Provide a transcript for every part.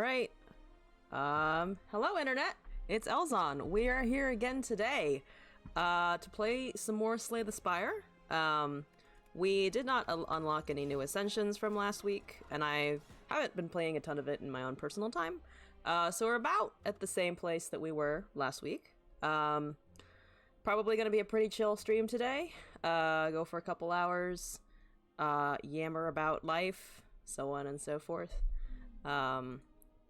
Alright. Hello internet! It's Elzon. We are here again today to play some more Slay the Spire. We did not unlock any new ascensions from last week, and I haven't been playing a ton of it in my own personal time. So we're about at the same place that we were last week. Probably gonna be a pretty chill stream today. Go for a couple hours, yammer about life, so on and so forth.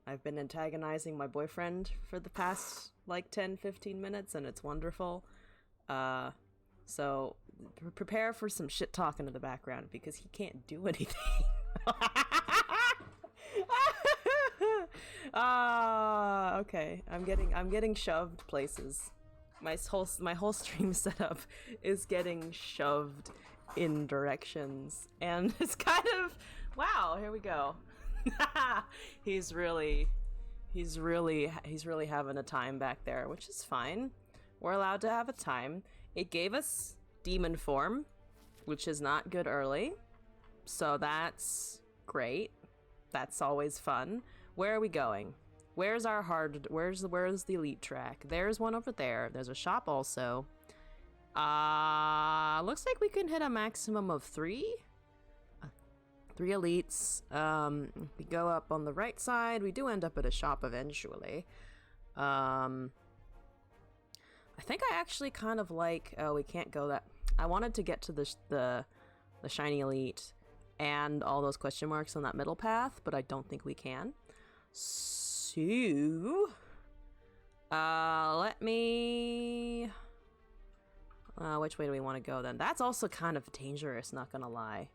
I've been antagonizing my boyfriend for the past, like, 10-15 minutes, and it's wonderful. So prepare for some shit talking in the background, because he can't do anything. Okay. I'm getting shoved places. My whole stream setup is getting shoved in directions, and it's kind of, wow, here we go. He's really having a time back there, which is fine. We're allowed to have a time. It gave us demon form, which is not good early, so that's great. That's always fun. Where are we going? Where's the elite track? There's one over there. There's a shop also. Looks like we can hit a maximum of 3 elites. We go up on the right side. We do end up at a shop eventually. I think I actually kind of like, oh, we can't go that. I wanted to get to the shiny elite and all those question marks on that middle path, but I don't think we can. So let me which way do we want to go then? That's also kind of dangerous, not gonna lie.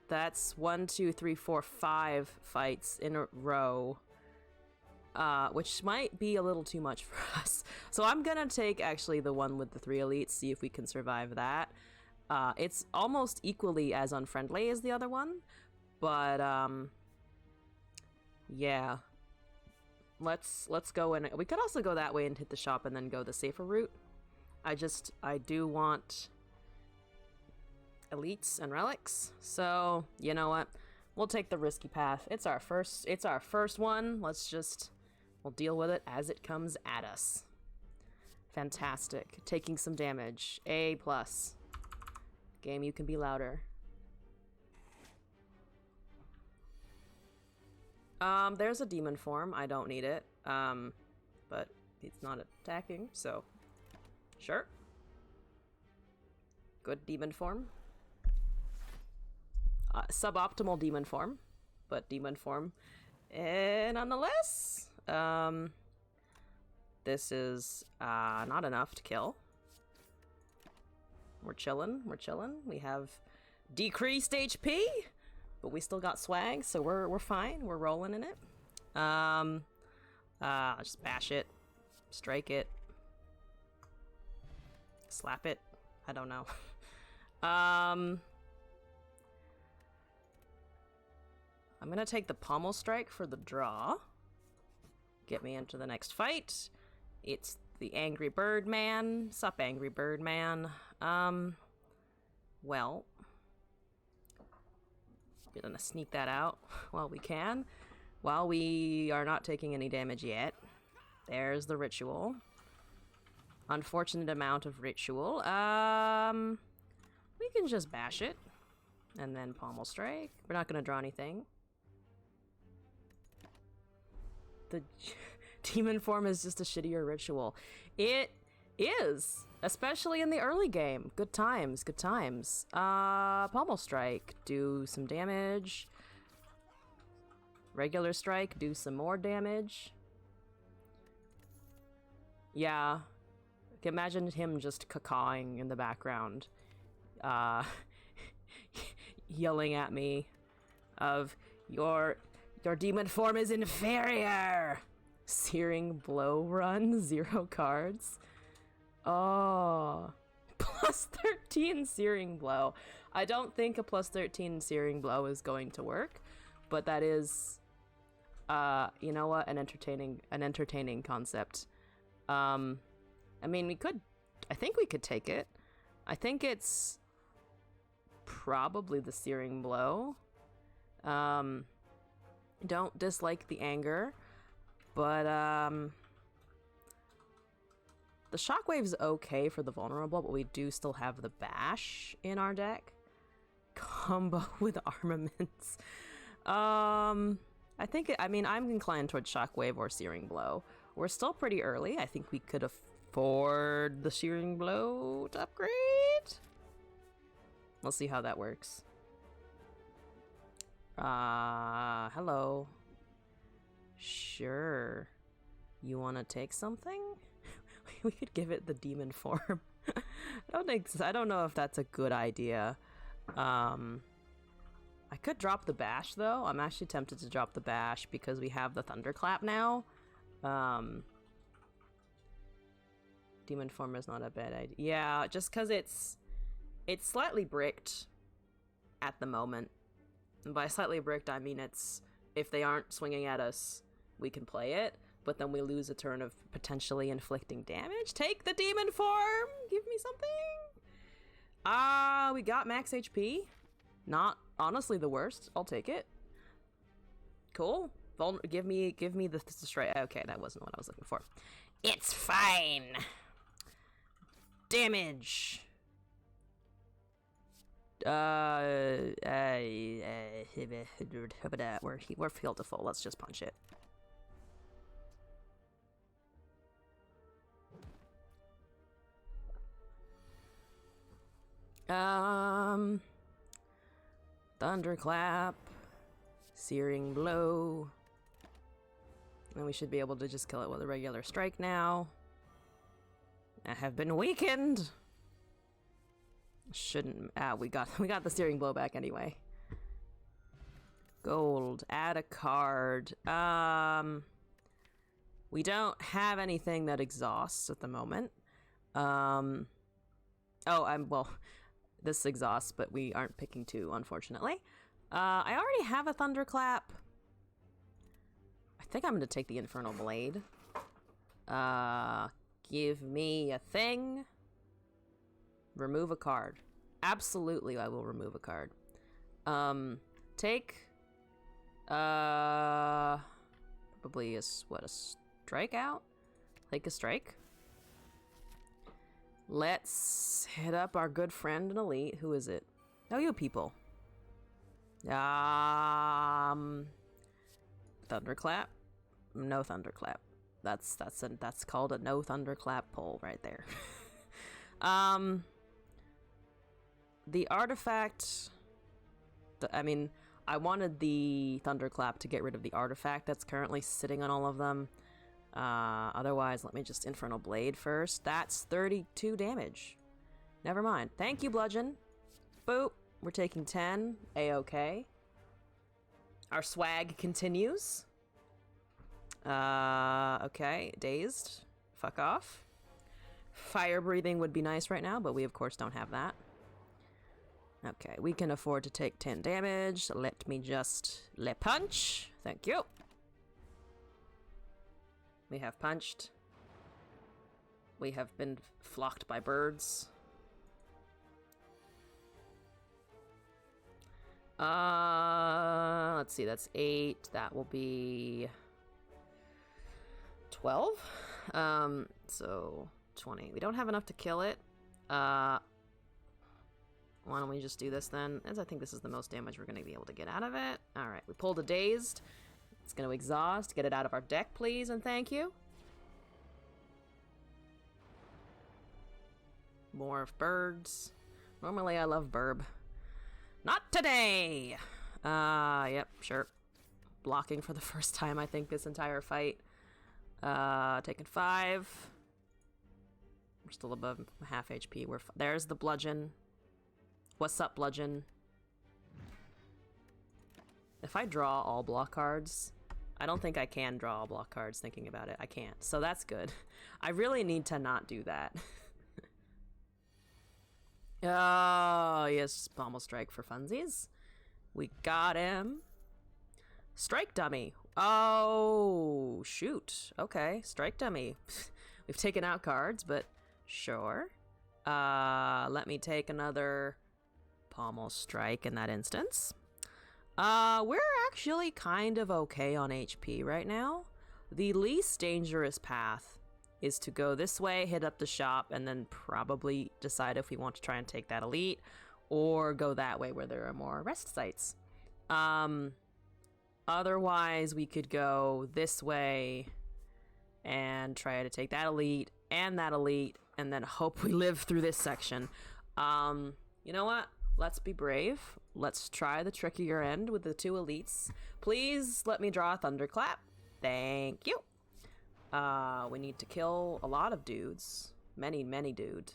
That's 1, 2, 3, 4, 5 fights in a row, which might be a little too much for us. So I'm gonna take actually the one with the 3 elites, see if we can survive that. It's almost equally as unfriendly as the other one, but yeah. Let's go in. We could also go that way and hit the shop and then go the safer route. I do want elites and relics, so you know what, we'll take the risky path. It's our first one. We'll deal with it as it comes at us. Fantastic. Taking some damage. A+. Game, you can be louder. There's a demon form. I don't need it, but it's not attacking, so sure. Good demon form. Suboptimal demon form, but demon form nonetheless. This is not enough to kill. We're chilling. We have decreased HP, but we still got swag, so we're fine. We're rolling in it. Just bash it, strike it, slap it. I don't know. I'm gonna take the pommel strike for the draw. Get me into the next fight. It's the Angry Bird Man. Sup, Angry Bird Man. Well, we're gonna sneak that out while we can. While we are not taking any damage yet. There's the ritual. Unfortunate amount of ritual. We can just bash it. And then pommel strike. We're not gonna draw anything. The demon form is just a shittier ritual. It is, especially in the early game. Good times, good times. Pommel strike, do some damage. Regular strike, do some more damage. Yeah, imagine him just cacawing in the background, yelling at me of your demon form is inferior! Searing blow run, 0 cards. Oh. Plus 13 searing blow. I don't think a plus 13 searing blow is going to work, but that is, you know what, an entertaining concept. I mean, I think we could take it. I think it's probably the searing blow. Don't dislike the anger, but the shockwave's okay for the vulnerable, but we do still have the bash in our deck. Combo with armaments. I mean, I'm inclined towards shockwave or searing blow. We're still pretty early. I think we could afford the searing blow to upgrade. We'll see how that works. Hello. Sure. You want to take something? We could give it the demon form. I don't know if that's a good idea. I could drop the bash though. I'm actually tempted to drop the bash because we have the thunderclap now. Demon form is not a bad idea. Yeah, just because it's slightly bricked at the moment. And by slightly bricked, I mean it's if they aren't swinging at us, we can play it. But then we lose a turn of potentially inflicting damage. Take the demon form! Give me something! We got max HP. Not honestly the worst. I'll take it. Cool. Give me the straight. Okay, that wasn't what I was looking for. It's fine. Damage. We're field to full. Let's just punch it. Thunderclap, searing blow, and we should be able to just kill it with a regular strike now. I have been weakened. Shouldn't. We got the searing blow back anyway. Gold. Add a card. We don't have anything that exhausts at the moment. Well, this exhausts, but we aren't picking two, unfortunately. I already have a thunderclap. I think I'm gonna take the infernal blade. Give me a thing. Remove a card. Absolutely, I will remove a card. Take probably a strike out? Take a strike. Let's hit up our good friend and elite. Who is it? Oh, you people. Thunderclap. No thunderclap. That's called a no thunderclap pull right there. The artifact. I mean, I wanted the thunderclap to get rid of the artifact that's currently sitting on all of them. Otherwise, let me just Infernal Blade first. That's 32 damage. Never mind. Thank you, Bludgeon. Boop. We're taking 10. A-okay. Our swag continues. Okay. Dazed. Fuck off. Fire breathing would be nice right now, but we of course don't have that. Okay, we can afford to take 10 damage. Let me just punch. Thank you. We have punched. We have been flocked by birds. Let's see, that's 8. That will be 12. So 20. We don't have enough to kill it. Why don't we just do this then? As I think this is the most damage we're going to be able to get out of it. Alright, we pulled a Dazed. It's going to exhaust. Get it out of our deck, please, and thank you. More of birds. Normally I love burb. Not today! Yep, sure. Blocking for the first time, I think, this entire fight. Taking 5. We're still above half HP. There's the bludgeon. What's up, bludgeon? If I draw all block cards, I don't think I can draw all block cards thinking about it. I can't. So that's good. I really need to not do that. Oh, yes. Pommel strike for funsies. We got him. Strike dummy. Oh, shoot. Okay. Strike dummy. We've taken out cards, but sure. Let me take another pommel strike in that instance. We're actually kind of okay on HP right now. The least dangerous path is to go this way, hit up the shop, and then probably decide if we want to try and take that elite, or go that way where there are more rest sites. Otherwise, we could go this way and try to take that elite, and then hope we live through this section. You know what? Let's be brave. Let's try the trickier end with the 2 elites. Please let me draw a thunderclap. Thank you. We need to kill a lot of dudes. Many dude.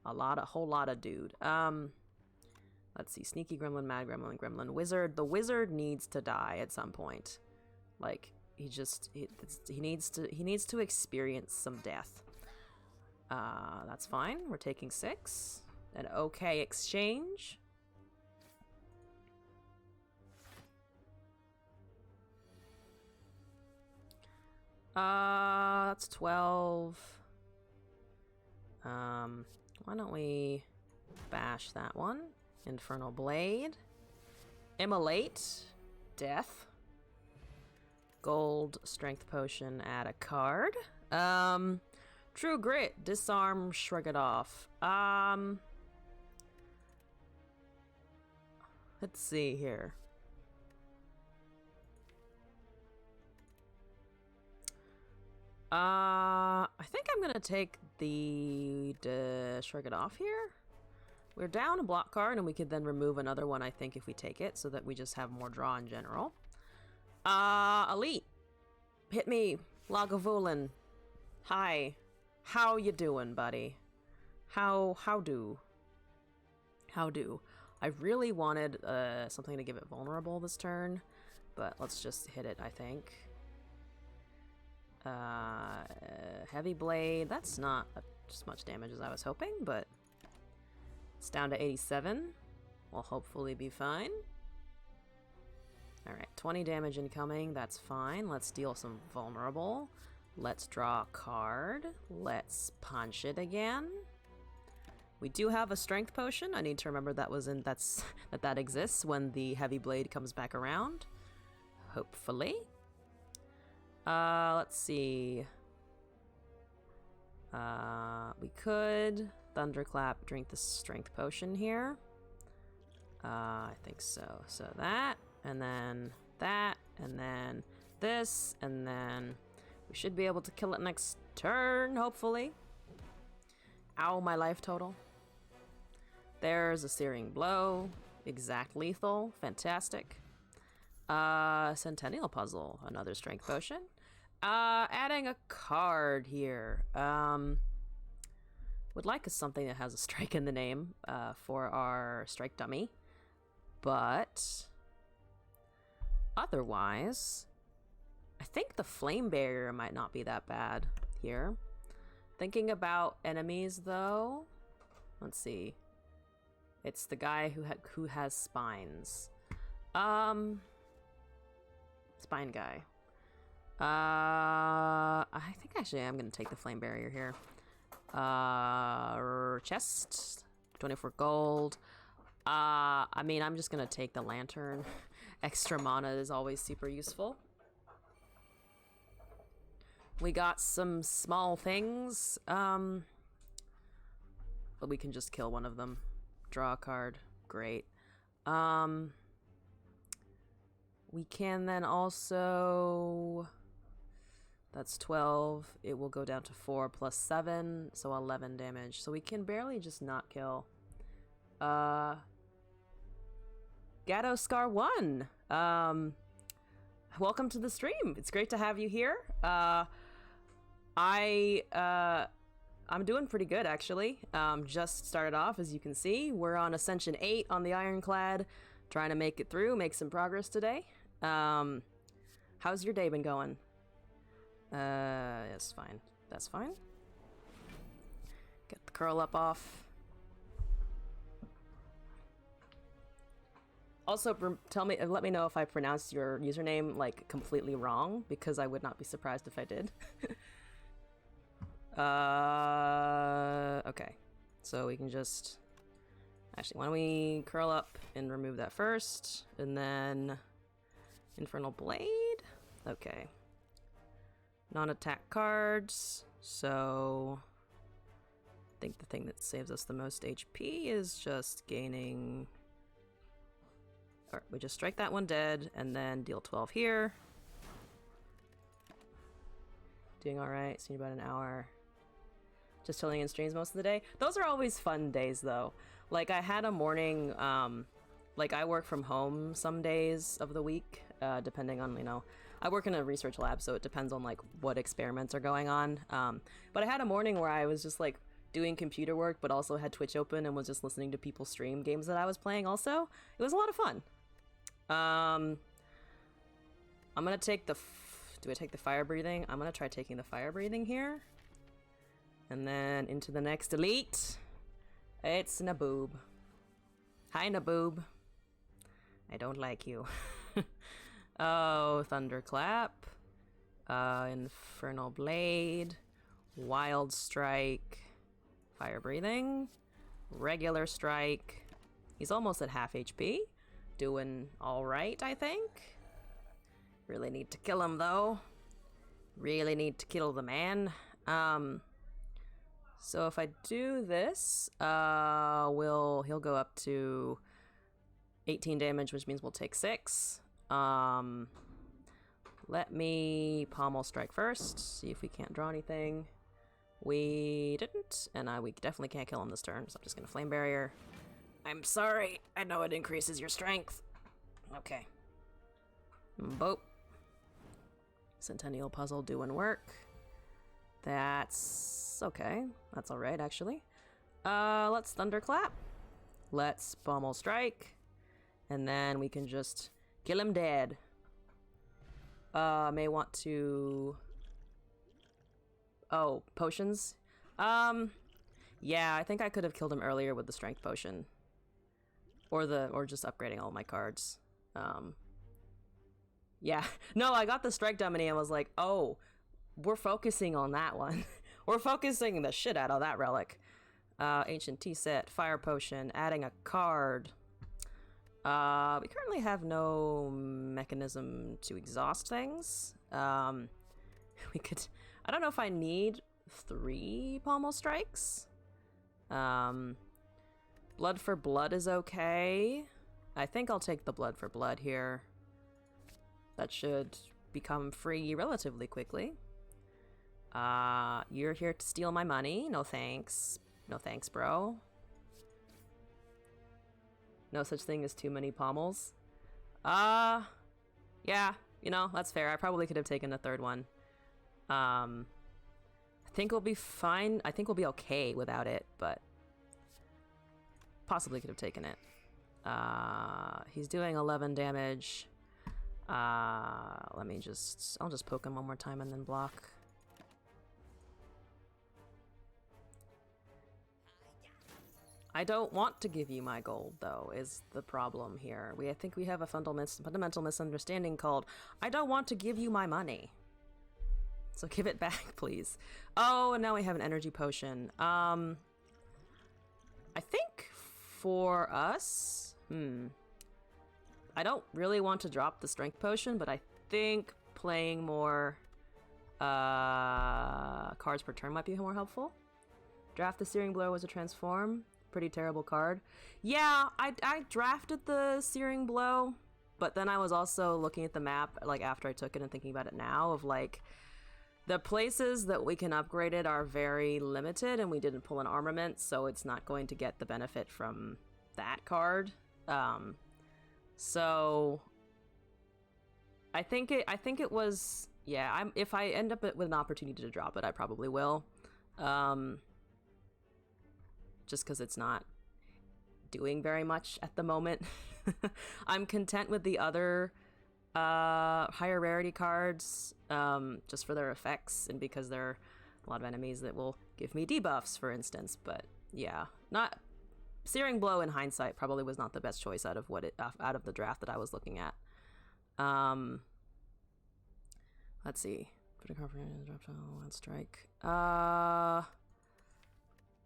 A whole lot of dude. Let's see. Sneaky gremlin, mad gremlin, gremlin, wizard. The wizard needs to die at some point. Like, he needs to experience some death. That's fine. We're taking 6. An okay exchange. That's 12. Why don't we bash that one? Infernal Blade. Immolate. Death. Gold Strength Potion, add a card. True Grit, disarm, shrug it off. Let's see here. I think I'm gonna take the shrug it off here. We're down a block card, and we could then remove another one, I think, if we take it, so that we just have more draw in general. Elite. Hit me, Lagavulin. Hi. How you doing, buddy? How do? I really wanted something to give it vulnerable this turn, but let's just hit it, I think. Heavy Blade, that's not as much damage as I was hoping, but it's down to 87. We'll hopefully be fine. Alright, 20 damage incoming, that's fine. Let's deal some vulnerable. Let's draw a card. Let's punch it again. We do have a strength potion. I need to remember that exists when the heavy blade comes back around. Hopefully. Let's see. We could thunderclap, drink the strength potion here. I think so. So that, and then that, and then this, and then we should be able to kill it next turn, hopefully. Ow, my life total. There's a Searing Blow. Exact lethal. Fantastic. Centennial Puzzle. Another strength potion. Adding a card here. Would like something that has a strike in the name for our strike dummy. But otherwise, I think the Flame Barrier might not be that bad here. Thinking about enemies, though, let's see. It's the guy who has spines. Spine guy. I think actually I'm gonna take the Flame Barrier here. Chest, 24 gold. I mean, I'm just gonna take the lantern. Extra mana is always super useful. We got some small things, but we can just kill one of them. Draw a card. Great. We can then also... That's 12. It will go down to 4 plus 7, so 11 damage. So we can barely just not kill. Gatto Scar 1! Welcome to the stream. It's great to have you here. I'm doing pretty good, actually. Just started off, as you can see. We're on Ascension 8 on the Ironclad, trying to make it through, make some progress today. How's your day been going? It's fine. That's fine. Get the curl up off. Also, let me know if I pronounced your username, like, completely wrong, because I would not be surprised if I did. Okay. So we can just Actually, why don't we curl up and remove that first, and then Infernal Blade? Okay. Non-attack cards, so I think the thing that saves us the most HP is just gaining... Alright, we just strike that one dead, and then deal 12 here. Doing alright, seen about an hour. Just chilling in streams most of the day. Those are always fun days, though. Like, I had a morning, like, I work from home some days of the week, depending on, you know, I work in a research lab, so it depends on, like, what experiments are going on. But I had a morning where I was just, like, doing computer work, but also had Twitch open and was just listening to people stream games that I was playing also. It was a lot of fun. I'm gonna take the... do I take the fire breathing? I'm gonna try taking the fire breathing here. And then into the next elite. It's Naboob. Hi, Naboob. I don't like you. Oh, Thunderclap. Infernal Blade. Wild Strike. Fire Breathing. Regular Strike. He's almost at half HP. Doing alright, I think. Really need to kill him, though. Really need to kill the man. So if I do this, he'll go up to 18 damage, which means we'll take 6. Let me Pommel Strike first, see if we can't draw anything. We didn't, and we definitely can't kill him this turn, so I'm just gonna Flame Barrier. I'm sorry, I know it increases your strength. Okay. Boop. Centennial Puzzle doing work. That's okay. That's alright, actually. Let's Thunderclap. Let's Pommel Strike. And then we can just kill him dead. May want to... Oh, potions? Yeah, I think I could have killed him earlier with the Strength Potion. Or just upgrading all my cards. Yeah. No, I got the Strike Dominie and was like, oh... We're focusing on that one. We're focusing the shit out of that relic. Ancient Tea Set, Fire Potion, adding a card. We currently have no mechanism to exhaust things. We could... I don't know if I need 3 Pommel Strikes. Blood for Blood is okay. I think I'll take the Blood for Blood here. That should become free relatively quickly. You're here to steal my money. No thanks. No thanks, bro. No such thing as too many pommels. Yeah, you know, that's fair. I probably could have taken a third one. I think we'll be fine. I think we'll be okay without it, but possibly could have taken it. He's doing 11 damage. I'll just poke him one more time and then block. I don't want to give you my gold, though, is the problem here. I think we have a fundamental misunderstanding called, I don't want to give you my money. So give it back, please. Oh, and now we have an energy potion. I think for us, I don't really want to drop the strength potion, but I think playing more cards per turn might be more helpful. Draft the Searing Blow as a transform. Pretty terrible card. Yeah, I drafted the Searing Blow, but then I was also looking at the map, like, after I took it and thinking about it now, of, like, the places that we can upgrade it are very limited, and we didn't pull an armament, so it's not going to get the benefit from that card. So I think it was, yeah, if I end up with an opportunity to drop it, I probably will. Just because it's not doing very much at the moment. I'm content with the other higher rarity cards, just for their effects and because there are a lot of enemies that will give me debuffs, for instance. But yeah, not Searing Blow in hindsight probably was not the best choice out of out of the draft that I was looking at. Let's see. Wild Strike.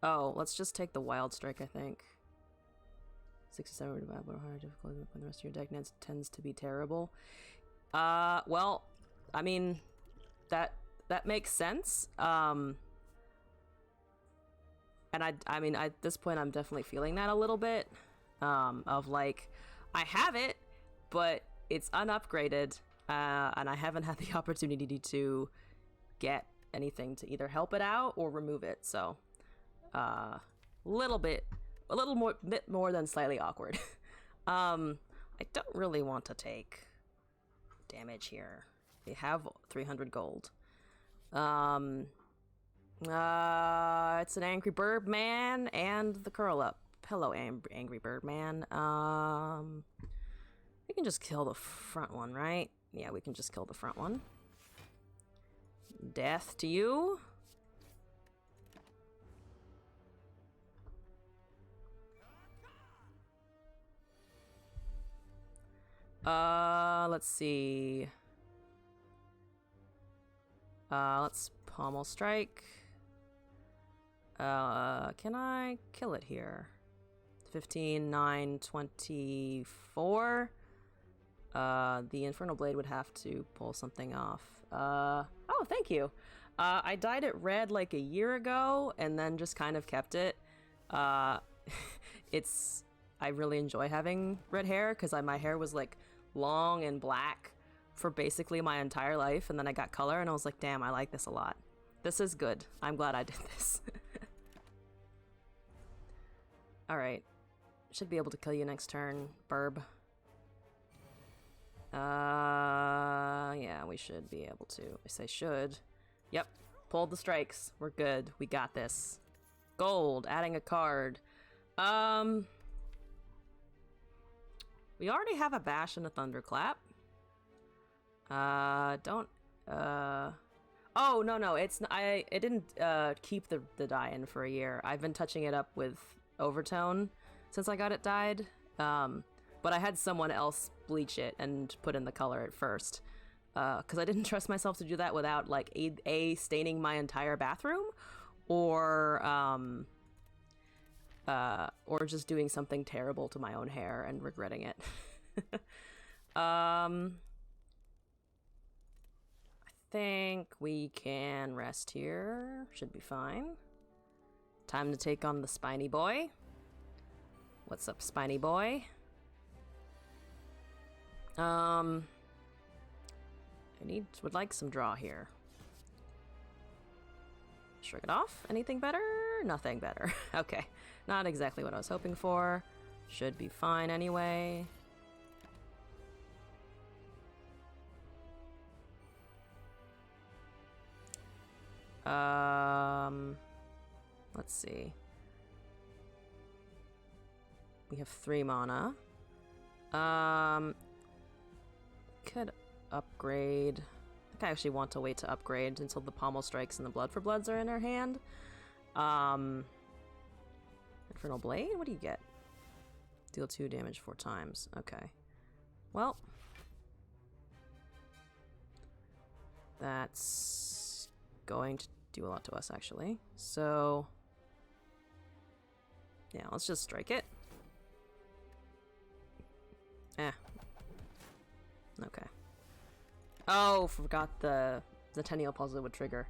Oh, let's just take the Wild Strike, I think. 67 divided by higher difficulty when the rest of your deck tends to be terrible. Well, I mean, that makes sense. And I mean, at this point, I'm definitely feeling that a little bit. Of like, I have it, but it's unupgraded, and I haven't had the opportunity to get anything to either help it out or remove it. So, a little bit more than slightly awkward. I don't really want to take damage here. We have 300 gold. It's an Angry Bird Man and the Curl Up. Hello, Angry Bird Man. We can just kill the front one, right? Yeah, we can just kill the front one. Death to you. Let's see. Let's pommel strike. Can I kill it here? 15, 9, 24. The Infernal Blade would have to pull something off. Oh, thank you. I dyed it red like a year ago and then just kind of kept it. I really enjoy having red hair because my hair was like long and black for basically my entire life, and then I got color and I was like, damn, I like this a lot. This is good. I'm glad I did this. Alright. Should be able to kill you next turn, Burb. Yeah, we should be able to. I say should. Yep. Pulled the strikes. We're good. We got this. Gold. Adding a card. We already have a Bash and a Thunderclap. Oh, no, it didn't, keep the dye in for a year. I've been touching it up with Overtone since I got it dyed. But I had someone else bleach it and put in the color at first. Because I didn't trust myself to do that without, like, staining my entire bathroom, or just doing something terrible to my own hair and regretting it. I think we can rest here. Should be fine. Time to take on the Spiny Boy. What's up, Spiny Boy? Would like some draw here. Shrug it off. Anything better? Nothing better. Okay. Not exactly what I was hoping for. Should be fine anyway. Let's see. We have 3 mana. Could upgrade. I think I actually want to wait to upgrade until the Pommel Strikes and the Blood for Bloods are in our hand. Infernal Blade? What do you get? Deal 2 damage 4 times. Okay. Well. That's going to do a lot to us, actually. So, yeah, let's just strike it. Okay. Oh, forgot the Centennial Puzzle would trigger.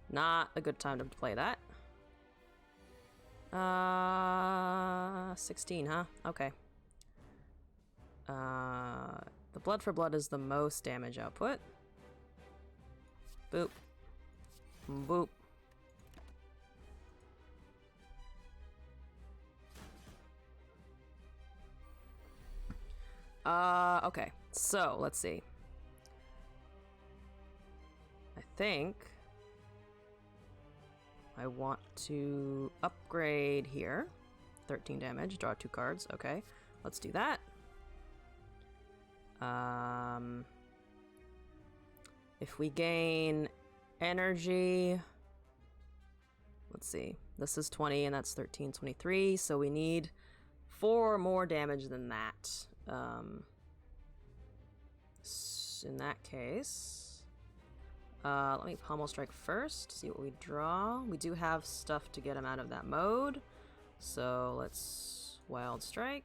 Not a good time to play that. 16, huh? Okay. The Blood for Blood is the most damage output. Boop. Boop. Okay. So, let's see. I think I want to upgrade here. 13 damage, draw 2 cards. Okay, let's do that. If we gain energy, let's see. This is 20 and that's 13, 23. So we need 4 more damage than that. In that case, let me Pommel Strike first, see what we draw. We do have stuff to get him out of that mode, so let's Wild Strike.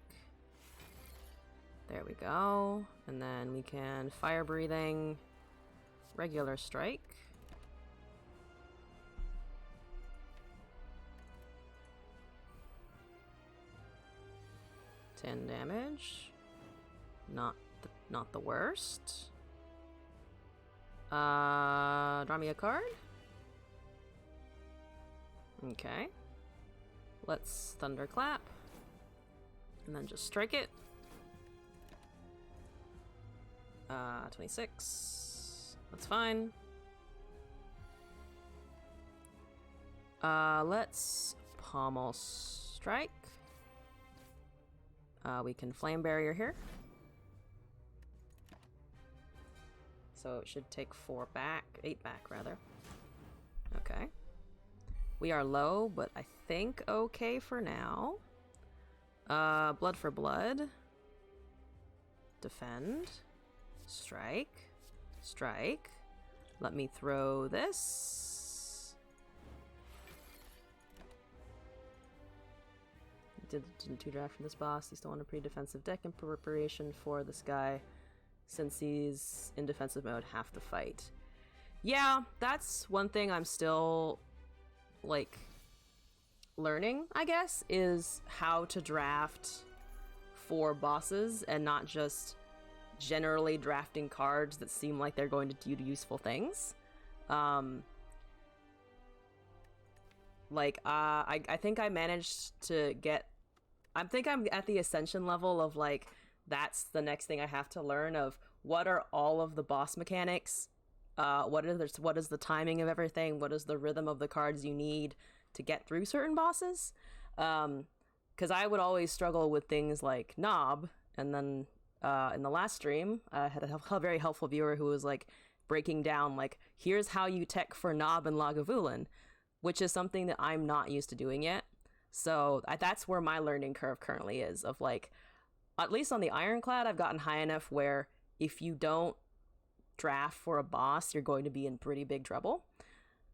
There we go. And then we can fire breathing, regular strike. $10 damage. Not the worst. Draw me a card. Okay. Let's thunderclap. And then just strike it. 26. That's fine. Let's pommel strike. We can flame barrier here. So it should take 8 back rather. Okay. We are low, but I think okay for now. Blood for blood. Defend. Strike. Strike. Let me throw this. Didn't 2-draft from this boss. He's still on a pretty defensive deck in preparation for this guy. Since he's in defensive mode, half the fight. Yeah, that's one thing I'm still, like, learning, I guess, is how to draft for bosses and not just generally drafting cards that seem like they're going to do useful things. I think I managed to get... I think I'm at the Ascension level of, like, that's the next thing I have to learn of what are all of the boss mechanics, what is the timing of everything, what is the rhythm of the cards you need to get through certain bosses. Because I would always struggle with things like Knob, and then in the last stream, I had a very helpful viewer who was like breaking down like, here's how you tech for Knob and Lagavulin, which is something that I'm not used to doing yet. So that's where my learning curve currently is, of like, at least on the Ironclad, I've gotten high enough where if you don't draft for a boss, you're going to be in pretty big trouble.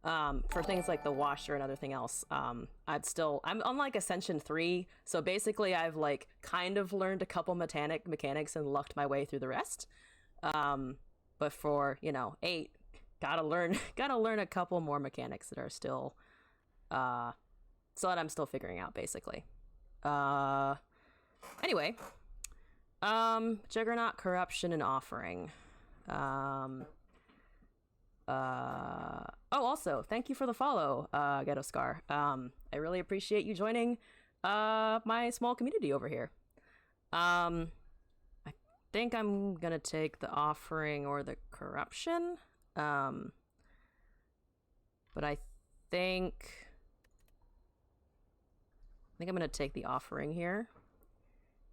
For things like the Washer and everything else, I'm on like Ascension 3, so basically I've like kind of learned a couple mechanics and lucked my way through the rest. But for, 8, gotta learn a couple more mechanics that are still, so that I'm still figuring out, basically. Anyway, Juggernaut, Corruption, and Offering. Also, thank you for the follow, Ghetto Scar. I really appreciate you joining my small community over here. I think I'm gonna take the Offering or the Corruption. But I think I'm gonna take the Offering here.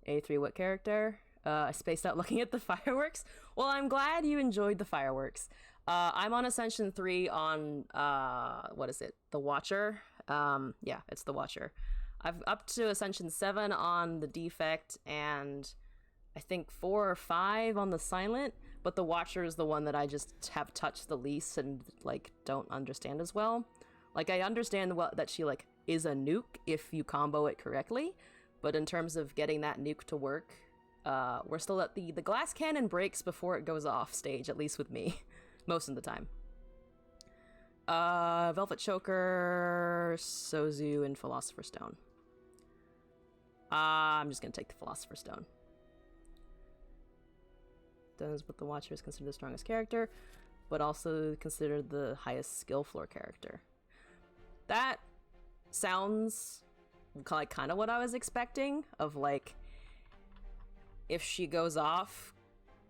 A3 what character? I spaced out looking at the fireworks. Well, I'm glad you enjoyed the fireworks. I'm on Ascension 3 on, what is it? The Watcher? Yeah, it's the Watcher. I've up to Ascension 7 on the Defect, and I think 4 or 5 on the Silent, but the Watcher is the one that I just have touched the least and, like, don't understand as well. Like, I understand that she, like, is a nuke if you combo it correctly, but in terms of getting that nuke to work, we're still at the glass cannon breaks before it goes off stage, at least with me. Most of the time. Velvet Choker, Sozu, and Philosopher's Stone. I'm just gonna take the Philosopher's Stone. Does what the Watcher is considered the strongest character, but also considered the highest skill floor character. That sounds like kind of what I was expecting, of like, if she goes off,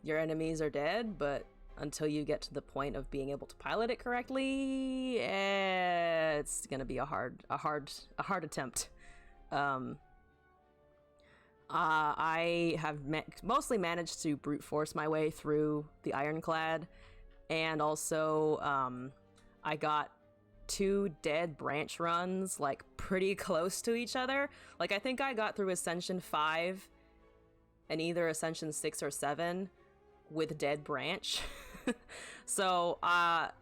your enemies are dead, but until you get to the point of being able to pilot it correctly, it's gonna be a hard attempt. I have mostly managed to brute force my way through the Ironclad, and also I got 2 dead branch runs like pretty close to each other. Like, I think I got through Ascension 5 and either Ascension 6 or 7 with dead branch. So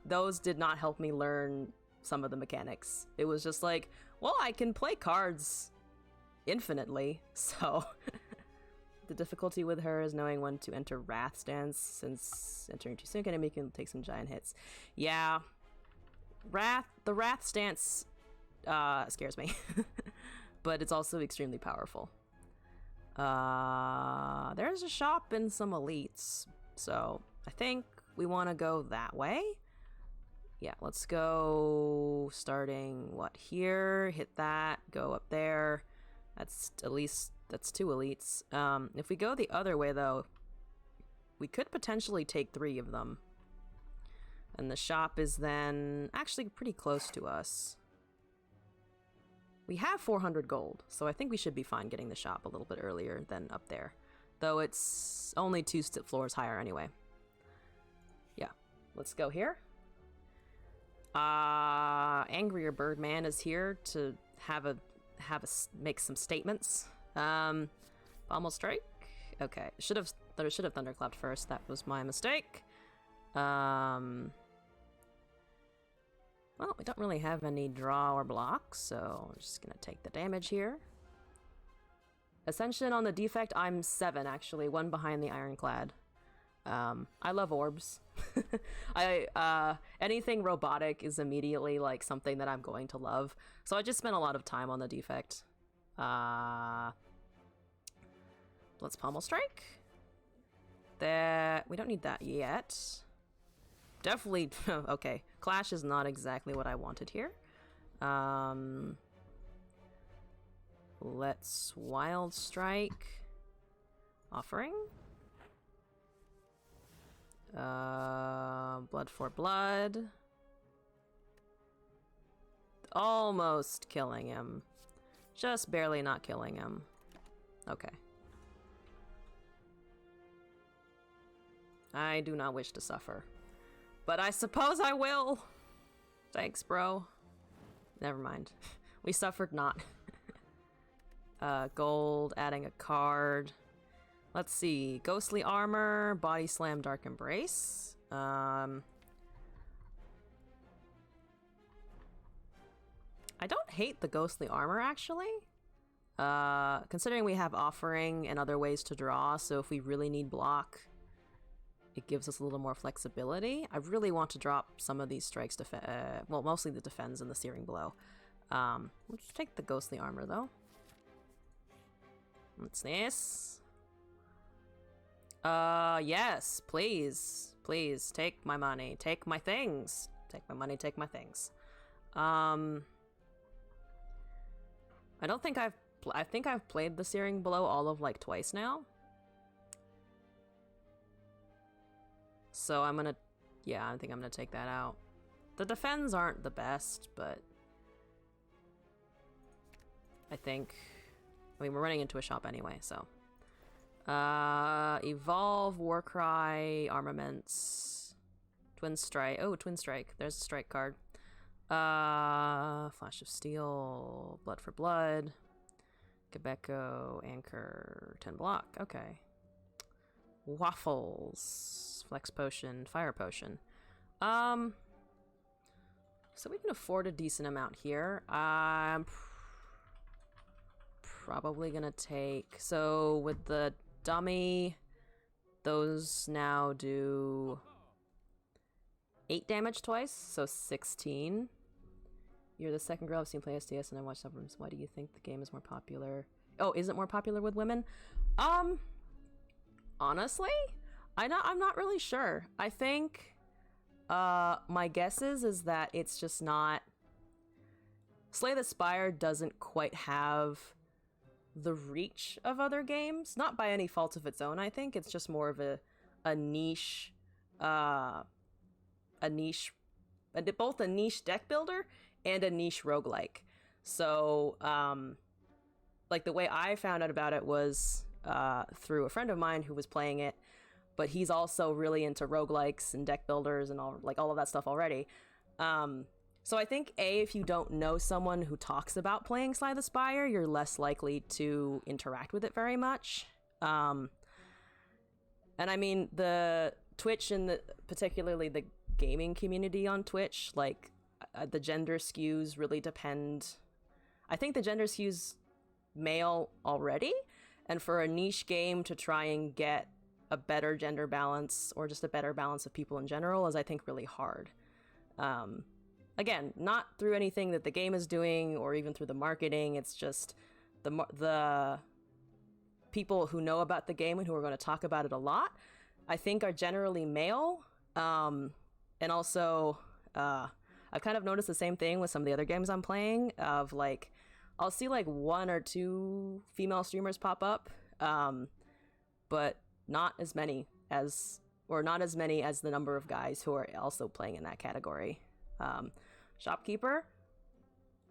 those did not help me learn some of the mechanics. It was just like, well, I can play cards infinitely, so The difficulty with her is knowing when to enter Wrath stance, since entering too soon can take some giant hits. Yeah. The Wrath stance scares me. But it's also extremely powerful. There's a shop and some elites, so I think we want to go that way. Yeah, let's go starting, what, here? Hit that, go up there. That's at least, that's 2 elites. If we go the other way, though, we could potentially take 3 of them. And the shop is then actually pretty close to us. We have 400 gold, so I think we should be fine getting the shop a little bit earlier than up there. Though it's only 2 floors higher anyway. Yeah, let's go here. Angrier Birdman is here to make some statements. Pommel Strike? Okay, should have Thunderclapped first, that was my mistake. Well, we don't really have any draw or block, so I'm just gonna take the damage here. Ascension on the defect, I'm 7 actually, 1 behind the Ironclad. I love orbs. Anything robotic is immediately like something that I'm going to love. So I just spent a lot of time on the defect. Let's Pommel Strike. We don't need that yet. Definitely, okay. Clash is not exactly what I wanted here. Let's Wild Strike. Offering. Blood for blood. Almost killing him. Just barely not killing him. Okay. I do not wish to suffer. But I suppose I will. Thanks, bro. Never mind. We suffered not. Gold, adding a card. Let's see. Ghostly Armor, Body Slam, Dark Embrace. I don't hate the Ghostly Armor, actually. Considering we have Offering and other ways to draw, so if we really need block, it gives us a little more flexibility. I really want to drop some of these strikes, well, mostly the defense and the Searing Blow. Let's take the Ghostly Armor, though. What's this? Yes, please. Please, take my money. Take my things. Take my money, take my things. I think I've played the Searing Blow all of, like, twice now. So I'm gonna, yeah, I think I'm gonna take that out. The defends aren't the best, but I mean, we're running into a shop anyway, so. Evolve, Warcry, Armaments, Twin Strike. Oh, Twin Strike. There's a strike card. Flash of Steel, Blood for Blood, Quebeco, Anchor, 10 block. Okay. Waffles, Flex Potion, Fire Potion. So we can afford a decent amount here. I'm probably gonna take, so with the dummy, those now do 8 damage twice, so 16. You're the second girl I've seen play STS and I watched subreddits. Why do you think the game is more popular? Oh, is it more popular with women? Honestly, I'm not really sure. I think my guess is that it's just not, Slay the Spire doesn't quite have the reach of other games, not by any fault of its own. I think it's just more of a niche, both a niche deck builder and a niche roguelike. So like the way I found out about it was through a friend of mine who was playing it, but he's also really into roguelikes and deck builders and all of that stuff already. So I think, if you don't know someone who talks about playing Slay the Spire, you're less likely to interact with it very much. And I mean, the Twitch and particularly the gaming community on Twitch, like, the gender skews really depend. I think the gender skews male already, And for a niche game to try and get a better gender balance or just a better balance of people in general is, I think, really hard. Again, not through anything that the game is doing or even through the marketing. It's just the people who know about the game and who are going to talk about it a lot, I think, are generally male. And also, I've kind of noticed the same thing with some of the other games I'm playing of like, I'll see like 1 or 2 female streamers pop up, but not as many as the number of guys who are also playing in that category. Shopkeeper,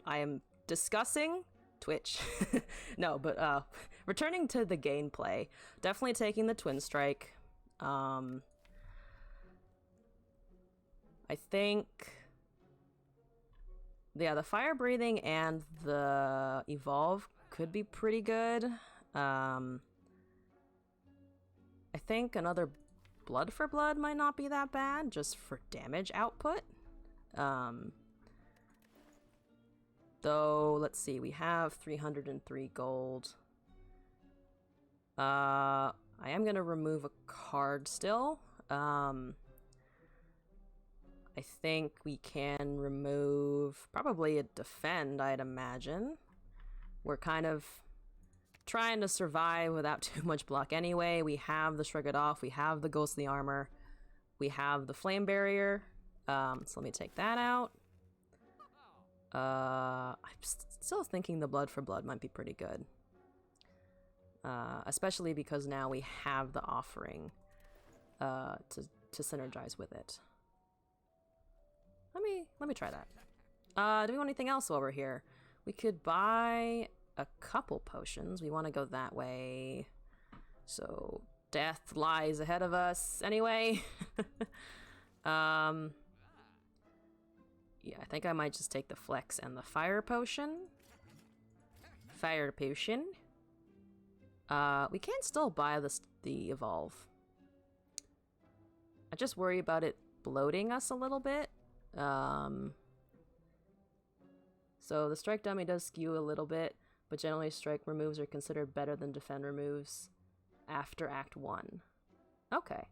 I am discussing Twitch. No, but returning to the gameplay, definitely taking the Twin Strike. I think, yeah, the fire breathing and the evolve could be pretty good. I think another blood for blood might not be that bad, just for damage output. Though, let's see, we have 303 gold. I am gonna remove a card still. I think we can remove probably a defend, I'd imagine. We're kind of trying to survive without too much block anyway. We have the Shrug It Off, we have the Ghostly Armor, we have the Flame Barrier. So let me take that out. I'm still thinking the Blood for Blood might be pretty good. Especially because now we have the offering to synergize with it. Let me try that. Do we want anything else while we're here? We could buy a couple potions. We want to go that way. So death lies ahead of us anyway. Yeah, I think I might just take the Flex and the Fire Potion. Fire Potion. We can still buy the Evolve. I just worry about it bloating us a little bit. So the Strike Dummy does skew a little bit, but generally Strike removes are considered better than Defend removes after Act 1. Okay.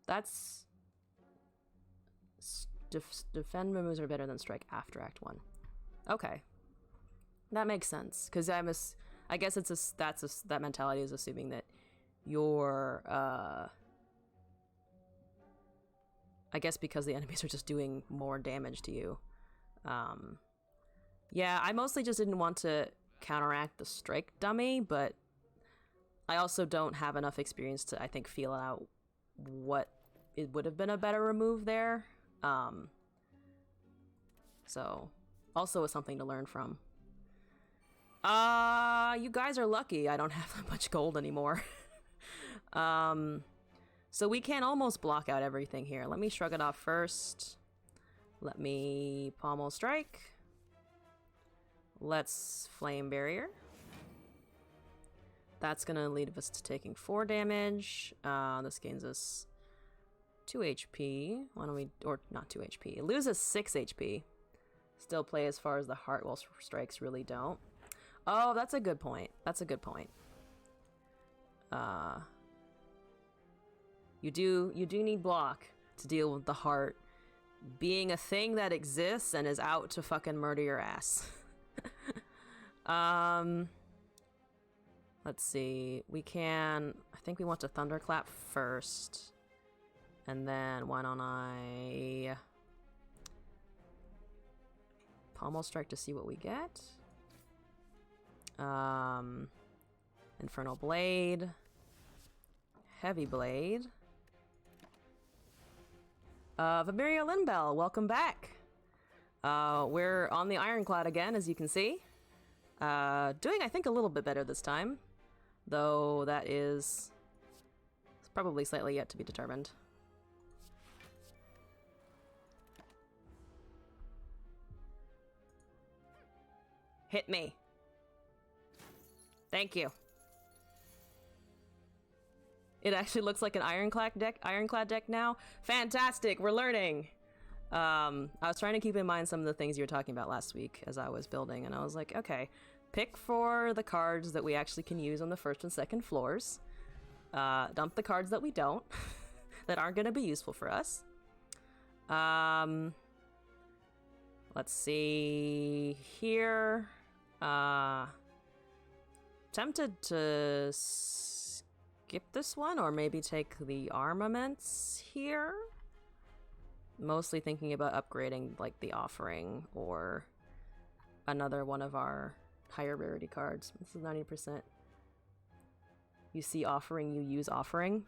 That's... Defend removes are better than Strike after Act 1. Okay. That makes sense, because I guess that mentality is assuming that you're, I guess because the enemies are just doing more damage to you. Yeah, I mostly just didn't want to counteract the Strike Dummy, but I also don't have enough experience to, I think, feel out what it would have been a better remove there. So, also is something to learn from. You guys are lucky I don't have that much gold anymore. So we can almost block out everything here. Let me Shrug It Off first. Let me Pommel Strike. Let's Flame Barrier. That's gonna lead us to taking 4 damage. This gains us 2 HP. Why don't we, or not 2 HP. It loses 6 HP. Still play as far as the Heartwell strikes really don't. Oh, that's a good point. That's a good point. You do need block to deal with the heart being a thing that exists and is out to fucking murder your ass. Let's see. We can, I think we want to Thunderclap first. And then why don't I Pommel Strike to see what we get. Infernal Blade. Heavy Blade. Vabiria Linbell, welcome back. We're on the Ironclad again, as you can see. Doing, I think, a little bit better this time. Though that is probably slightly yet to be determined. Hit me. Thank you. It actually looks like an ironclad deck now. Fantastic, we're learning. I was trying to keep in mind some of the things you were talking about last week as I was building, and I was like, okay, pick for the cards that we actually can use on the first and second floors. Dump the cards that we don't, that aren't going to be useful for us. Let's see here. Tempted to skip this one, or maybe take the armaments here. Mostly thinking about upgrading like the offering or another one of our higher rarity cards. This is 90%. You see offering, you use offering.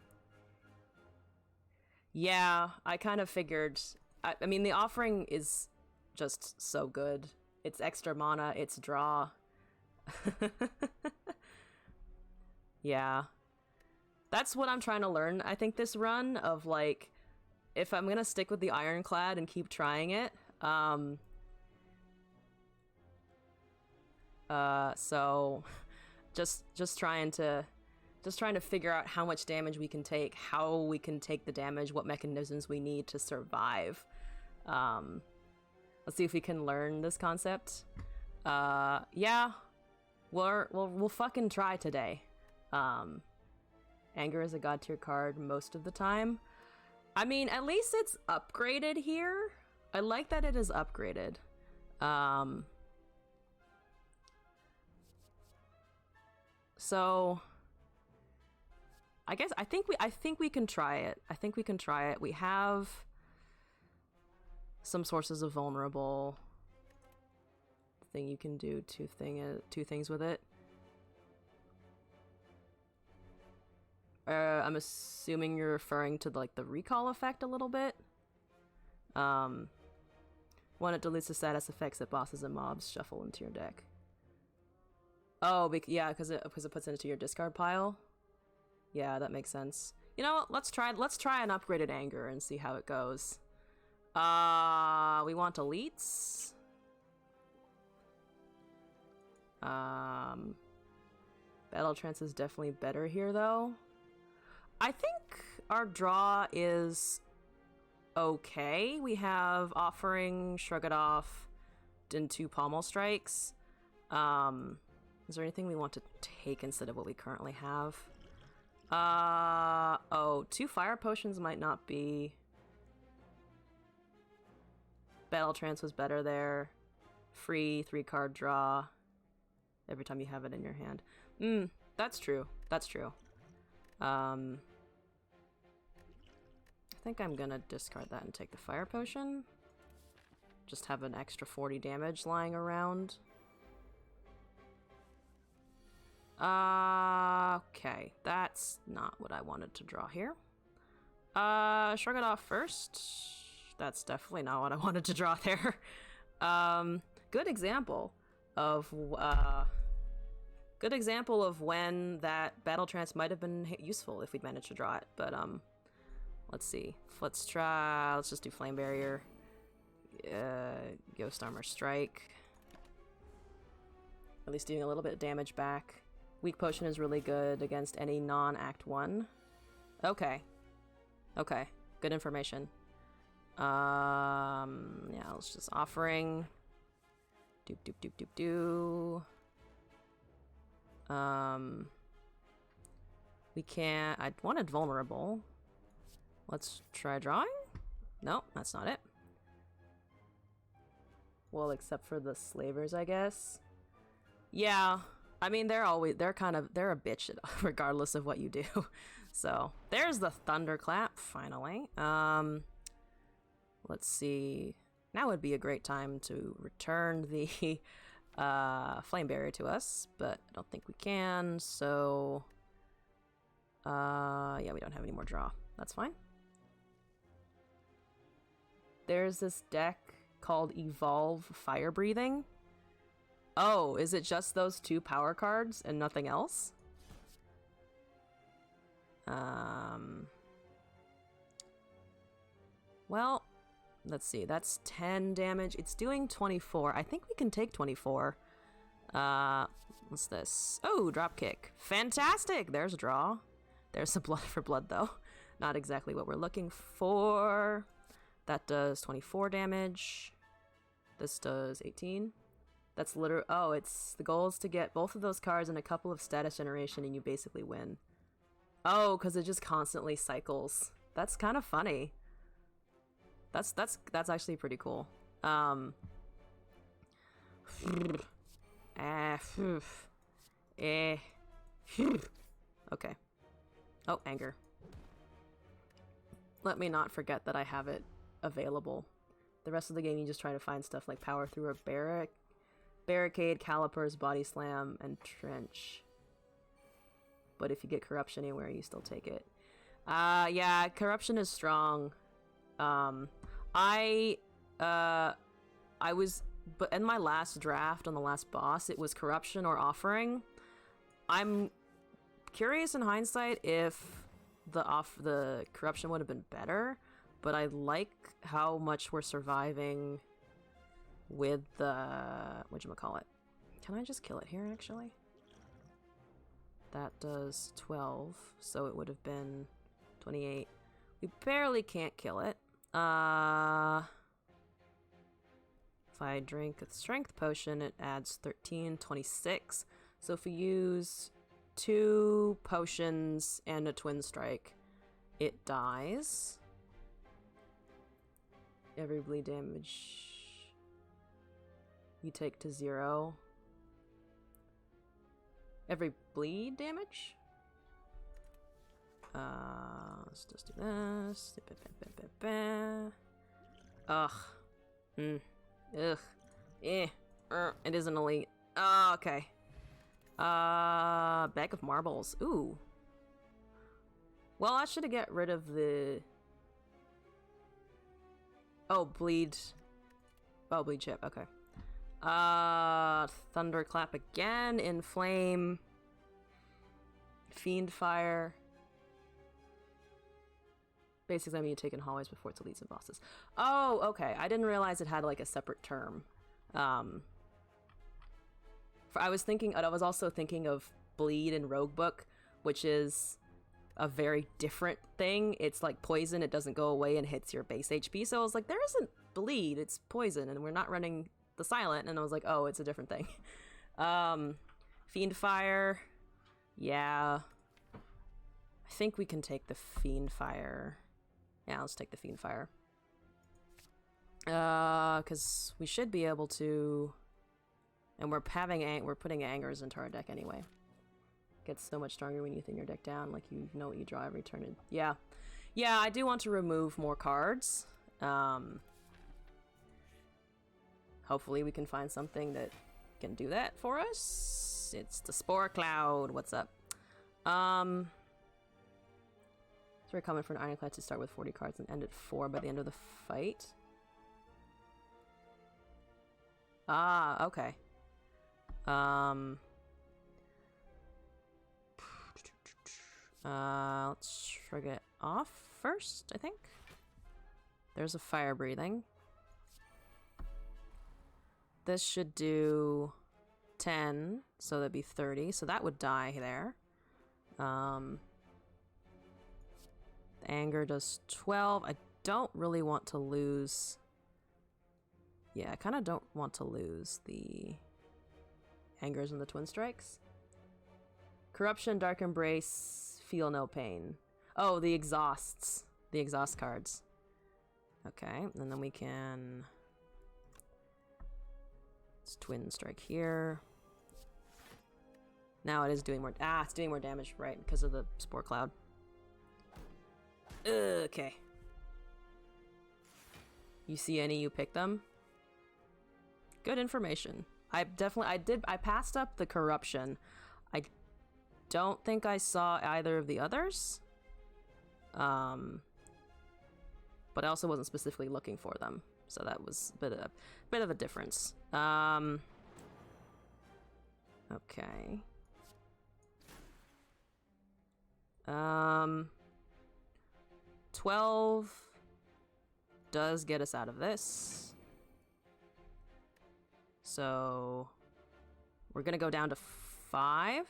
Yeah, I kind of figured. I mean, the offering is just so good. It's extra mana, it's draw. Yeah. That's what I'm trying to learn, I think, this run of, like, if I'm gonna stick with the Ironclad and keep trying it. So just trying to figure out how much damage we can take, how we can take the damage, what mechanisms we need to survive. Let's see if we can learn this concept. Yeah, we'll fucking try today. Anger is a god tier card most of the time. I mean, at least it's upgraded here. I like that it is upgraded. So I think we can try it. I think we can try it. We have some sources of vulnerable thing you can do two things with it. I'm assuming you're referring to like the recall effect a little bit. One, it deletes the status effects that bosses and mobs shuffle into your deck. Oh, yeah, because it puts it into your discard pile. Yeah, that makes sense. You know what? Let's try an upgraded anger and see how it goes. We want elites. Battle Trance is definitely better here, though. I think our draw is okay. We have Offering, Shrug It Off, and 2 Pommel Strikes. Is there anything we want to take instead of what we currently have? Oh, 2 Fire Potions might not be... Battle Trance was better there. Free 3-card draw every time you have it in your hand. That's true. That's true. I think I'm gonna discard that and take the Fire Potion. Just have an extra 40 damage lying around. Okay, that's not what I wanted to draw here. Shrug It Off first. That's definitely not what I wanted to draw there. Good example of when that Battle Trance might have been useful if we'd managed to draw it. But let's see. Let's just do Flame Barrier. Ghost Armor Strike. At least doing a little bit of damage back. Weak Potion is really good against any non-Act 1. Okay. Okay. Good information. Yeah, let's just Offering. Doop doop doop doop doo. We can't... I wanted Vulnerable. Let's try drawing? No, that's not it. Well, except for the Slavers, I guess. Yeah, I mean, they're a bitch regardless of what you do. So, there's the Thunderclap, finally. Let's see. Now would be a great time to return the Flame Barrier to us, but I don't think we can, so... yeah, we don't have any more draw. That's fine. There's this deck called Evolve Fire Breathing. Oh, is it just those 2 power cards and nothing else? Well, let's see. That's 10 damage. It's doing 24. I think we can take 24. What's this? Oh, Dropkick. Fantastic! There's a draw. There's a Blood for Blood, though. Not exactly what we're looking for. That does 24 damage. This does 18. That's literally... Oh, it's... The goal is to get both of those cards and a couple of status generation and you basically win. Oh, because it just constantly cycles. That's kind of funny. That's actually pretty cool. Okay. Oh, anger. Let me not forget that I have it available. The rest of the game you just try to find stuff like power through a barricade, calipers, body slam, and trench. But if you get corruption anywhere, you still take it. Yeah, corruption is strong. I was, but in my last draft on the last boss, it was corruption or offering. I'm curious in hindsight if the corruption would have been better, but I like how much we're surviving with the whatchamacallit. Can I just kill it here actually? That does 12, so it would have been 28. We barely can't kill it. If I drink a strength potion, it adds 13, 26. So if we use 2 potions and a twin strike, it dies. Every bleed damage you take to 0. Every bleed damage? Let's just do this. Ugh. Ugh. It isn't elite. Oh, okay. Bag of marbles. Ooh. Well, I should get rid of the... Oh, bleed. Oh, bleed chip. Okay. Thunderclap again. Inflame. Fiend fire. Basically, I mean, you take in hallways before it's elites and bosses. Oh, okay. I didn't realize it had like a separate term. I was also thinking of bleed in Roguebook, which is a very different thing. It's like poison. It doesn't go away and hits your base HP. So I was like, there isn't bleed. It's poison, and we're not running the silent. And I was like, oh, it's a different thing. Fiend fire. Yeah. I think we can take the fiend fire. Yeah, let's take the fiend fire. Because we should be able to, and we're putting angers into our deck anyway. Gets so much stronger when you thin your deck down, like you know what you draw every turn. Yeah, I do want to remove more cards. Hopefully we can find something that can do that for us. It's the Spore Cloud. What's up? It's very common for an Ironclad to start with 40 cards and end at 4 by the end of the fight. Ah, okay. Let's shrug it off first, I think. There's a fire breathing. This should do 10, so that'd be 30, so that would die there. Anger does 12. I don't really want to lose... Yeah, I kind of don't want to lose the angers and the twin strikes. Corruption, Dark Embrace, Feel No Pain. Oh, the exhausts. The exhaust cards. Okay, and then we can... Let's twin strike here. Now it is doing more... Ah, it's doing more damage, right, because of the Spore Cloud. Okay. You see any, you pick them? Good information. I passed up the corruption. I don't think I saw either of the others. But I also wasn't specifically looking for them. So that was a bit of a difference. Okay. 12 does get us out of this. So we're gonna go down to 5.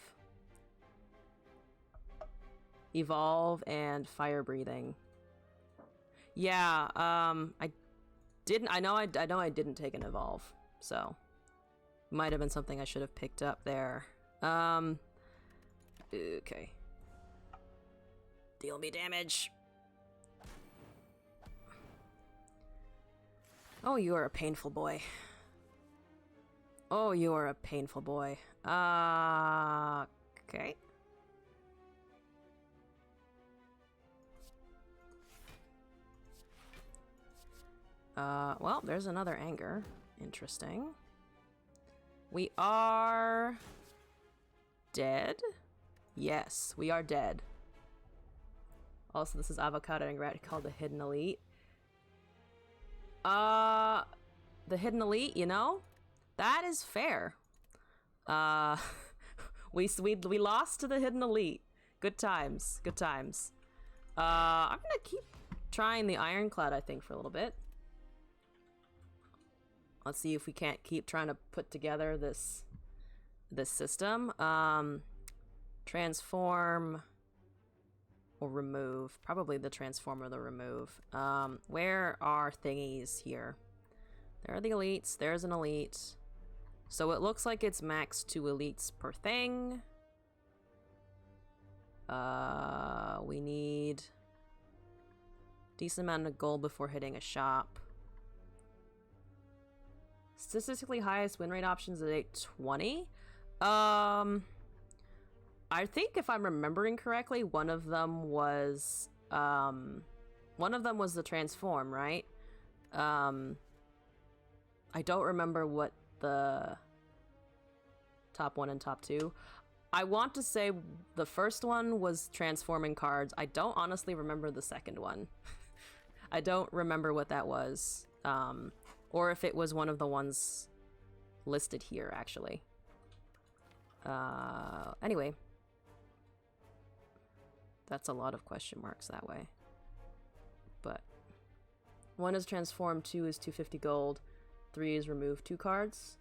Evolve and fire breathing. Yeah, I know I didn't take an evolve, so Might have been something I should have picked up there. Okay. Deal me damage. Oh, you are a painful boy. Oh, you are a painful boy. Okay. Well, there's another anger. Interesting. We are... dead? Yes, we are dead. Also, this is Avocado and Rat called the Hidden Elite. The Hidden Elite, you know? That is fair. We lost to the Hidden Elite. Good times, good times. I'm gonna keep trying the Ironclad, I think, for a little bit. Let's see if we can't keep trying to put together this system. Transform or remove. Probably the transform or the remove. Where are thingies here? There are the elites. There's an elite. So it looks like it's max 2 elites per thing. We need decent amount of gold before hitting a shop. Statistically highest win rate options at 820. I think if I'm remembering correctly, one of them was the transform, right? I don't remember what the top 1 and top 2. I want to say the first one was transforming cards. I don't honestly remember the second one. I don't remember what that was. Or if it was one of the ones listed here, actually. Anyway. That's a lot of question marks that way. But 1 is transform, 2 is 250 gold, 3 is remove 2 cards.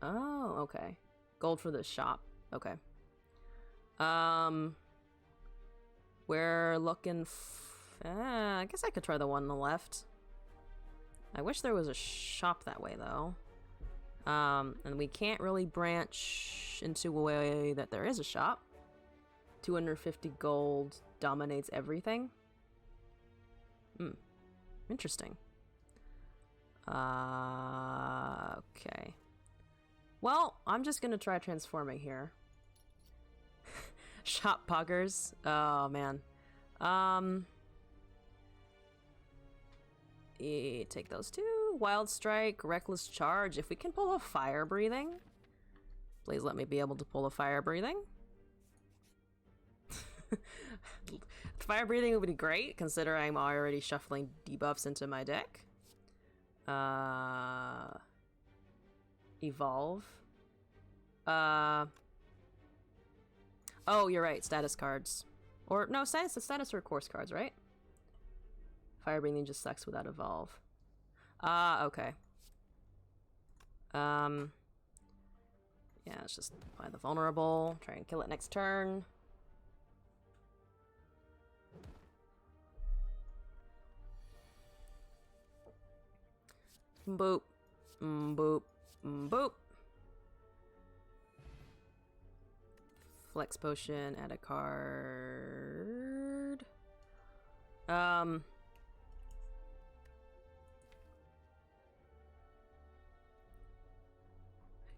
Oh, okay. Gold for the shop. Okay. We're looking I guess I could try the one on the left. I wish there was a shop that way, though. And we can't really branch into a way that there is a shop. 250 gold dominates everything. Interesting. Okay. Well, I'm just gonna try transforming here. Shop poggers. Oh, man. Take those 2. Wild Strike, Reckless Charge. If we can pull a Fire Breathing, please let me be able to pull a Fire Breathing. Fire Breathing would be great, considering I'm already shuffling debuffs into my deck. Evolve. Oh, you're right, status cards. Or, no, status or course cards, right? Fire Breathing just sucks without evolve. Okay. Yeah, let's just apply the vulnerable, try and kill it next turn. Boop. Boop. Boop. Flex potion, add a card.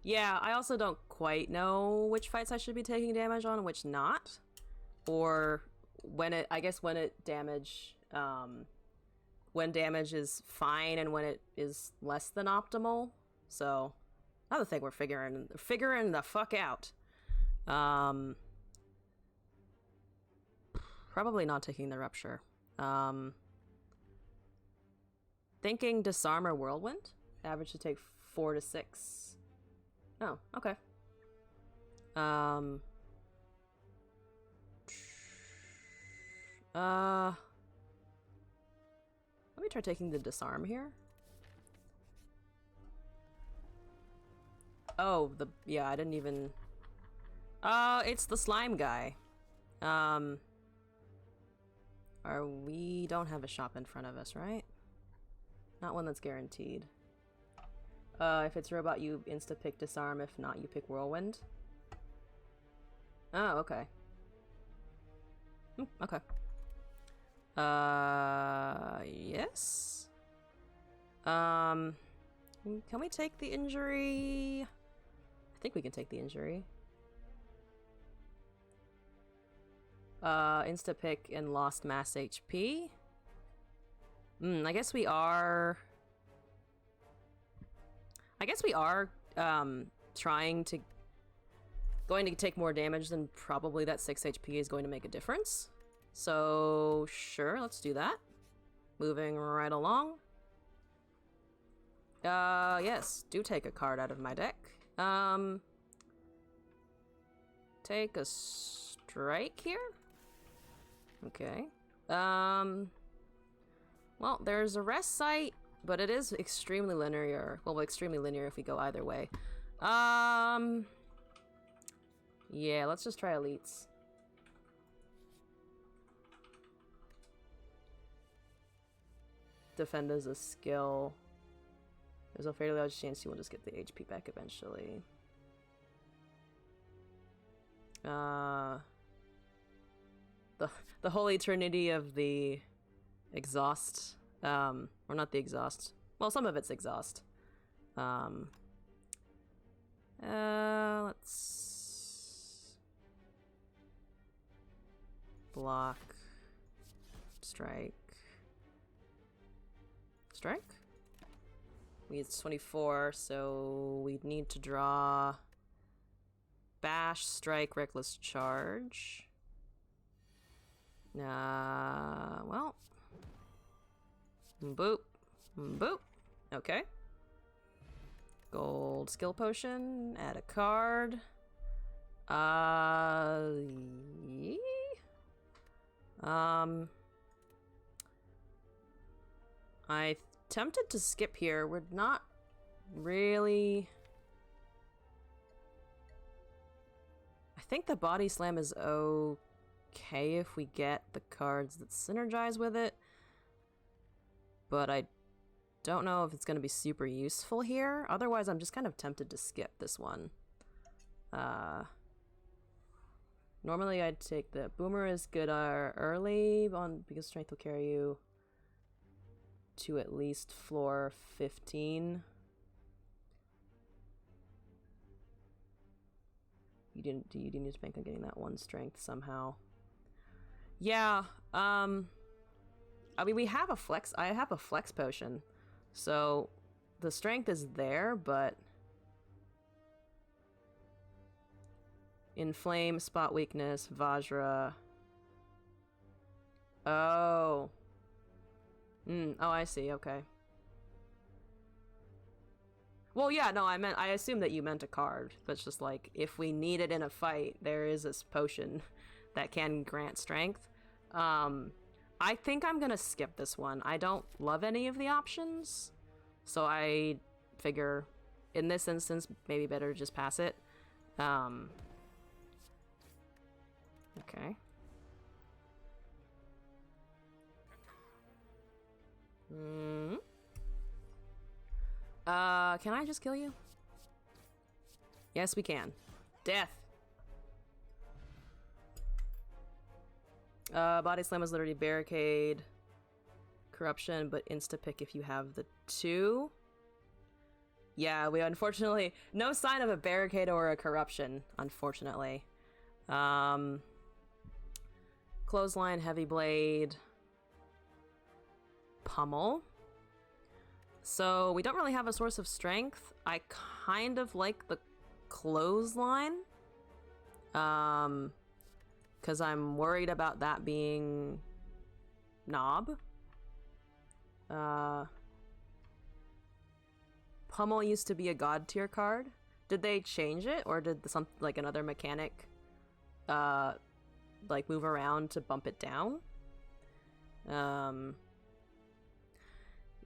Yeah, I also don't quite know which fights I should be taking damage on and which not. Or when it, I guess when damage is fine and when it is less than optimal. So, another thing we're figuring the fuck out. Probably not taking the rupture. Thinking disarm or whirlwind. Average to take 4 to 6. Oh, okay. Let me try taking the disarm here. Oh, yeah, I didn't even... it's the slime guy. We don't have a shop in front of us, right? Not one that's guaranteed. If it's robot, you insta-pick disarm. If not, you pick whirlwind. Oh, okay. Okay. Yes? Can we take the injury? I think we can take the injury. Insta-pick and lost mass HP. I guess we are... going to take more damage than probably that 6 HP is going to make a difference. So, sure, let's do that. Moving right along. Yes, do take a card out of my deck. Take a strike here? Okay. Well, there's a rest site, but it is extremely linear. Well, extremely linear if we go either way. Yeah, let's just try elites. Defend as a skill. There's a fairly large chance you will just get the HP back eventually. The holy trinity of the exhaust. Or not the exhaust. Well, some of it's exhaust. Let's block, strike. Strike? It's 24, so we need to draw bash, strike, reckless charge. Well. Boop. Boop. Okay. Gold skill potion. Add a card. I tempted to skip here. We're not really... I think the body slam is okay if we get the cards that synergize with it. But I don't know if it's going to be super useful here. Otherwise, I'm just kind of tempted to skip this one. Normally I'd take the boomer is good early because strength will carry you to at least floor 15. You didn't need to bank on getting that one strength somehow. Yeah, I mean we have a flex. I have a flex potion, so the strength is there, but inflame, spot weakness, Vajra. Oh. Oh, I see. Okay. Well, yeah, no, I assume that you meant a card, but it's just like, if we need it in a fight, there is this potion that can grant strength. I think I'm gonna skip this one. I don't love any of the options, so I figure, in this instance, maybe better to just pass it. Okay. Can I just kill you? Yes, we can. Death. Body slam is literally barricade, corruption, but insta-pick if you have the 2. Yeah, we unfortunately, no sign of a barricade or a corruption, unfortunately. Clothesline, heavy blade, pummel. So we don't really have a source of strength. I kind of like the clothesline. Because I'm worried about that being knob. Pummel used to be a god tier card. Did they change it, or did like another mechanic like move around to bump it down?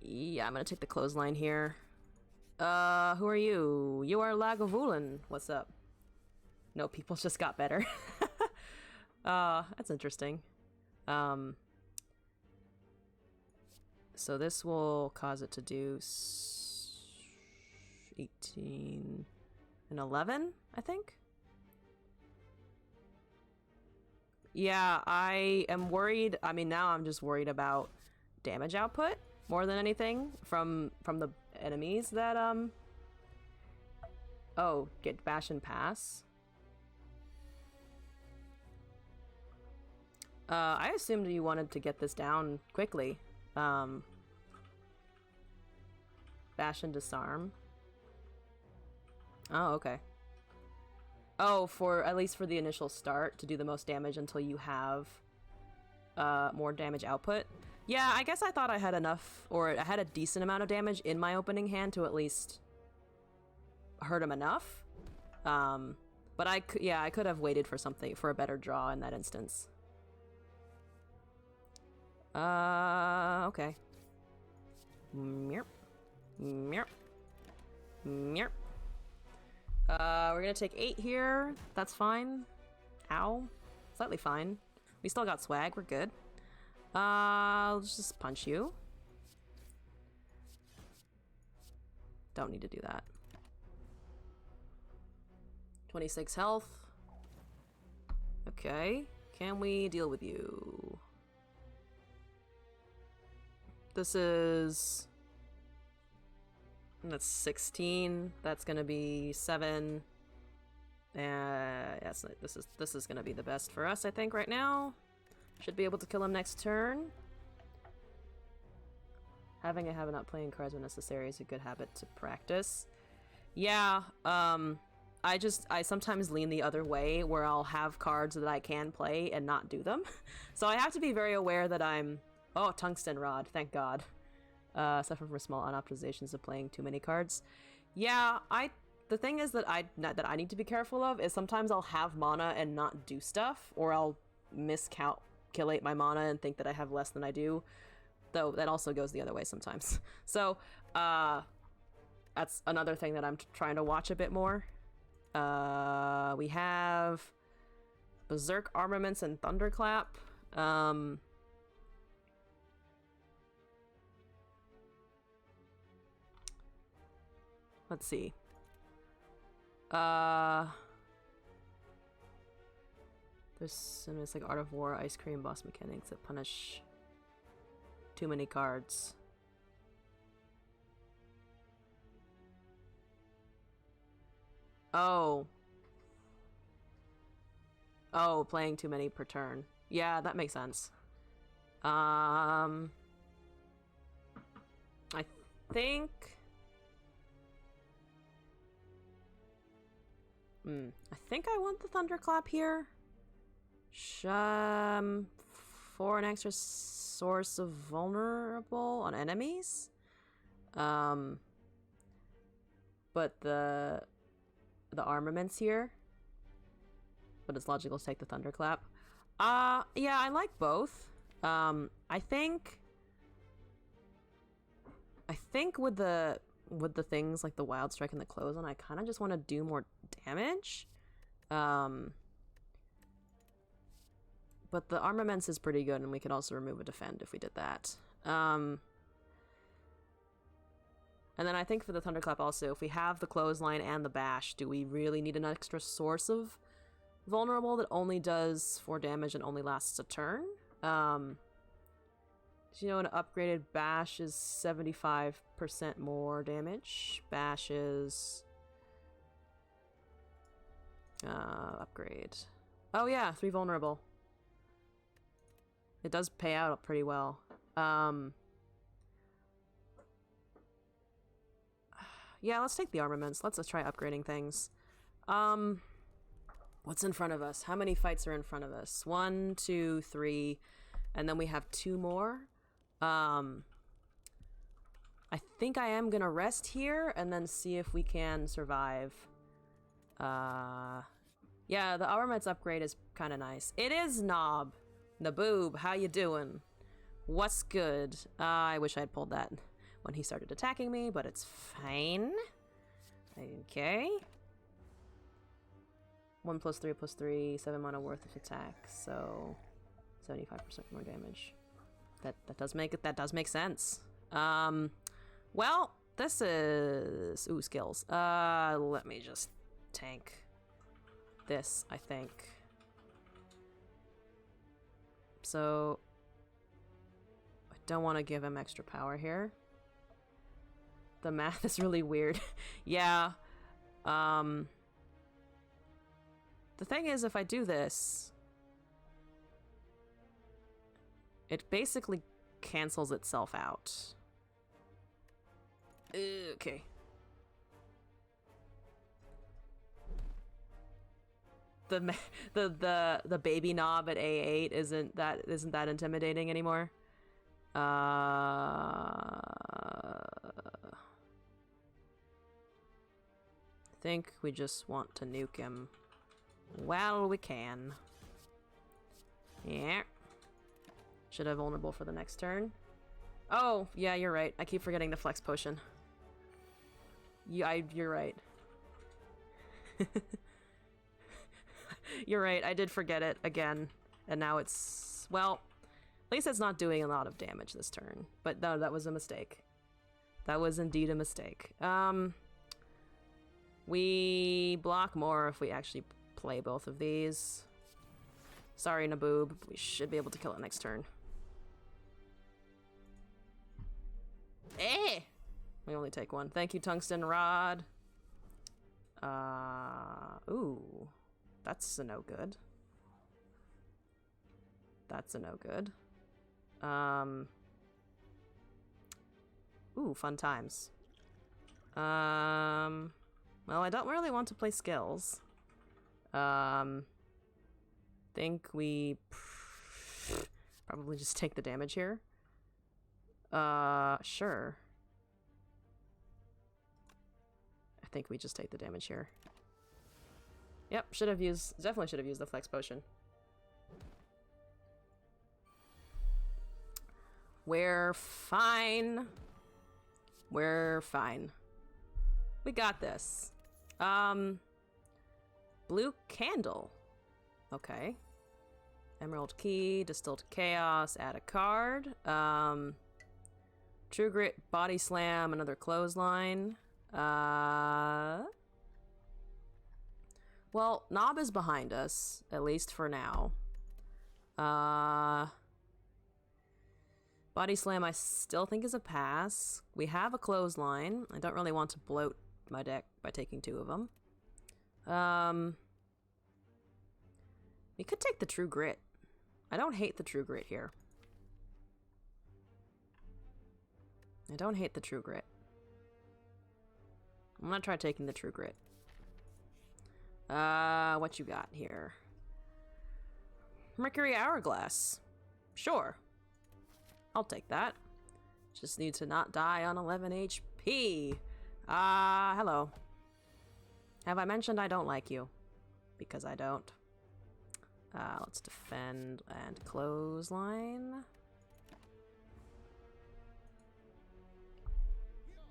Yeah, I'm gonna take the clothesline here. Who are you? You are Lagavulin. What's up? No, people just got better. That's interesting. So this will cause it to do... 18 and 11, I think. Yeah, I am worried. I mean, now I'm just worried about damage output more than anything from the enemies that oh, get bash and pass. I assumed you wanted to get this down quickly. Bash and disarm. Oh, okay. Oh, for at least for the initial start, to do the most damage until you have more damage output. Yeah, I guess I thought I had enough, or I had a decent amount of damage in my opening hand to at least hurt him enough. But I could have waited for something, for a better draw in that instance. Okay. Meow. Meow. Meow. We're gonna take 8 here. That's fine. Ow. Slightly fine. We still got swag. We're good. Let's just punch you. Don't need to do that. 26 health. Okay. Can we deal with you? This is... That's 16. That's gonna be 7. Yes, this is gonna be the best for us, I think, right now. Should be able to kill him next turn. Having a habit of not playing cards when necessary is a good habit to practice. Yeah, I sometimes lean the other way, where I'll have cards that I can play and not do them. So I have to be very aware that I'm... Oh, tungsten rod, thank God. Suffer from small unoptimizations of playing too many cards. Yeah, the thing is that I need to be careful of is sometimes I'll have mana and not do stuff, or I'll miscalculate my mana and think that I have less than I do. Though that also goes the other way sometimes. So, that's another thing that I'm trying to watch a bit more. We have Berserk Armaments and Thunderclap. Let's see. There's some, it's like Art of War, Ice Cream, boss mechanics that punish too many cards. Oh. Oh, playing too many per turn. Yeah, that makes sense. I think... I think I want the Thunderclap here. For an extra source of vulnerable on enemies. But the armaments here. But it's logical to take the Thunderclap. Yeah, I like both. I think with the things like the Wild Strike and the Clothesline, I kind of just want to do more damage. But the armaments is pretty good, and we could also remove a defend if we did that. And then I think for the Thunderclap also, if we have the Clothesline and the Bash, do we really need an extra source of vulnerable that only does 4 damage and only lasts a turn? Do you know an upgraded Bash is 75% more damage? Bash is... upgrade. Oh yeah, 3 vulnerable. It does pay out pretty well. Yeah, let's take the armaments. Let's try upgrading things. What's in front of us? How many fights are in front of us? 1, 2, 3, and then we have 2 more. I think I am gonna rest here and then see if we can survive. Yeah, the armaments upgrade is kind of nice. It is Knob. Naboob, how you doing? What's good? I wish I had pulled that when he started attacking me, but it's fine. Okay. 1 + 3 + 3, 7 mana worth of attack, so 75% more damage. That does make sense. Well, this is... Ooh, skills. Let me just tank this, I think. So... I don't want to give him extra power here. The math is really weird. Yeah. The thing is, if I do this... It basically cancels itself out. Okay. The baby knob at A8 isn't that intimidating anymore. I think we just want to nuke him while we can. Yeah. Should have vulnerable for the next turn. Oh, yeah, you're right. I keep forgetting the flex potion. You're right. You're right, I did forget it again. And now it's... Well, at least it's not doing a lot of damage this turn. But no, that was a mistake. That was indeed a mistake. We block more if we actually play both of these. Sorry, Naboob. We should be able to kill it next turn. Eh! We only take one. Thank you, Tungsten Rod. Ooh. That's a no good. That's a no good. Ooh, fun times. Well, I don't really want to play skills. Think we probably just take the damage here. Sure. I think we just take the damage here. Yep, definitely should have used the flex potion. We're fine. We're fine. We got this. Blue candle. Okay. Emerald key, distilled chaos, add a card. True grit, body slam, another clothesline. Well, Knob is behind us, at least for now. Body slam I still think is a pass. We have a clothesline. I don't really want to bloat my deck by taking two of them. We could take the True Grit. I don't hate the True Grit here. I don't hate the True Grit. I'm gonna try taking the True Grit. What you got here? Mercury Hourglass. Sure. I'll take that. Just need to not die on 11 HP. Hello. Have I mentioned I don't like you? Because I don't. Let's defend and clothesline.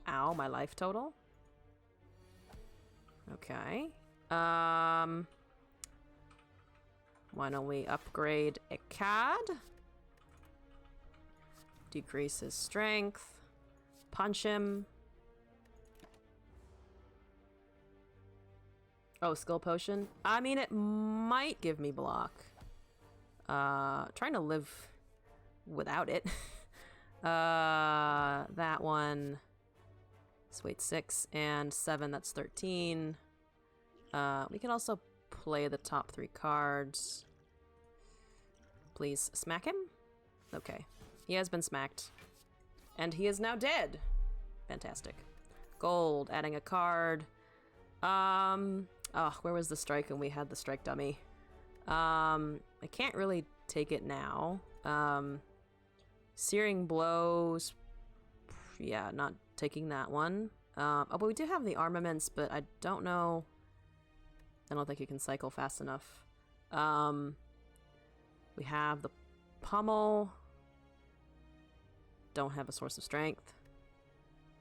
Ow, my life total. Okay. Why don't we upgrade Ikkad? Decrease his strength. Punch him. Oh, skill potion? I mean, it might give me block. Trying to live without it. That one. So wait, 6 and 7, that's 13. We can also play the top 3 cards. Please smack him? Okay. He has been smacked. And he is now dead. Fantastic. Gold, adding a card. Oh, where was the strike when we had the strike dummy? I can't really take it now. Searing Blows. Yeah, not taking that one. Oh, but we do have the armaments, but I don't know. I don't think you can cycle fast enough. We have the Pummel. Don't have a source of strength.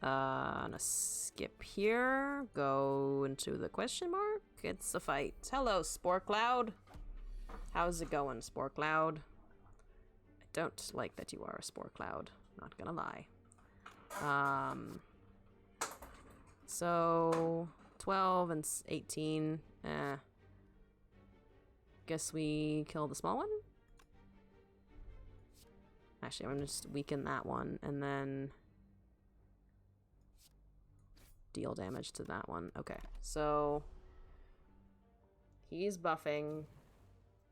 Gonna skip here. Go into the question mark. It's a fight. Hello, Spore Cloud. How's it going, Spore Cloud? I don't like that you are a Spore Cloud. Not gonna lie. so 12 and 18. Guess we kill the small one? Actually, I'm gonna just weaken that one and then deal damage to that one. Okay, so he's buffing.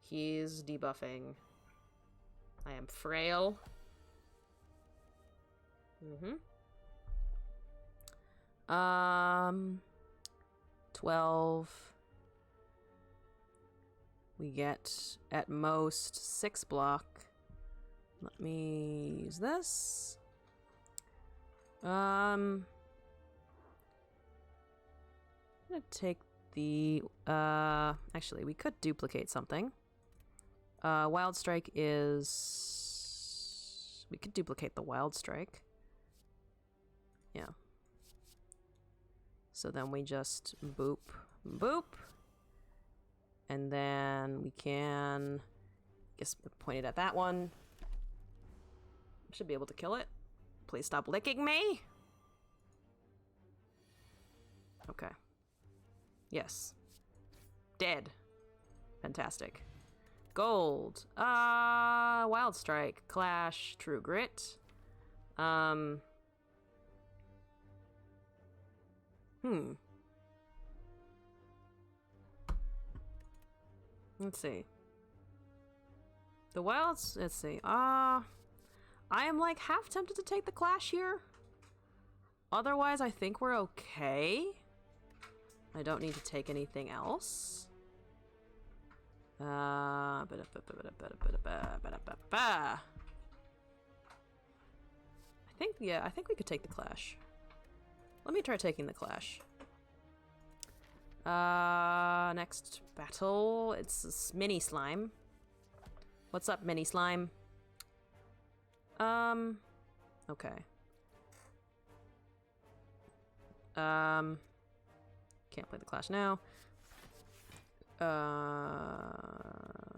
He's debuffing. I am frail. 12. We get at most 6 block. Let me use this. I'm gonna take the actually we could duplicate something. Wild Strike is... we could duplicate the Wild Strike. Yeah. So then we just boop, boop. And then we can... guess point it at that one. Should be able to kill it. Please stop licking me! Okay. Yes. Dead. Fantastic. Gold. Wild Strike. Clash. True Grit. Let's see. The Wilds... let's see. I am like half tempted to take the Clash here. Otherwise, I think we're okay. I don't need to take anything else. I think, yeah, I think we could take the Clash. Let me try taking the Clash. Next battle, it's this Mini Slime. What's up, Mini Slime? Okay. Can't play the Clash now.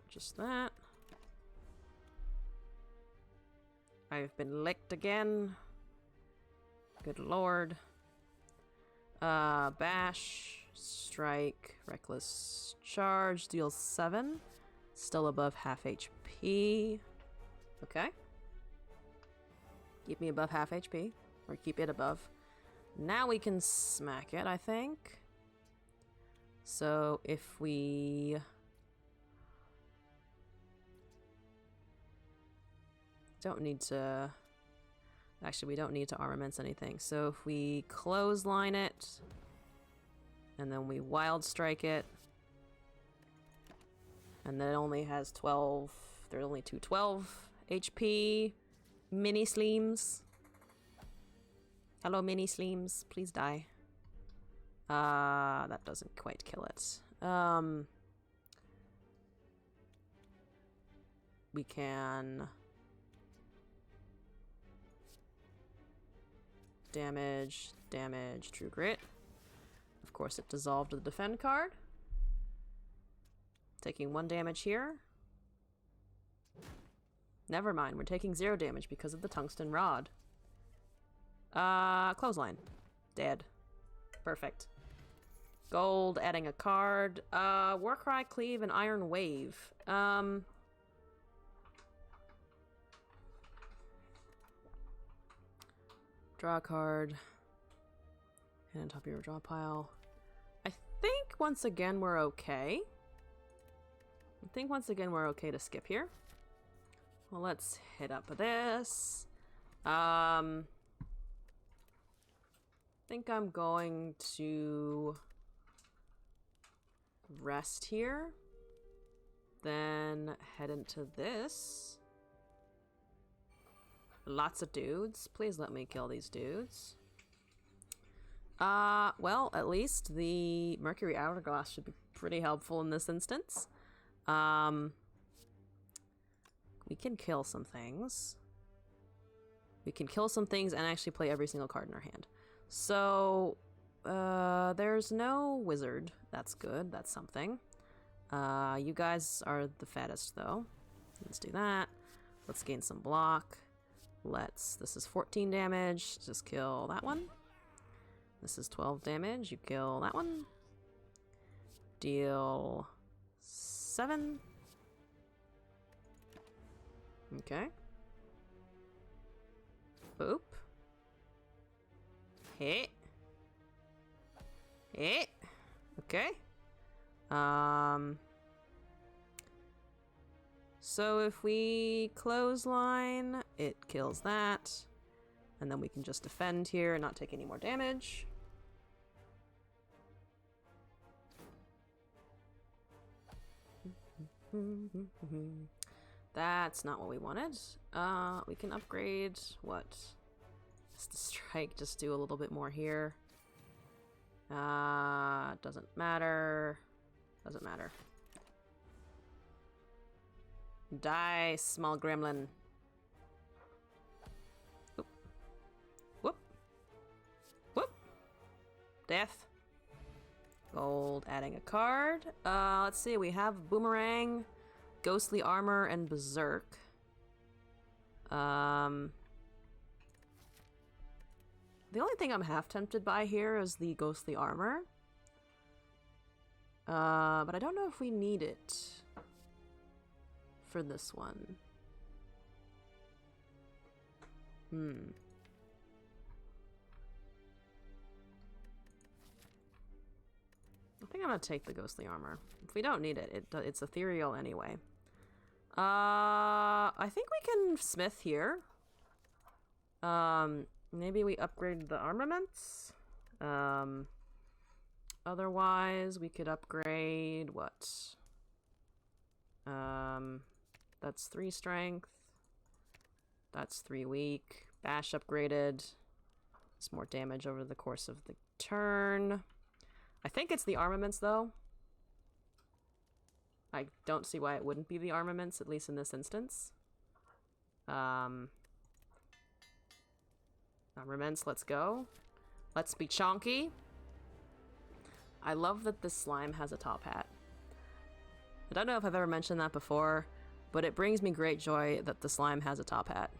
Just that. I've been licked again. Good lord. Bash, strike, reckless charge, deals 7. Still above half HP. Okay. Keep me above half HP. Or keep it above. Now we can smack it, I think. So if we... don't need to... actually, we don't need to armaments anything. So if we clothesline it, and then we wild strike it, and then it only has 12... there's only 212 HP mini sleems. Hello, mini sleems. Please die. That doesn't quite kill it. We can... damage, damage, true grit. Of course, it dissolved the defend card. Taking 1 damage here. Never mind, we're taking 0 damage because of the tungsten rod. Clothesline. Dead. Perfect. Gold, adding a card. Warcry, Cleave, and Iron Wave. Draw a card. And on top of your draw pile. I think once again we're okay. I think once again we're okay to skip here. Well, let's hit up this. I think I'm going to rest here. Then head into this. Lots of dudes. Please let me kill these dudes. Well, at least the Mercury Hourglass should be pretty helpful in this instance. We can kill some things. We can kill some things and actually play every single card in our hand. So, there's no wizard. That's good. That's something. You guys are the fattest, though. Let's do that. Let's gain some block. This is 14 damage. Just kill that one. This is 12 damage. You kill that one. Deal 7. Okay. Boop. Hit. Hit. Okay. So if we clothesline, it kills that. And then we can just defend here and not take any more damage. That's not what we wanted. We can upgrade what? Just the strike, just do a little bit more here. Doesn't matter. Doesn't matter. Die, small gremlin. Whoop. Whoop. Whoop. Death. Gold, adding a card. Let's see, we have Boomerang, Ghostly Armor, and Berserk. The only thing I'm half tempted by here is the Ghostly Armor. But I don't know if we need it for this one. I think I'm gonna take the Ghostly Armor. If we don't need it, it's ethereal anyway. I think we can smith here. Maybe we upgrade the armaments. Otherwise, we could upgrade what? That's 3 strength. That's 3 weak. Bash upgraded. It's more damage over the course of the turn. I think it's the armaments, though. I don't see why it wouldn't be the armaments, at least in this instance. Armaments, let's go. Let's be chonky. I love that this slime has a top hat. I don't know if I've ever mentioned that before, but it brings me great joy that the slime has a top hat.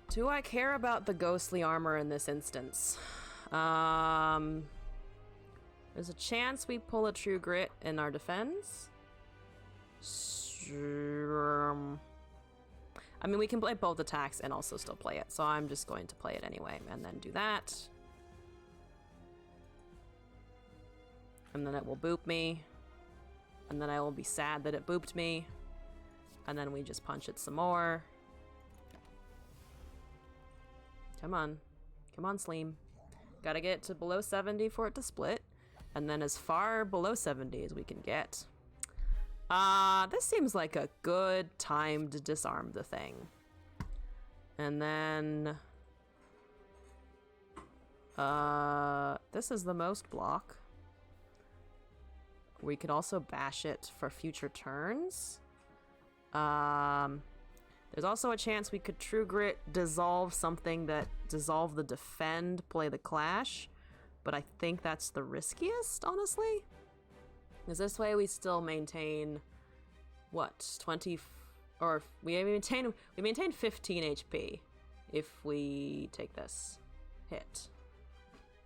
Do I care about the Ghostly Armor in this instance? There's a chance we pull a True Grit in our defense. I mean, we can play both attacks and also still play it, so I'm just going to play it anyway, and then do that. And then it will boop me. And then I will be sad that it booped me. And then we just punch it some more. Come on. Come on, Sleem. Gotta get to below 70 for it to split. And then as far below 70 as we can get. This seems like a good time to disarm the thing. And then... this is the most block. We could also bash it for future turns. There's also a chance we could True Grit, dissolve something that dissolve the defend, play the clash. But I think that's the riskiest, honestly. Because this way we still maintain, what, 20, or we maintain 15 HP if we take this hit.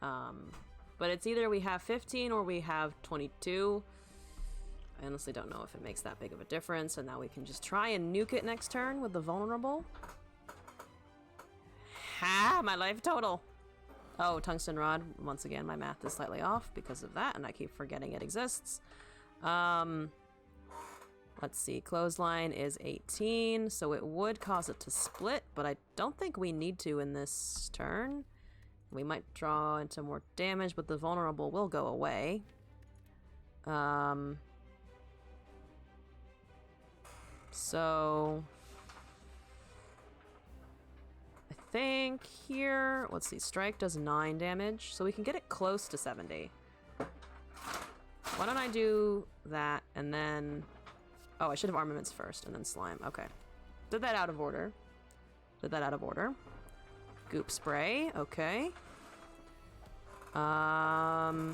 But it's either we have 15 or we have 22. I honestly don't know if it makes that big of a difference, and now we can just try and nuke it next turn with the vulnerable. Ha! My life total! Oh, Tungsten Rod. Once again, my math is slightly off because of that, and I keep forgetting it exists. Let's see. Clothesline is 18, so it would cause it to split, but I don't think we need to in this turn. We might draw into more damage, but the vulnerable will go away. So... I think here... Let's see, strike does 9 damage, so we can get it close to 70. Why don't I do that, and then... Oh, I should have armaments first, and then slime. Okay. Did that out of order. Did that out of order. Goop spray, okay. Okay.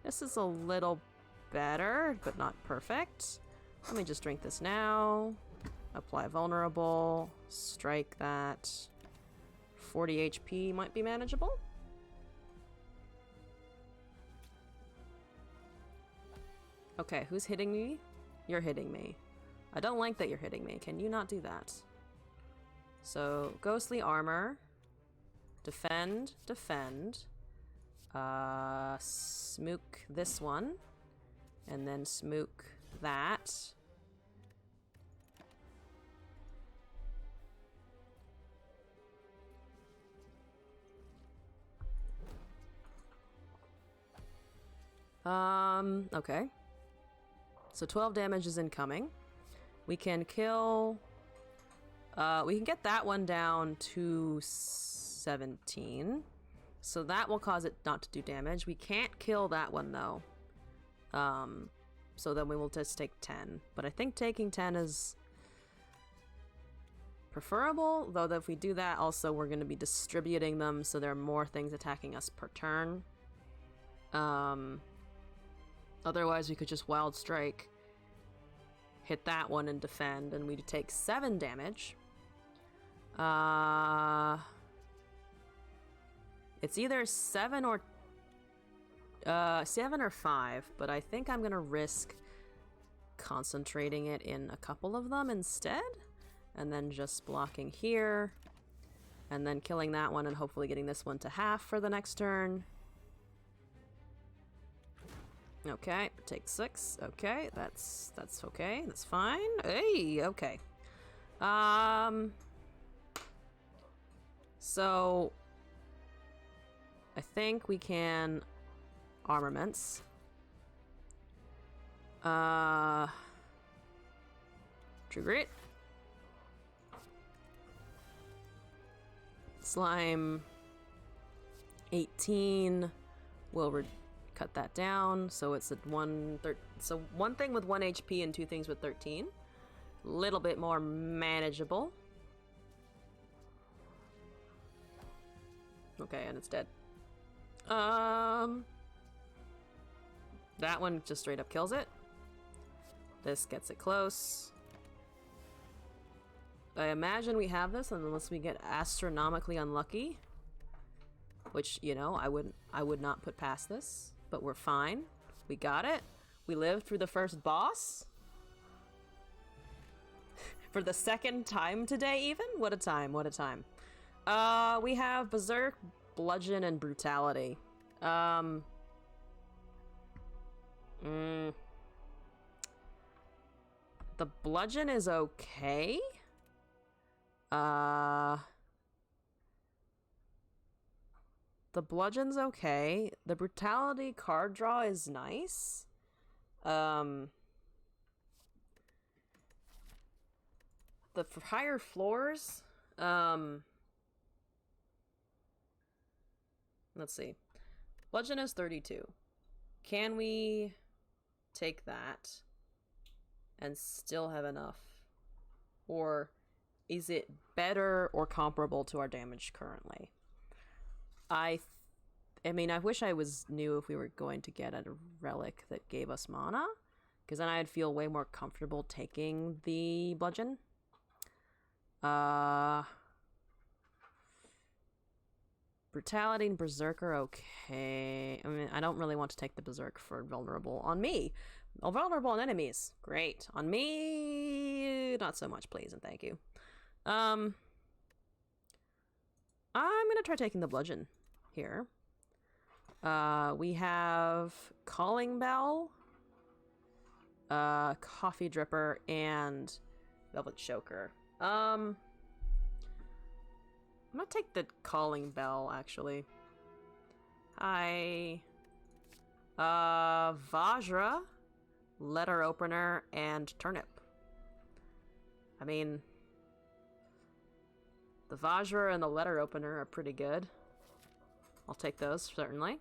This is a little better, but not perfect. Let me just drink this now. Apply vulnerable. Strike that. 40 HP might be manageable. Okay, who's hitting me? You're hitting me. I don't like that you're hitting me. Can you not do that? So, ghostly armor. Defend, defend. Smook this one. And then smook that. Okay. So 12 damage is incoming. We can kill... we can get that one down to 17. So that will cause it not to do damage. We can't kill that one, though. So then we will just take 10. But I think taking 10 is preferable, though if we do that, also we're going to be distributing them, so there are more things attacking us per turn. Otherwise, we could just Wild Strike, hit that one and defend, and we'd take 7 damage. It's either 7 or 5, but I think I'm gonna risk concentrating it in a couple of them instead, and then just blocking here, and then killing that one and hopefully getting this one to half for the next turn. Okay, take 6. Okay, that's okay. That's fine. Hey, okay. So I think we can armaments. True Grit. Slime 18 will cut that down, so it's at so one thing with 1 HP and 2 things with 13. Little bit more manageable. Okay, and it's dead. That one just straight up kills it. This gets it close. I imagine we have this unless we get astronomically unlucky. Which, you know, I would not put past this. But we're fine. We got it. We lived through the first boss. For the second time today, even? What a time, what a time. We have Berserk, Bludgeon, and Brutality. The Bludgeon is okay. The Bludgeon's okay. The Brutality card draw is nice. The higher floors, let's see. Bludgeon is 32. Can we take that and still have enough? Or is it better or comparable to our damage currently? I mean, I wish I knew if we were going to get a relic that gave us mana, because then I'd feel way more comfortable taking the Bludgeon. Brutality and Berserker, okay. I mean, I don't really want to take the Berserk for vulnerable on me. Vulnerable on enemies, great. On me, not so much, please and thank you. I'm gonna try taking the Bludgeon here. We have Calling Bell, Coffee Dripper, and Velvet Choker. I'm gonna take the Calling Bell, actually. Hi. Vajra, Letter Opener, and Turnip. I mean, the Vajra and the Letter Opener are pretty good. I'll take those, certainly.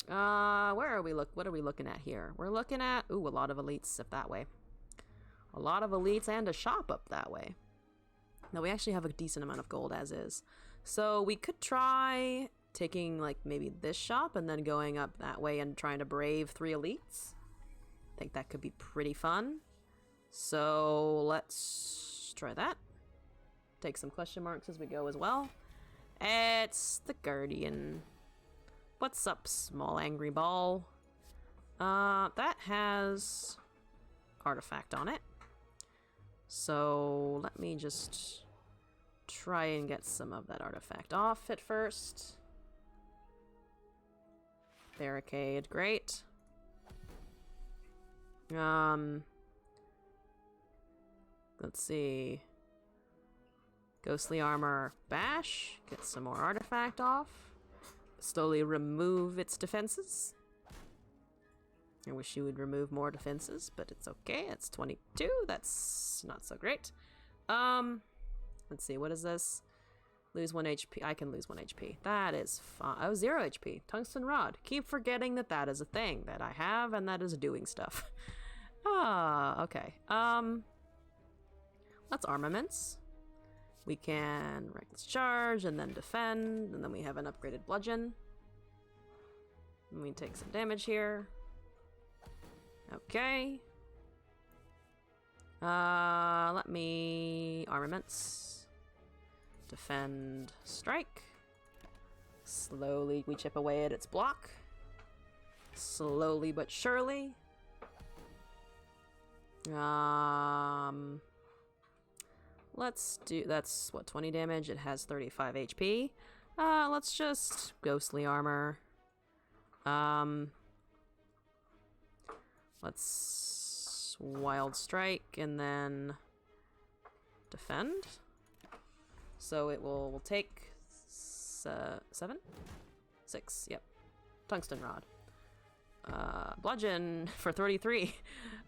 Where are we what are we looking at here? We're looking at, ooh, a lot of elites up that way. A lot of elites and a shop up that way. Now we actually have a decent amount of gold as is. So we could try taking like maybe this shop and then going up that way and trying to brave 3 elites. I think that could be pretty fun. So let's try that. Take some question marks as we go as well. It's the Guardian. What's up, small angry ball? That has artifact on it. So let me just try and get some of that artifact off at first. Barricade, great. Let's see. Ghostly armor, bash. Get some more artifact off. Slowly remove its defenses. I wish you would remove more defenses, but it's okay. It's 22. That's not so great. Let's see. What is this? Lose 1 HP. I can lose 1 HP. That is fine. Oh, 0 HP. Tungsten rod. Keep forgetting that that is a thing that I have and that is doing stuff. Okay. That's armaments. We can reckless charge and then defend, and then we have an upgraded bludgeon. And we take some damage here. Okay. Let me armaments. Defend, strike. Slowly we chip away at its block. Slowly but surely. Let's do, that's what, 20 damage? It has 35 HP. Let's just ghostly armor. Let's wild strike and then defend. So it will take 7? 6, yep. Tungsten rod. Bludgeon for 33.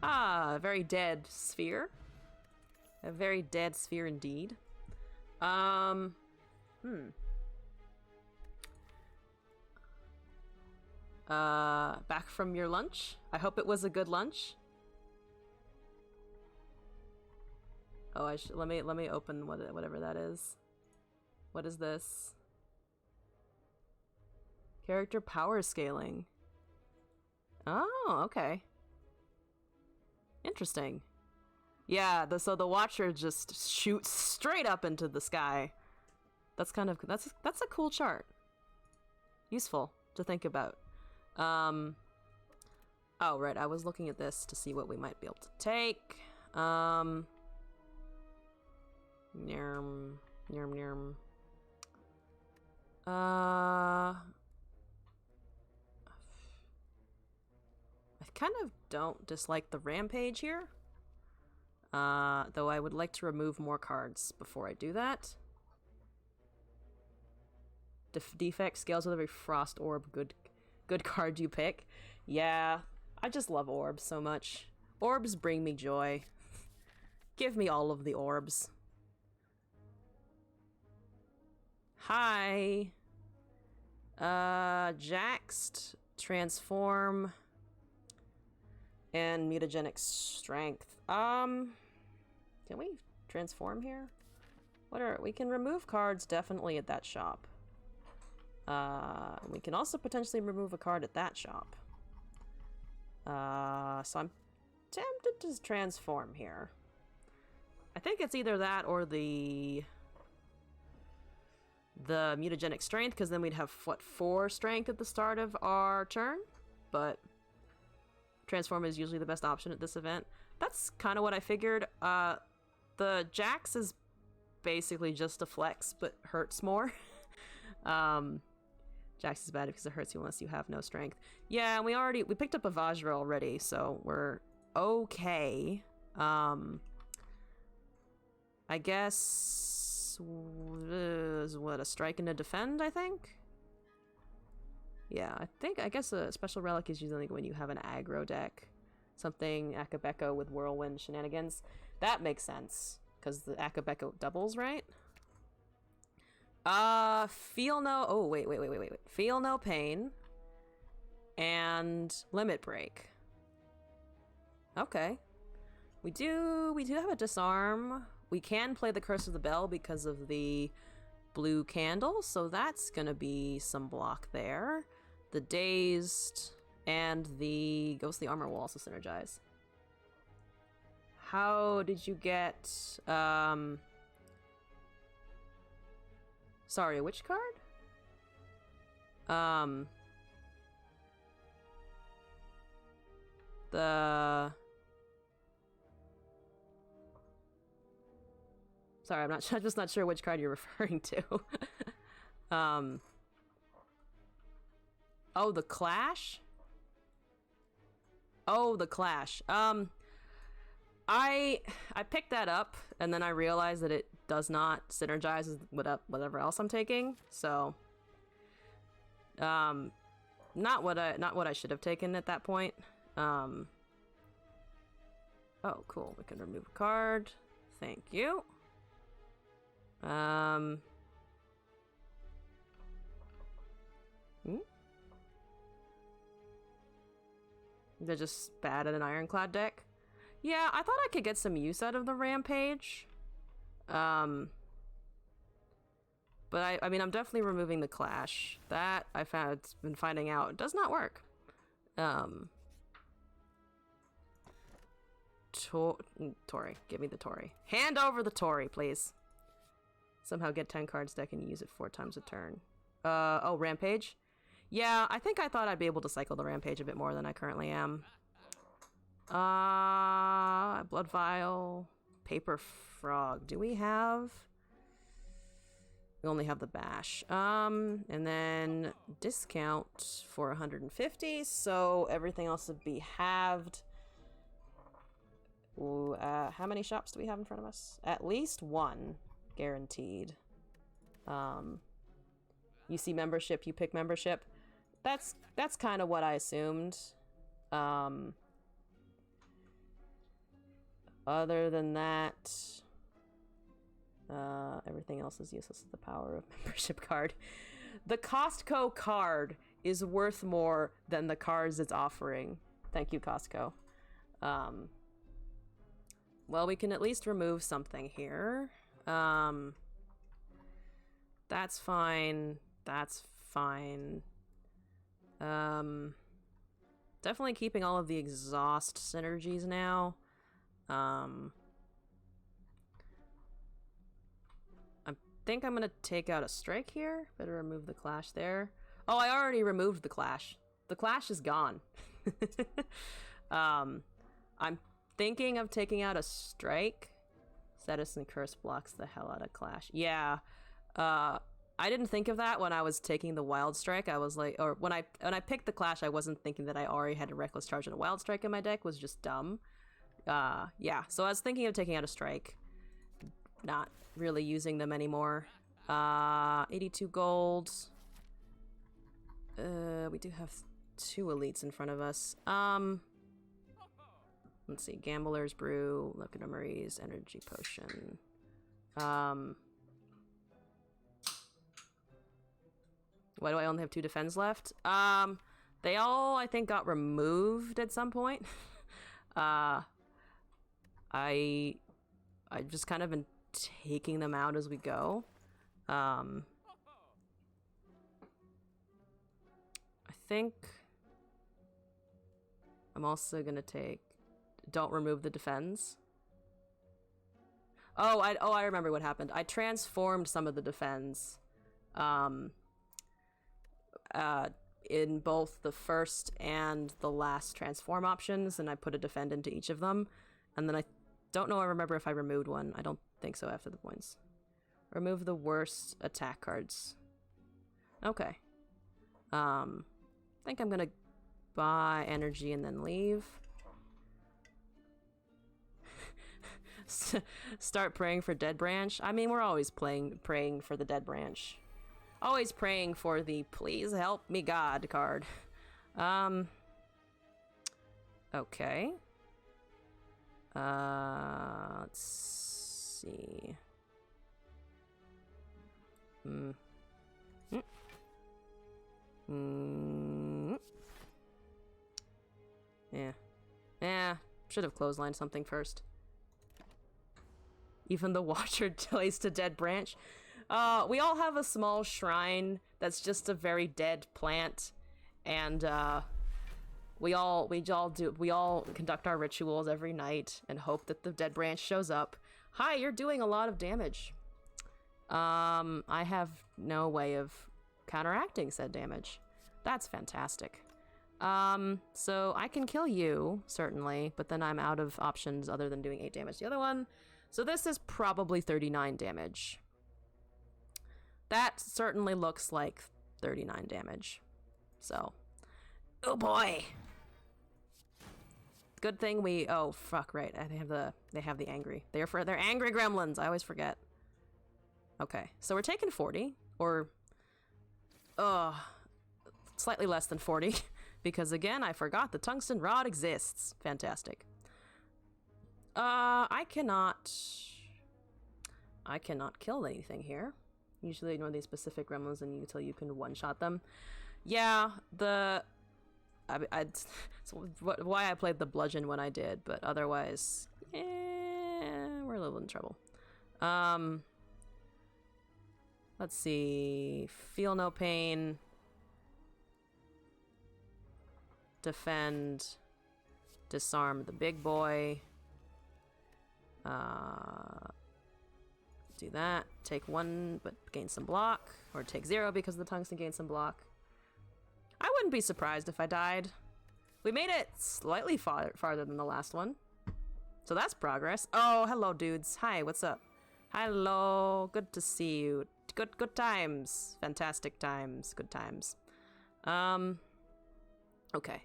A very dead sphere. A very dead sphere indeed. Back from your lunch? I hope it was a good lunch. Oh, I should let me open whatever that is. What is this? Character power scaling. Oh, okay. Interesting. Yeah, so the Watcher just shoots straight up into the sky. That's kind of that's a cool chart. Useful to think about. Oh right, I was looking at this to see what we might be able to take. Nyarm, nyarm, nyarm. I kind of don't dislike the rampage here. Though I would like to remove more cards before I do that. Defect scales with every frost orb. Good card you pick. Yeah, I just love orbs so much. Orbs bring me joy. Give me all of the orbs. Hi. Jaxed, transform, and mutagenic strength. Can we transform here? We can remove cards definitely at that shop. We can also potentially remove a card at that shop. So I'm tempted to transform here. I think it's either that or the mutagenic strength, because then we'd have, what, 4 strength at the start of our turn? But transform is usually the best option at this event. That's kind of what I figured. The Jax is basically just a flex, but hurts more. Jax is bad because it hurts you unless you have no strength. Yeah, we picked up a Vajra already, so we're okay. I guess what, a strike and a defend, I think? Yeah, I guess a special relic is usually when you have an aggro deck. Something Akabeko with whirlwind shenanigans. That makes sense, because the Akabeko doubles, right? Feel no... Oh, wait. Feel no pain. And limit break. Okay. We do have a disarm. We can play the Curse of the Bell because of the blue candle, so that's gonna be some block there. The Dazed and the Ghostly Armor will also synergize. How did you get, sorry, which card? The... Sorry, I'm just not sure which card you're referring to. Oh, the Clash? Oh, the Clash. I picked that up, and then I realized that it does not synergize with whatever else I'm taking, so... not what I should have taken at that point. Oh, cool. We can remove a card. Thank you. They're just bad at an Ironclad deck. Yeah, I thought I could get some use out of the Rampage. But I mean, I'm definitely removing the Clash. That been finding out does not work. Tori, give me the Tori. Hand over the Tori, please. Somehow get 10 cards deck and use it 4 times a turn. Oh, Rampage? Yeah, I thought I'd be able to cycle the Rampage a bit more than I currently am. Blood Vial, Paper Frog. Do we have... We only have the Bash. And then discount for 150, so everything else would be halved. Ooh, how many shops do we have in front of us? At least one, guaranteed. You see membership, you pick membership. That's kind of what I assumed. Other than that, everything else is useless with the power of membership card. The Costco card is worth more than the cards it's offering. Thank you, Costco. Well, we can at least remove something here. That's fine. That's fine. Definitely keeping all of the exhaust synergies now. I think I'm gonna take out a strike here. Better remove the Clash there. Oh, I already removed the Clash. The Clash is gone. I'm thinking of taking out a strike. Status and Curse blocks the hell out of Clash. Yeah. I didn't think of that when I was taking the Wild Strike. I was like, or when I picked the Clash, I wasn't thinking that I already had a Reckless Charge and a Wild Strike in my deck. Was just dumb. Yeah. So I was thinking of taking out a strike. Not really using them anymore. 82 gold. We do have 2 elites in front of us. Let's see. Gambler's Brew, Liquid Memories, Energy Potion. Why do I only have 2 defense left? They all, I think, got removed at some point. I've just kind of been taking them out as we go. I think I'm also gonna take... Don't remove the defense. Oh, I remember what happened. I transformed some of the defense. In both the first and the last transform options, and I put a defend into each of them. And then I remember if I removed one. I don't think so after the points. Remove the worst attack cards. Okay. I think I'm gonna buy energy and then leave. Start praying for Dead Branch. I mean, we're always praying for the Dead Branch. Always praying for the please help me God card. Okay. Let's see. Yeah. Should have clotheslined something first. Even the Watcher delays to Dead Branch. We all have a small shrine that's just a very dead plant, and We all conduct our rituals every night and hope that the dead branch shows up. Hi, you're doing a lot of damage. I have no way of counteracting said damage. That's fantastic. So I can kill you, certainly, but then I'm out of options other than doing 8 damage to the other one. So this is probably 39 damage. That certainly looks like 39 damage. So, oh boy. Good thing we, oh fuck, right. They have the angry. They're angry gremlins. I always forget. Okay, so we're taking 40 or slightly less than 40 because again, I forgot the tungsten rod exists. Fantastic. I cannot kill anything here. Usually ignore these specific gremlins until you can one-shot them. Yeah, why I played the bludgeon when I did, but otherwise, we're a little in trouble. Let's see. Feel no pain. Defend. Disarm the big boy. Do that. Take 1, but gain some block. Or take 0 because the tungsten gains some block. I wouldn't be surprised if I died. We made it slightly farther than the last one. So that's progress. Oh, hello, dudes. Hi, what's up? Hello. Good to see you. Good times. Fantastic times. Good times. Okay.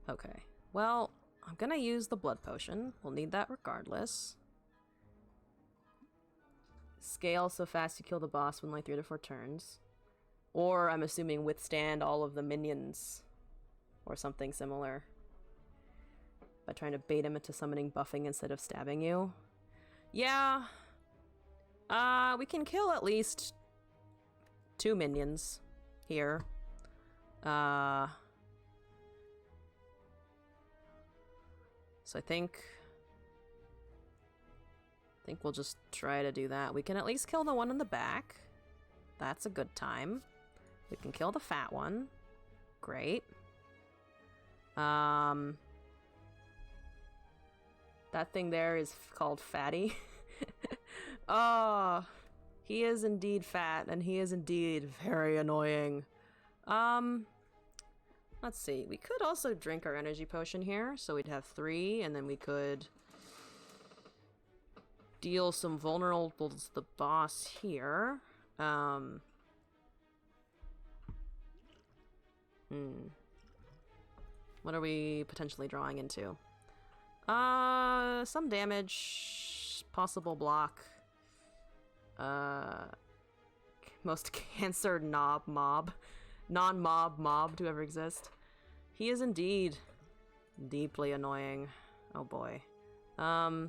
Okay. Well, I'm gonna use the blood potion. We'll need that regardless. Scale so fast you kill the boss within like 3 to 4 turns. Or, I'm assuming, withstand all of the minions. Or something similar. By trying to bait him into summoning buffing instead of stabbing you. Yeah. We can kill at least 2 minions here. So I think we'll just try to do that. We can at least kill the one in the back. That's a good time. We can kill the fat one. Great. That thing there is called Fatty. Oh, he is indeed fat, and he is indeed very annoying. Let's see. We could also drink our energy potion here, so we'd have 3, and then we could deal some vulnerables to the boss here. What are we potentially drawing into? Some damage, possible block. Most cancer non-mob to ever exist. He is indeed deeply annoying. Oh boy. I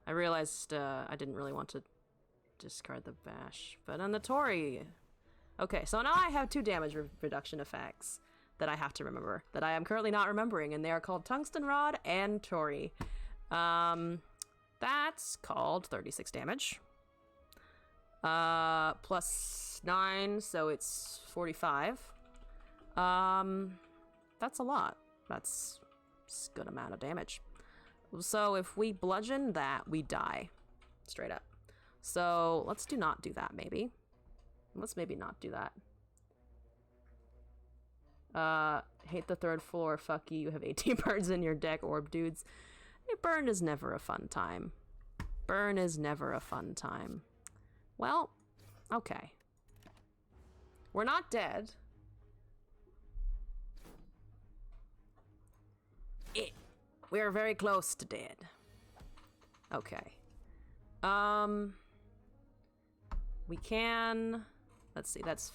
realized I didn't really want to discard the bash, but on the Tori. Okay, so now I have 2 damage reduction effects that I have to remember, that I am currently not remembering, and they are called Tungsten Rod and Tori. That's called 36 damage. Plus 9, so it's 45. That's a lot. That's a good amount of damage. So if we bludgeon that, we die. Straight up. So let's not do that, maybe. Let's maybe not do that. Hate the 3rd floor. Fuck you. You have 18 birds in your deck, orb dudes. Burn is never a fun time. Burn is never a fun time. Well, okay. We're not dead. We're very close to dead. Okay. We can... Let's see, that's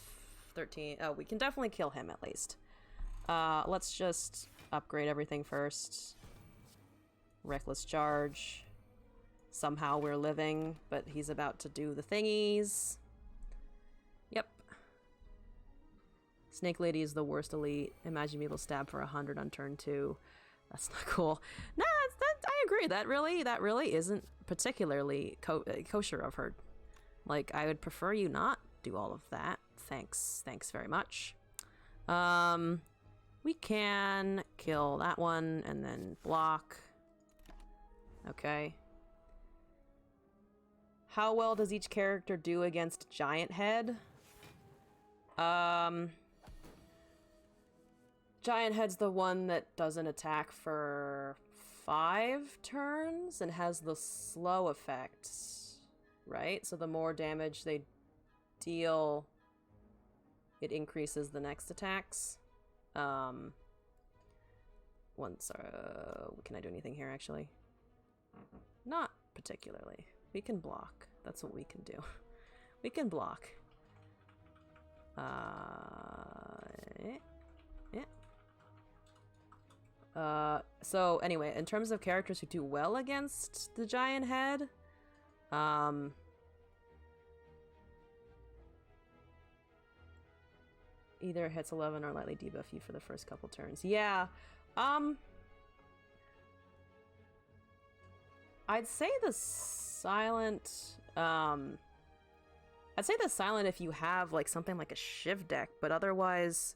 13. Oh, we can definitely kill him at least. Let's just upgrade everything first. Reckless charge. Somehow we're living, but he's about to do the thingies. Yep. Snake Lady is the worst elite. Imagine being able to stab for 100 on turn 2. That's not cool. Nah, I agree. That really isn't particularly kosher of her. Like, I would prefer you not do all of that. Thanks very much. We can kill that one and then block. Okay. How well does each character do against Giant Head? Giant Head's the one that doesn't attack for 5 turns and has the slow effect, right? So the more damage they deal, it increases the next attacks. Can I do anything here, actually? Not particularly. We can block. That's what we can do. We can block. So anyway, in terms of characters who do well against the Giant Head, either hits 11 or lightly debuff you for the first couple turns. Yeah, I'd say the silent, I'd say the silent if you have like something like a Shiv deck, but otherwise,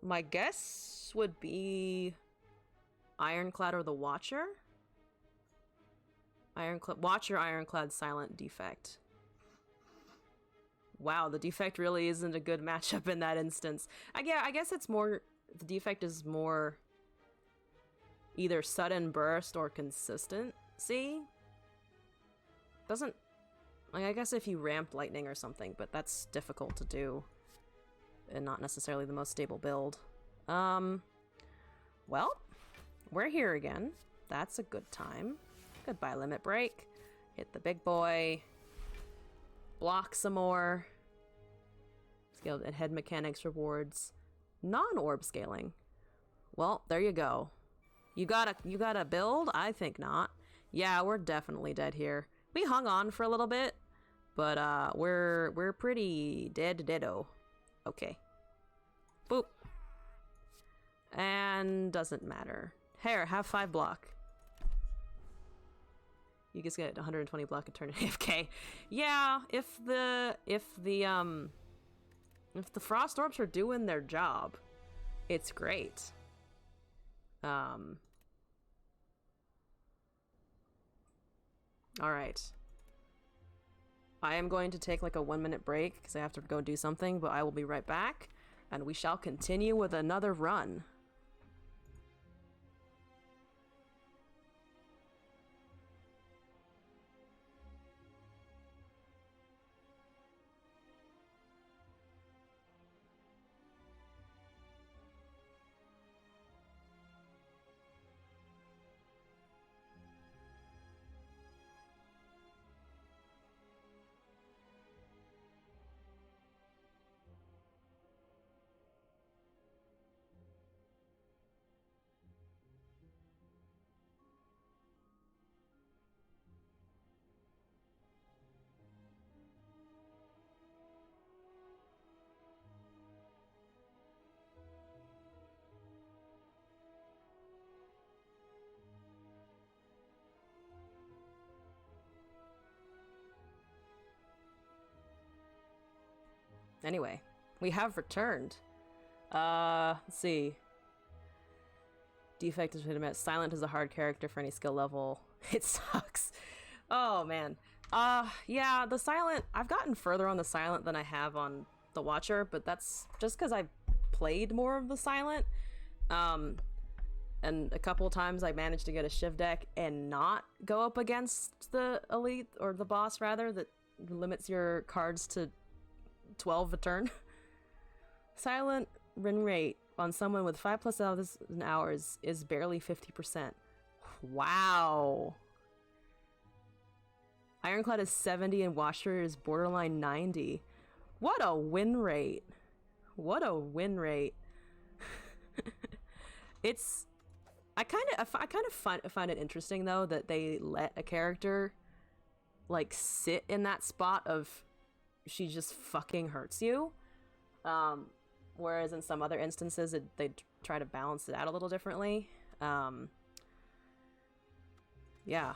my guess would be Ironclad or the Watcher. Watcher, Ironclad, Silent, Defect. Wow, the Defect really isn't a good matchup in that instance. I guess it's more, the Defect is more either sudden burst or consistency. Doesn't, like, I guess if you ramped Lightning or something, but that's difficult to do. And not necessarily the most stable build. Well, we're here again. That's a good time. Goodbye, Limit Break. Hit the big boy. Block some more. Scaled and head mechanics rewards. Non-orb scaling. Well, there you go. You got a build? I think not. Yeah, we're definitely dead here. We hung on for a little bit, but we're pretty deado. Okay. Boop. And doesn't matter. Here, have 5 block. You just get 120 block a turn in AFK. Yeah, if the Frost Orbs are doing their job, it's great. Alright. I am going to take like a 1-minute break because I have to go do something, but I will be right back and we shall continue with another run. Anyway, we have returned. Let's see. Defect is legitimate. Silent is a hard character for any skill level. It sucks. Oh, man. Yeah, the Silent... I've gotten further on the Silent than I have on the Watcher, but that's just because I've played more of the Silent. And a couple of times I managed to get a Shiv deck and not go up against the Elite, or the boss, rather, that limits your cards to 12 a turn. Silent win rate on someone with 5+ hours an hour is barely 50%. Wow. Ironclad is 70 and Watcher is borderline 90. What a win rate. What a win rate. It's... I kind of find it interesting though that they let a character like sit in that spot of she just fucking hurts you. whereas in some other instances they try to balance it out a little differently. Yeah.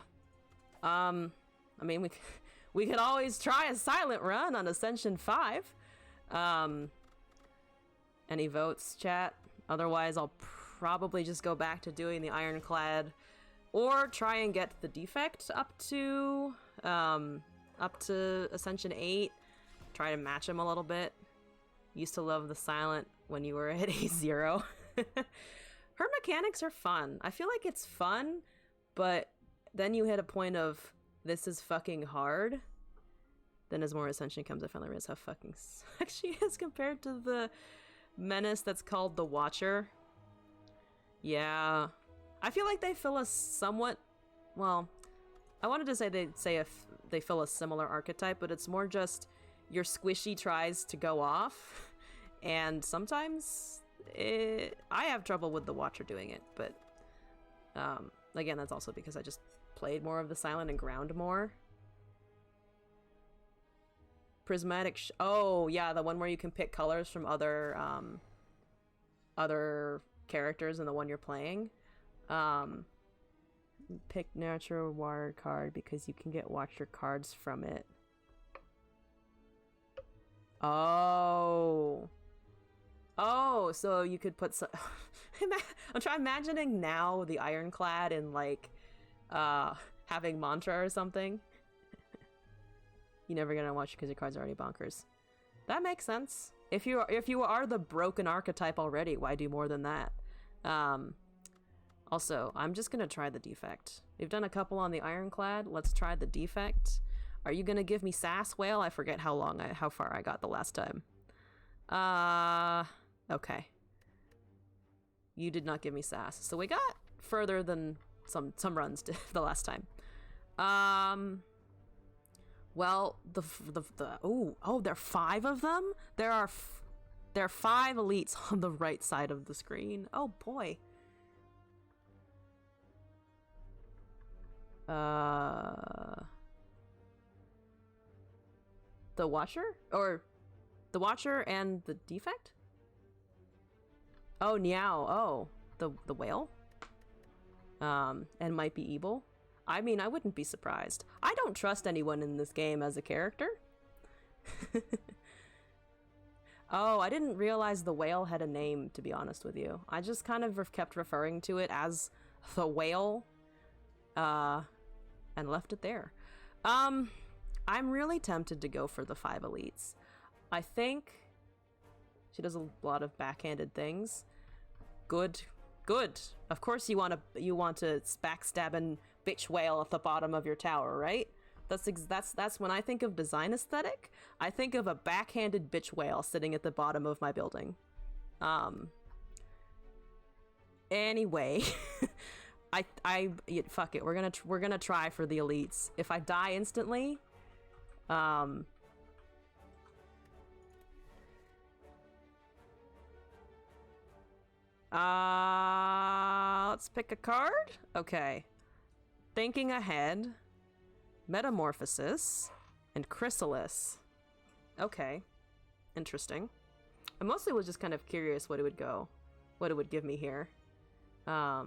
I mean, we could always try a silent run on Ascension 5. Any votes, chat? Otherwise, I'll probably just go back to doing the Ironclad, or try and get the defect up to Ascension 8. Try to match him a little bit. Used to love the silent when you were at A0. Her mechanics are fun. I feel like it's fun, but then you hit a point of, this is fucking hard. Then as more Ascension comes, I finally realize how fucking suck she is compared to the menace that's called the Watcher. Yeah. I feel like they fill a somewhat... Well, I wanted to say they fill a similar archetype, but it's more just your squishy tries to go off, and sometimes I have trouble with the Watcher doing it, but again, that's also because I just played more of the silent and ground more. Prismatic oh yeah, the one where you can pick colors from other characters in the one you're playing. Pick natural wired card because you can get Watcher cards from it. Oh, so you could put some... I'm trying imagining now the Ironclad in like having mantra or something. You never gonna watch because your cards are already bonkers. That makes sense. If you are the broken archetype already, why do more than that? Also, I'm just gonna try the defect. We've done a couple on the Ironclad. Let's try the defect. Are you gonna give me Sass Whale? I forget how far I got the last time. Okay. You did not give me Sass, so we got further than some runs the last time. Well, there are 5 of them? There are 5 elites on the right side of the screen. Oh boy. The Watcher? Or the Watcher and the defect? Oh, Niao. Oh, the whale? And might be evil. I mean, I wouldn't be surprised. I don't trust anyone in this game as a character. Oh, I didn't realize the whale had a name, to be honest with you. I just kind of kept referring to it as the whale, and left it there. I'm really tempted to go for the 5 elites. I think she does a lot of backhanded things. Good. Of course you want to backstab and bitch whale at the bottom of your tower, right? That's when I think of design aesthetic, I think of a backhanded bitch whale sitting at the bottom of my building. Anyway, fuck it. We're gonna try for the elites. If I die instantly, let's pick a card. Okay. Thinking Ahead, Metamorphosis, and Chrysalis. Okay. Interesting. I mostly was just kind of curious what it would give me here. I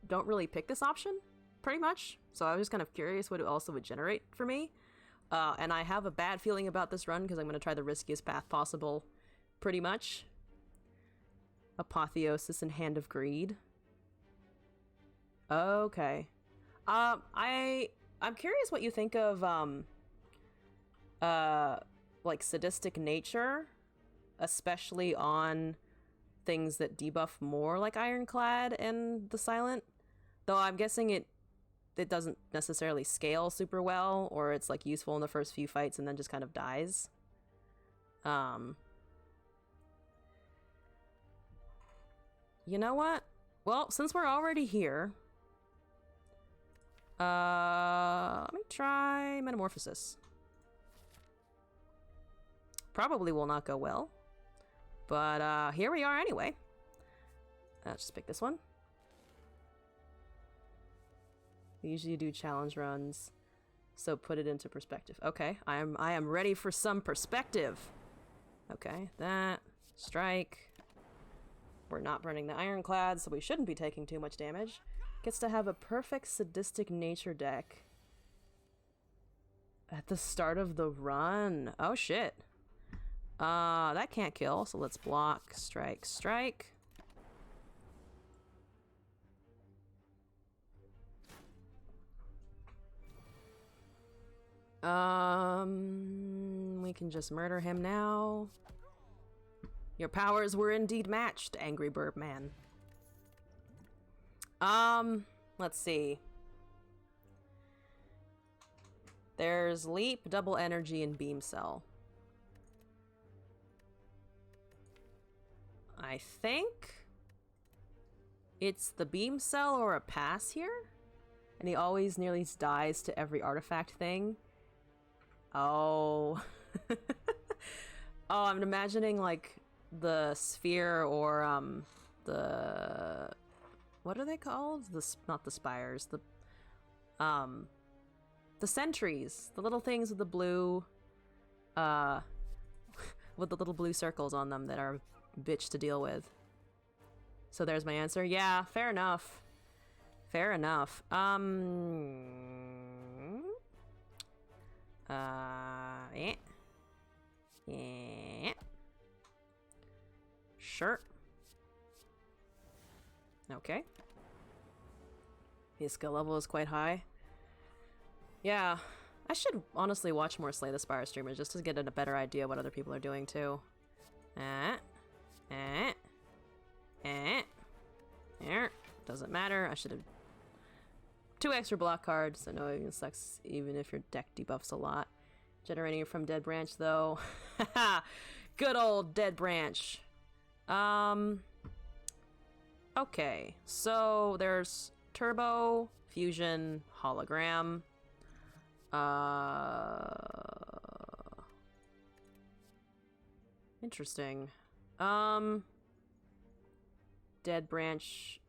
don't really pick this option, pretty much, so I was just kind of curious what it also would generate for me. And I have a bad feeling about this run because I'm going to try the riskiest path possible, pretty much. Apotheosis and Hand of Greed. Okay. I'm curious what you think of, like, sadistic nature, especially on things that debuff more, like Ironclad and the Silent. Though I'm guessing it doesn't necessarily scale super well, or it's, like, useful in the first few fights and then just kind of dies. You know what? Well, since we're already here, let me try Metamorphosis. Probably will not go well, but here we are anyway. Let's just pick this one. We usually do challenge runs. So put it into perspective. Okay, I am ready for some perspective. Okay, that. Strike. We're not burning the ironclad, so we shouldn't be taking too much damage. Gets to have a perfect sadistic nature deck at the start of the run. Oh shit. That can't kill, so let's block. Strike, strike. We can just murder him now. Your powers were indeed matched, Angry Bird Man. Let's see. There's Leap, Double Energy, and Beam Cell. I think it's the Beam Cell or a pass here? And he always nearly dies to every artifact thing. Oh. Oh, I'm imagining, like, the Sphere or, the... What are they called? Not the Spires. The sentries. The little things with the blue... with the little blue circles on them that are a bitch to deal with. So there's my answer. Yeah, fair enough. Fair enough. Yeah. Yeah. Sure. Okay. His skill level is quite high. Yeah. I should honestly watch more Slay the Spire streamers just to get a better idea what other people are doing too. Doesn't matter. I should have 2 extra block cards. I know it even sucks even if your deck debuffs a lot. Generating from Dead Branch though. Good old Dead Branch. Okay, so there's Turbo, Fusion, Hologram. Interesting. Dead Branch.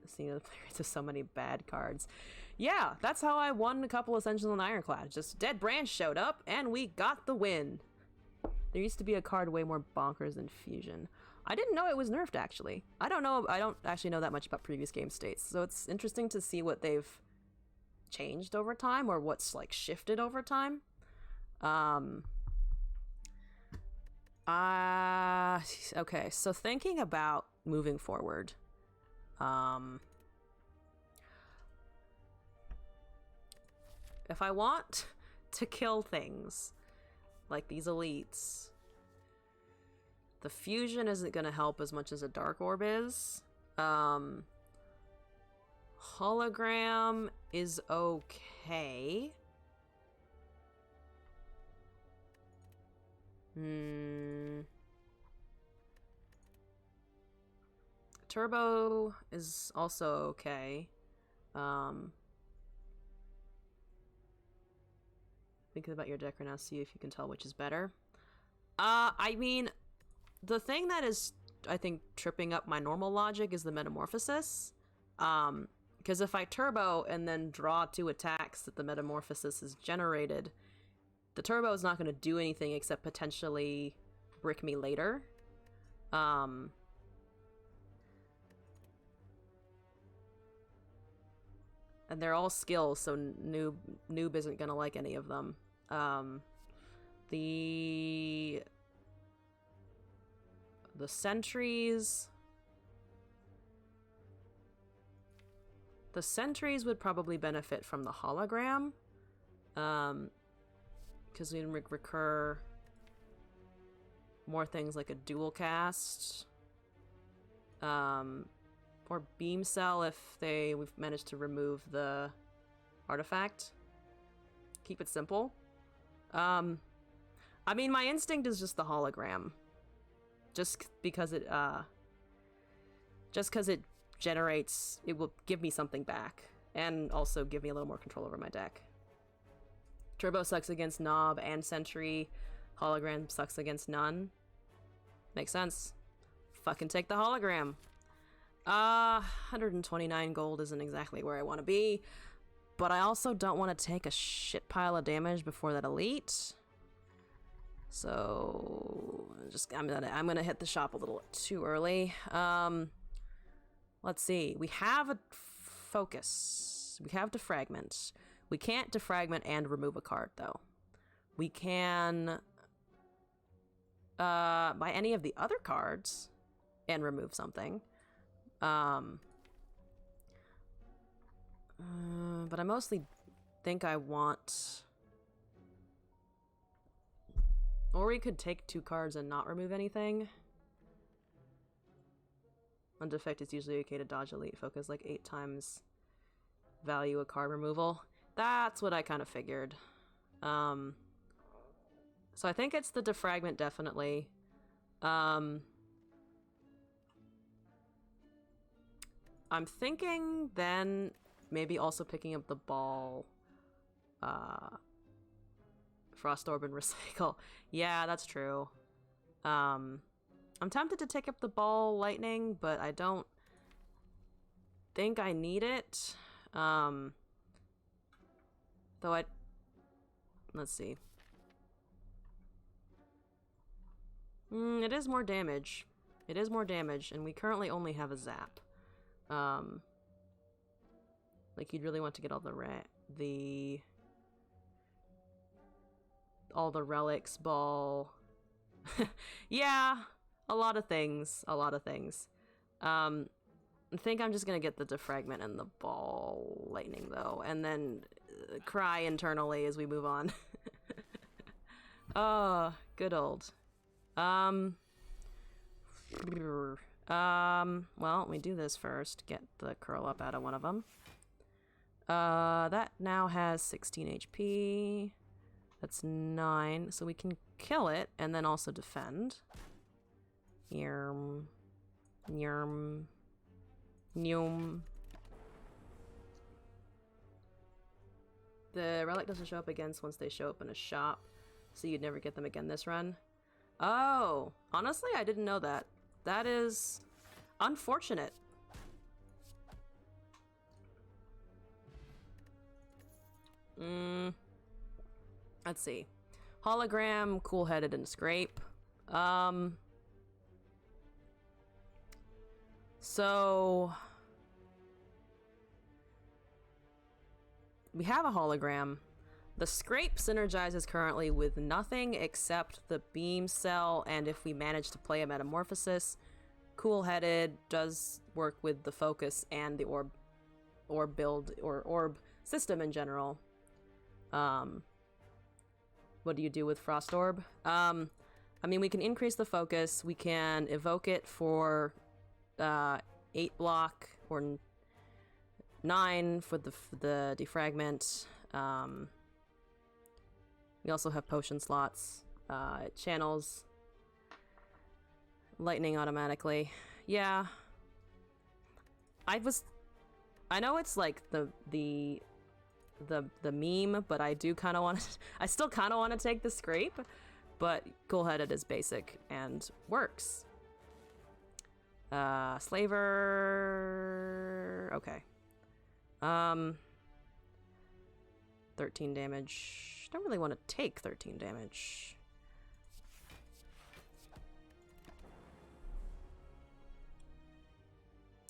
Seeing the players have so many bad cards. Yeah, that's how I won a couple Essentials and Ironclad. Just Dead Branch showed up, and we got the win. There used to be a card way more bonkers than Fusion. I didn't know it was nerfed, actually. I don't actually know that much about previous game states, so it's interesting to see what they've changed over time, or what's, like, shifted over time. Okay, so thinking about moving forward, if I want to kill things like these elites, the fusion isn't going to help as much as a Dark Orb is. Hologram is okay. Turbo is also okay. Thinking about your deck right now, see if you can tell which is better. I mean, the thing that is, I think, tripping up my normal logic is the Metamorphosis. Because if I Turbo and then draw 2 attacks that the Metamorphosis is generated, the Turbo is not going to do anything except potentially brick me later. And they're all skills, so noob isn't going to like any of them. The sentries... The sentries would probably benefit from the hologram. Because we can recur more things like a dual cast. Or beam cell if we've managed to remove the artifact. Keep it simple. I mean, my instinct is just the hologram. Just because it generates, it will give me something back, and also give me a little more control over my deck. Turbo sucks against Knob and Sentry. Hologram sucks against none. Makes sense. Fucking take the hologram. 129 gold isn't exactly where I want to be. But I also don't want to take a shit pile of damage before that elite. So I'm gonna hit the shop a little too early. Let's see. We have a focus. We have defragment. We can't defragment and remove a card though. We can buy any of the other cards and remove something. But I mostly think I want... Or we could take 2 cards and not remove anything. On defect, it's usually okay to dodge elite focus like 8 times value a card removal. That's what I kind of figured. So I think it's the defragment, definitely. I'm thinking then maybe also picking up the ball, Frost Orb and Recycle. Yeah, that's true. I'm tempted to take up the ball lightning, but I don't think I need it. Though let's see. It is more damage. It is more damage, and we currently only have a zap. Like, you'd really want to get all the relics, ball. Yeah, a lot of things. I think I'm just gonna get the defragment and the ball lightning though, and then cry internally as we move on. Oh, good old. Well, we do this first. Get the curl up out of one of them. That now has 16 HP. That's 9, so we can kill it and then also defend. Yerm. Yerm. Nyum. The relic doesn't show up again once they show up in a shop, so you'd never get them again this run. Oh, honestly, I didn't know that. That is unfortunate. Let's see. Hologram, cool-headed, and scrape. So we have a hologram. The scrape synergizes currently with nothing except the beam cell, and if we manage to play a metamorphosis, cool-headed does work with the focus and the orb build or orb system in general. What do you do with Frost Orb? I mean, we can increase the focus. We can evoke it for 8 block or 9 for the defragment. We also have potion slots. It channels lightning automatically. Yeah. I know it's like the meme, but I do kind of want to... I still kind of want to take the scrape, but cool-headed is basic and works. Slaver... Okay. 13 damage. Don't really want to take 13 damage.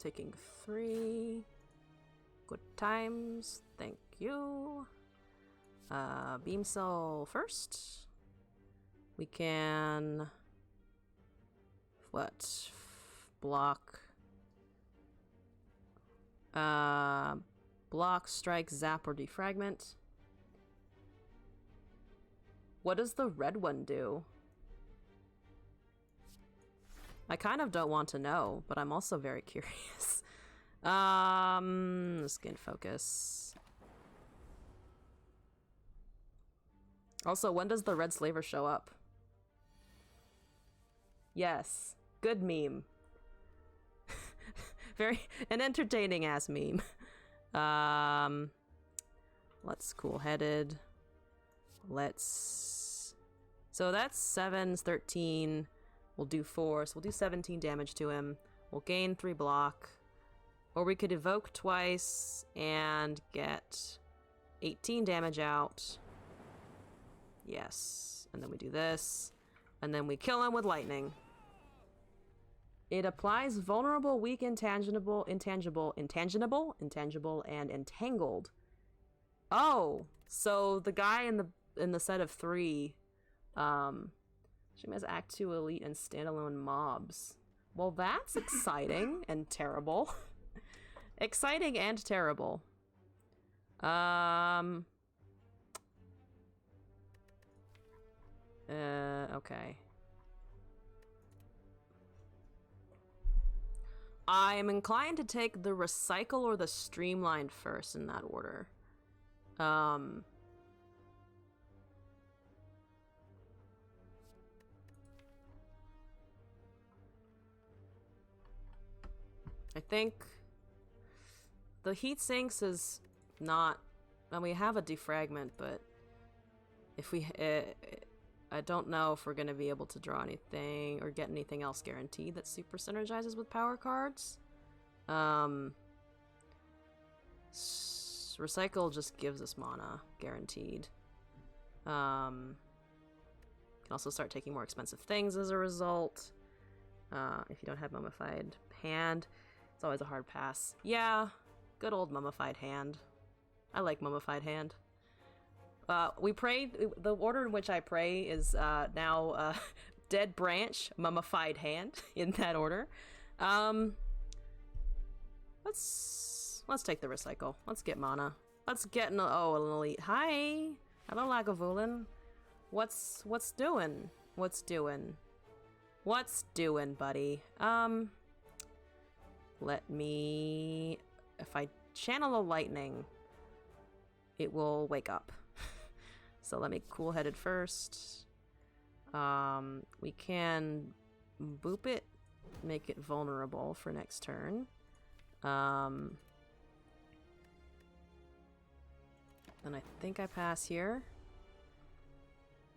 Taking 3. Good times. Thank you. Beam cell first. We can... What? Block. Block, strike, zap, or defragment. What does the red one do? I kind of don't want to know, but I'm also very curious. Skin focus. Also, when does the red slaver show up? Yes. Good meme. An entertaining ass meme. Let's cool-headed. So that's 7's 13. We'll do 4, so we'll do 17 damage to him. We'll gain 3 block. Or we could evoke twice and get 18 damage out. Yes. And then we do this. And then we kill him with lightning. It applies vulnerable, weak, intangible, and entangled. Oh, so the guy in the set of 3, she has Act 2 elite and standalone mobs. Well, that's exciting and terrible. Exciting and terrible. Okay. I am inclined to take the recycle or the streamlined first in that order. I think the heat sinks is not, and we have a defragment, but if we, I don't know if we're going to be able to draw anything or get anything else guaranteed that super synergizes with power cards. Recycle just gives us mana, guaranteed. Can also start taking more expensive things as a result. If you don't have mummified hand, it's always a hard pass. Yeah, good old mummified hand. I like mummified hand. We pray, the order in which I pray is now Dead Branch, Mummified Hand, in that order. Let's take the recycle. Let's get mana. Let's get an elite. Hi, hello Lagavulin. What's doing? What's doing, buddy? Let me. If I channel a lightning, it will wake up. So let me cool-headed first. We can boop it, make it vulnerable for next turn. Then I think I pass here.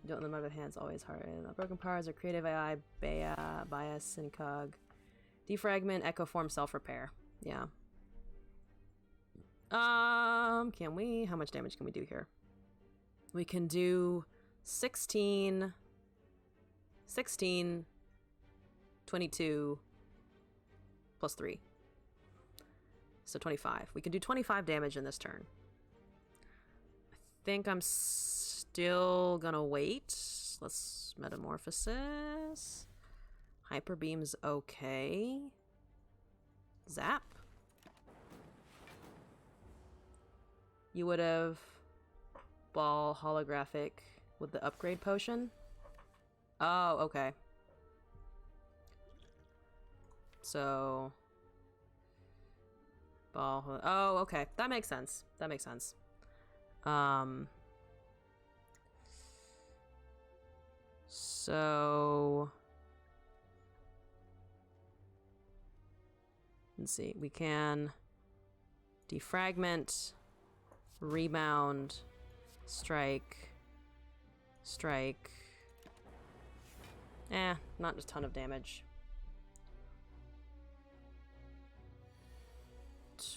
Don't know, my hand's always hard. Broken powers are creative AI, bias, incog. Defragment, echo form, self-repair. Yeah. Can we? How much damage can we do here? We can do 16, 22, plus 3. So 25. We can do 25 damage in this turn. I think I'm still gonna wait. Let's metamorphosis. Hyper beam's okay. Zap. You would have ball holographic with the upgrade potion. Oh, okay. So ball. Oh, okay. That makes sense. That makes sense. So let's see. We can defragment, rebound, strike. Not a ton of damage.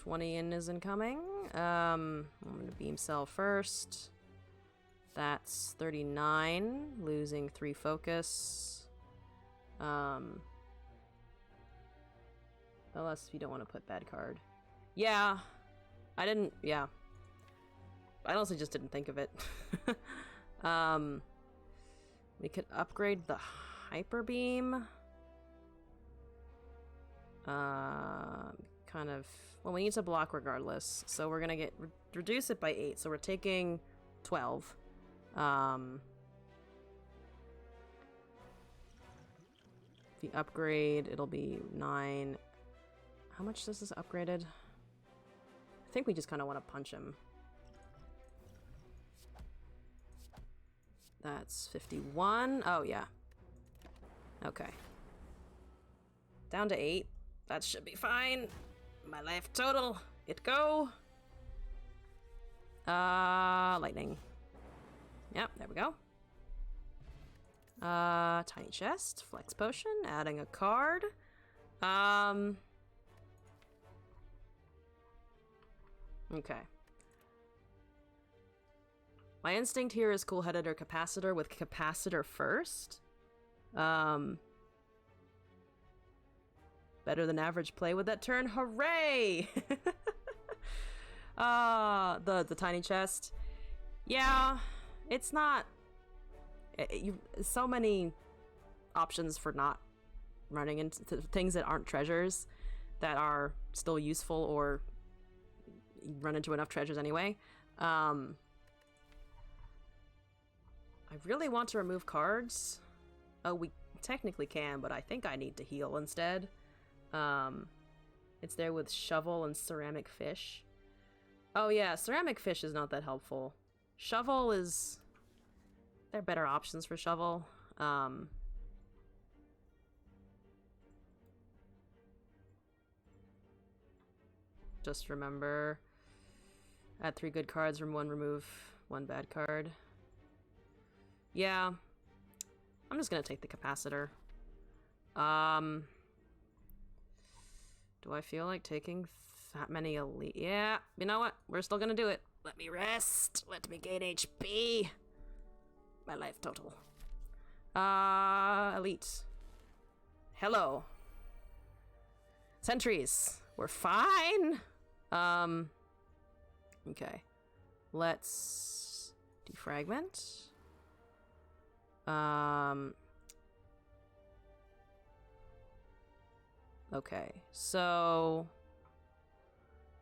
20 in is incoming. I'm gonna beam cell first. That's 39, losing 3 focus. Unless if you don't want to put bad card. Yeah, I honestly just didn't think of it. We could upgrade the hyper beam. Kind of, well, we need to block regardless, so we're gonna reduce it by 8, so we're taking 12. If you upgrade, it'll be 9. How much this is upgraded? I think we just kind of want to punch him. That's 51. Oh, yeah. Okay. Down to 8. That should be fine. My life total. It go. Lightning. Yep, there we go. Tiny chest, flex potion, adding a card. Okay. My instinct here is cool-headed or capacitor, with capacitor first. Better than average play with that turn. Hooray! The tiny chest. Yeah, it's not... so many options for not running into things that aren't treasures that are still useful, or you run into enough treasures anyway. I really want to remove cards. Oh, we technically can, but I think I need to heal instead. It's there with shovel and ceramic fish. Oh yeah, ceramic fish is not that helpful. Shovel is... there are better options for shovel. Just remember, add 3 good cards from 1, remove 1 bad card. Yeah, I'm just gonna take the capacitor. Do I feel like taking that many elite? Yeah, you know what? We're still gonna do it. Let me rest. Let me gain HP. My life total. Elite. Hello. Sentries. We're fine. Okay. Let's defragment. Okay, so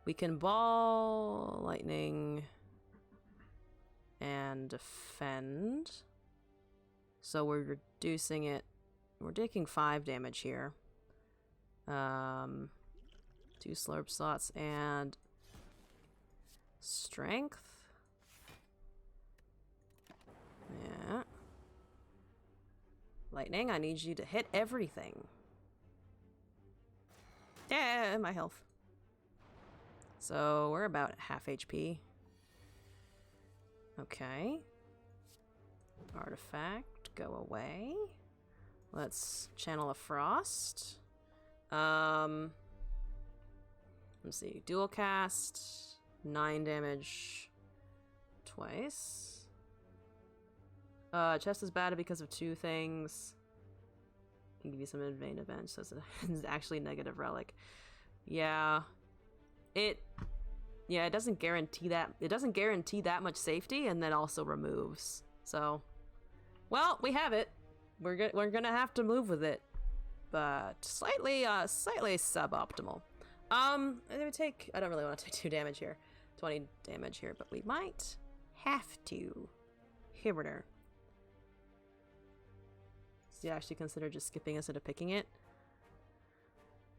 we can ball, lightning, and defend. So we're reducing it. We're taking 5 damage here. 2 slurp slots and strength. Yeah. Lightning, I need you to hit everything. Yeah, my health. So we're about half HP. Okay. Artifact, go away. Let's channel a frost. Let's see. Dual cast, 9 damage twice. Chest is bad because of 2 things. Can give you some advanced events, so it's actually negative relic. Yeah. It doesn't guarantee that. It doesn't guarantee that much safety, and then also removes. So, well, we have it. We're gonna have to move with it, but slightly suboptimal. It would take. I don't really want to take 2 damage here, 20 damage here, but we might have to. Here we are. So you actually consider just skipping instead of picking it?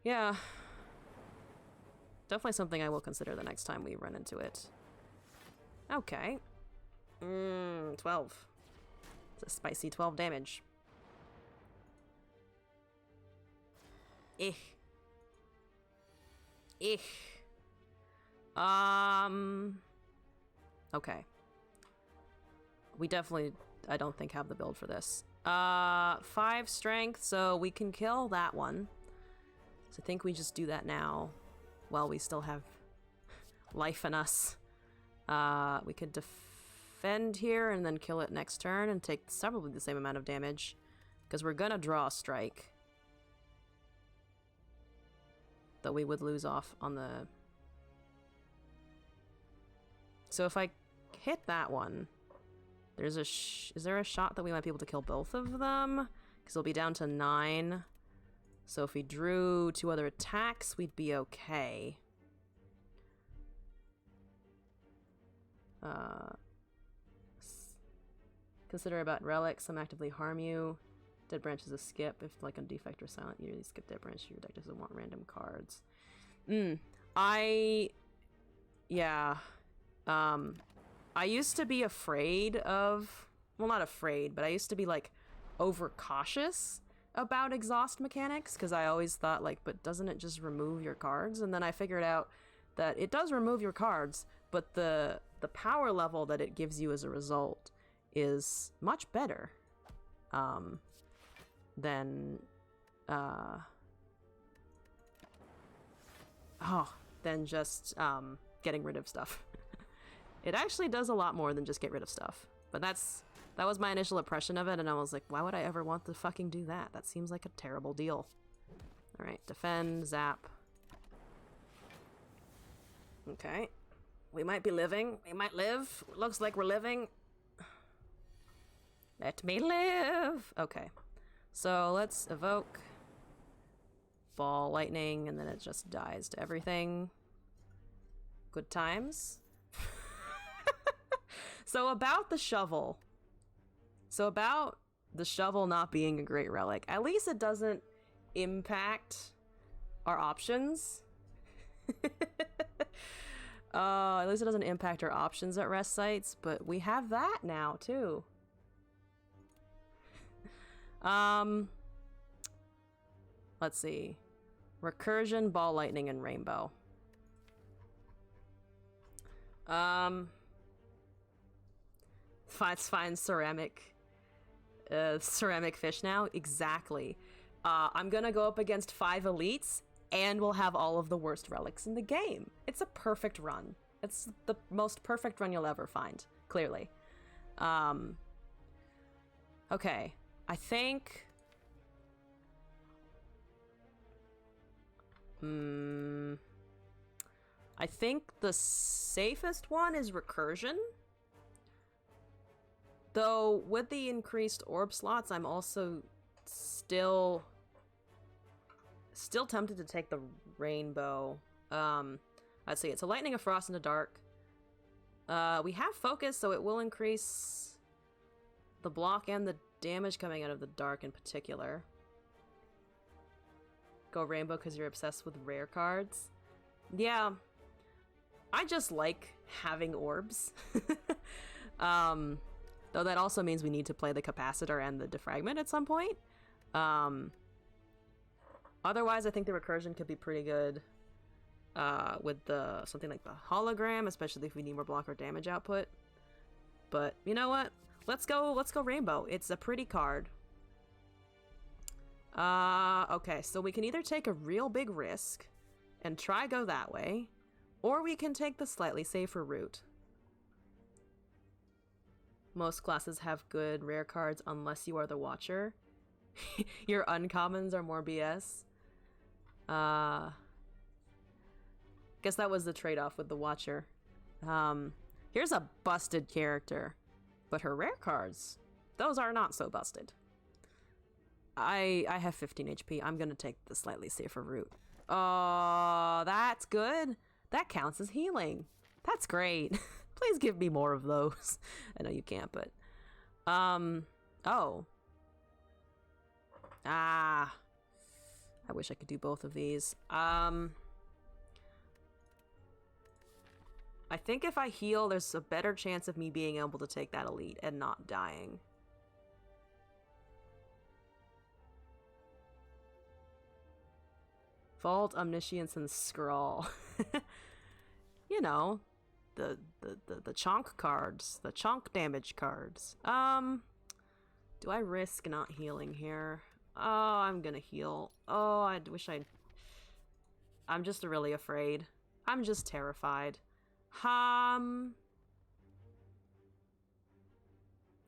Yeah. Definitely something I will consider the next time we run into it. Okay. 12. It's a spicy 12 damage. Okay. We definitely, I don't think, have the build for this. 5 strength, so we can kill that one. So I think we just do that now while we still have life in us. We could defend here and then kill it next turn and take probably the same amount of damage, because we're gonna draw a strike. That we would lose off on the... So if I hit that one, there's a is there a shot that we might be able to kill both of them? Because it'll be down to 9. So if we drew 2 other attacks, we'd be okay. Consider about relics. Some actively harm you. Dead branch is a skip. If like a defect or silent, you usually skip dead branch. Your deck doesn't want random cards. I used to be afraid of, well, not afraid, but I used to be like overcautious about exhaust mechanics, because I always thought like, but doesn't it just remove your cards? And then I figured out that it does remove your cards, but the power level that it gives you as a result is much better than just getting rid of stuff. It actually does a lot more than just get rid of stuff. But that was my initial impression of it, and I was like, why would I ever want to fucking do that? That seems like a terrible deal. Alright, defend, zap. Okay. We might be living. We might live. Looks like we're living. Let me live! Okay. So let's evoke ball lightning, and then it just dies to everything. Good times. So about the shovel. So about the shovel not being a great relic. At least it doesn't impact our options. At least it doesn't impact our options at rest sites, but we have that now too. Let's see. Recursion, ball lightning, and rainbow. Let's find ceramic fish now. Exactly. I'm gonna go up against 5 elites, and we'll have all of the worst relics in the game. It's a perfect run. It's the most perfect run you'll ever find, clearly. Okay. I think... I think the safest one is recursion. Though, with the increased orb slots, I'm also still tempted to take the rainbow. Let's see, it's a lightning, a frost, and a dark. We have focus, so it will increase the block and the damage coming out of the dark in particular. Go rainbow because you're obsessed with rare cards. Yeah. I just like having orbs. Though that also means we need to play the capacitor and the defragment at some point. Otherwise, I think the recursion could be pretty good with something like the hologram, especially if we need more block or damage output. But you know what? Let's go rainbow. It's a pretty card. Okay, so we can either take a real big risk and try go that way, or we can take the slightly safer route. Most classes have good rare cards unless you are the Watcher. Your uncommons are more BS. Guess that was the trade-off with the Watcher. Here's a busted character, but her rare cards, those are not so busted. I have 15 HP. I'm gonna take the slightly safer route. Oh, that's good. That counts as healing. That's great. Please give me more of those. I know you can't, but... Oh. Ah. I wish I could do both of these. I think if I heal, there's a better chance of me being able to take that elite and not dying. Vault, Omniscience, and Scrawl. You know, the chonk cards, the chonk damage cards. Do I risk not healing here? Oh, I'm gonna heal. Oh, I wish I'm just really afraid. I'm just terrified.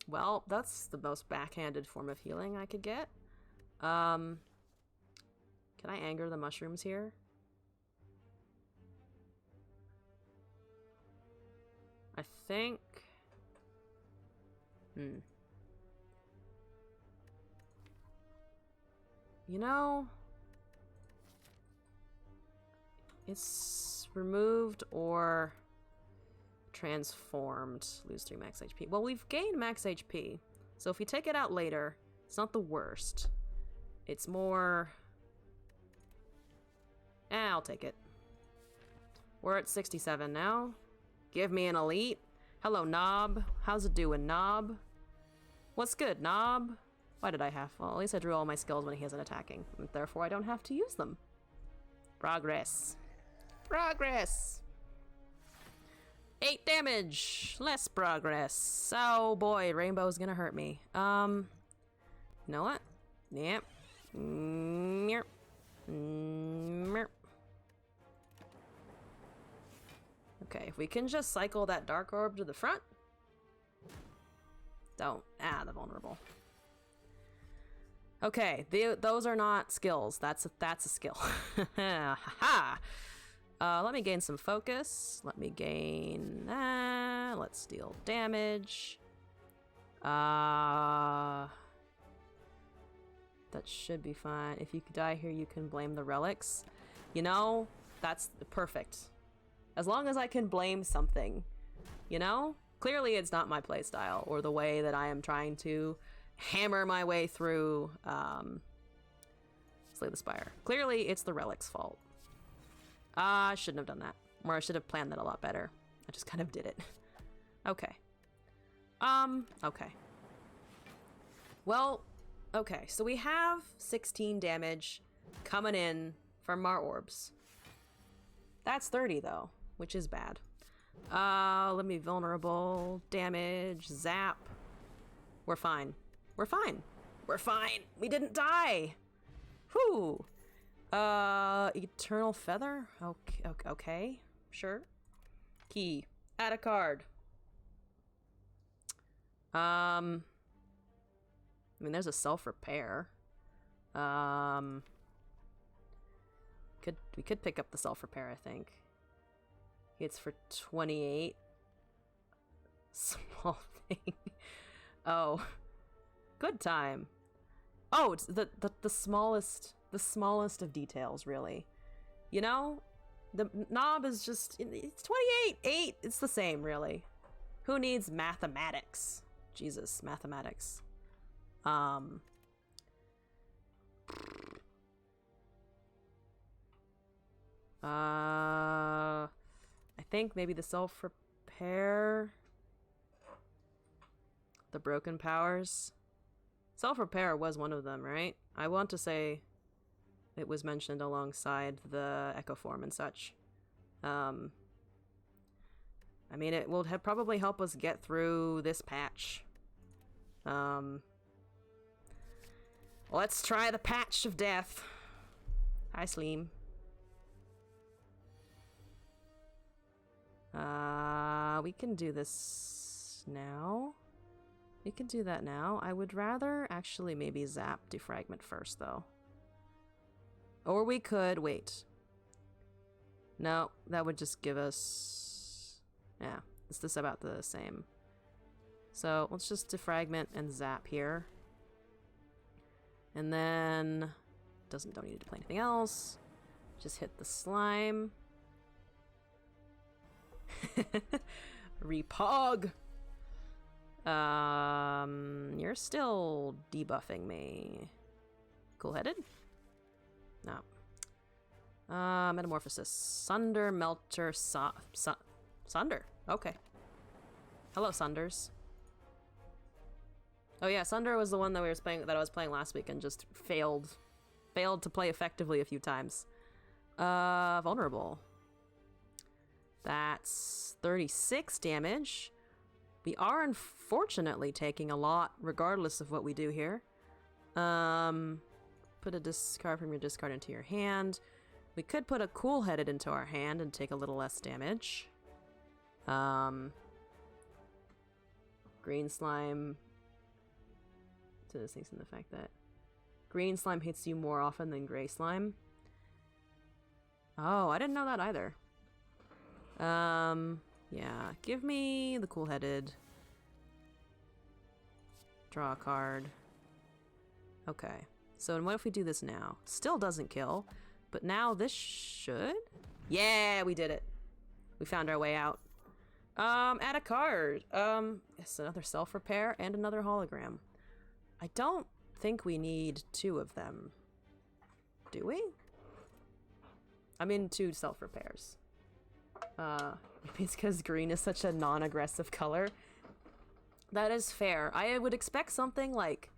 Well, that's the most backhanded form of healing I could get. Can I anger the mushrooms here? I think... You know... It's removed or transformed. Lose 3 max HP. Well, we've gained max HP, so if we take it out later, it's not the worst. It's more... I'll take it. We're at 67 now. Give me an elite. Hello, Knob. How's it doing, Knob? What's good, Knob? Why did I have... Well, at least I drew all my skills when he isn't attacking. And therefore, I don't have to use them. Progress. Progress! 8 damage! Less progress. Oh boy, Rainbow's gonna hurt me. You know what? Yep. Meep. Meep. Okay, if we can just cycle that dark orb to the front. Don't. Ah, the vulnerable. Okay, those are not skills. That's a skill. Ha-ha! Let me gain some focus. Let me gain that. Let's deal damage. That should be fine. If you could die here, you can blame the relics. You know, that's perfect. As long as I can blame something, you know? Clearly it's not my playstyle or the way that I am trying to hammer my way through Slay the Spire. Clearly it's the relics' fault. I shouldn't have done that. Or I should have planned that a lot better. I just kind of did it. Okay. Okay. Well, okay, so we have 16 damage coming in from our orbs. That's 30 though, which is bad. Let me vulnerable, damage, zap. We're fine. We're fine. We're fine. We didn't die. Whew. Eternal feather? Okay. Sure. Key. Add a card. I mean, there's a self-repair. We could pick up the self-repair, I think. It's for 28. Small thing. Oh. Good time. Oh, it's the smallest of details, really. You know? The knob is just, it's 28, 8, it's the same, really. Who needs mathematics? Jesus, mathematics. I think maybe the self-repair. The broken powers. Self-repair was one of them, right? I want to say it was mentioned alongside the echo form and such. I mean, it will probably help us get through this patch. Let's try the patch of death. Hi, Sleem. We can do this now. We can do that now. I would rather actually maybe zap defragment first, though. Or we could wait. No, that would just give us... Yeah, it's just about the same. So let's just defragment and zap here. And then... don't need to play anything else. Just hit the slime. Repog! You're still debuffing me. Cool-headed? No. Metamorphosis. Sunder, Melter, Sunder. Okay. Hello, Sunders. Oh yeah, Sunder was the one that I was playing last week and just failed to play effectively a few times. Vulnerable. That's 36 damage. We are unfortunately taking a lot, regardless of what we do here. Put a discard from your discard into your hand. We could put a cool-headed into our hand and take a little less damage. Green slime. So this thing's in the fact that green slime hits you more often than gray slime. Oh, I didn't know that either. Yeah, give me the cool-headed. Draw a card. Okay, so what if we do this now? Still doesn't kill, but now this should? Yeah, we did it. We found our way out. Add a card. Yes, another self-repair and another hologram. I don't think we need 2 of them. Do we? I mean, 2 self-repairs. Maybe it's because green is such a non-aggressive color. That is fair. I would expect something like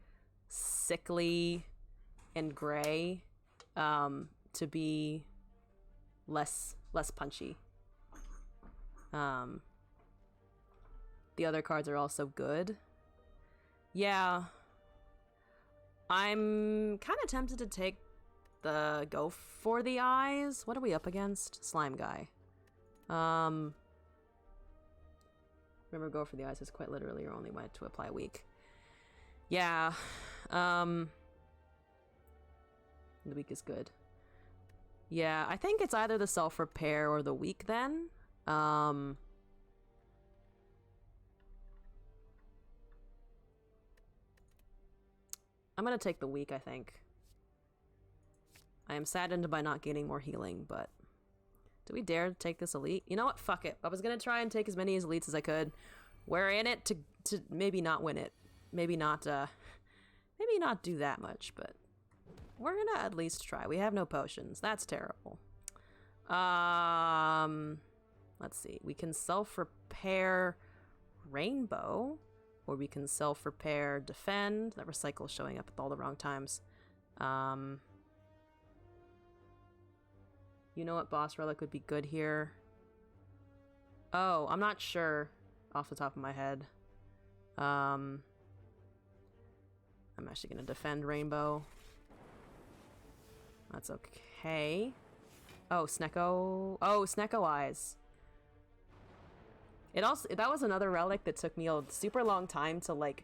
sickly and gray to be less punchy. The other cards are also good. Yeah. I'm kind of tempted to go for the eyes. What are we up against? Slime guy. Remember, go for the eyes is quite literally your only way to apply weak. Yeah. The weak is good. Yeah, I think it's either the self-repair or the weak then. I'm gonna take the weak, I think. I am saddened by not gaining more healing, but... Do we dare take this elite? You know what? Fuck it. I was gonna try and take as many elites as I could. We're in it to maybe not win it. Maybe not do that much, but... We're gonna at least try. We have no potions. That's terrible. Let's see. We can self-repair Rainbow, or we can self-repair Defend. That recycle is showing up at all the wrong times. You know what boss relic would be good here? Oh, I'm not sure off the top of my head. I'm actually gonna defend Rainbow. That's okay. Oh, Snecko. Oh, Snecko Eyes. That was another relic that took me a super long time to, like,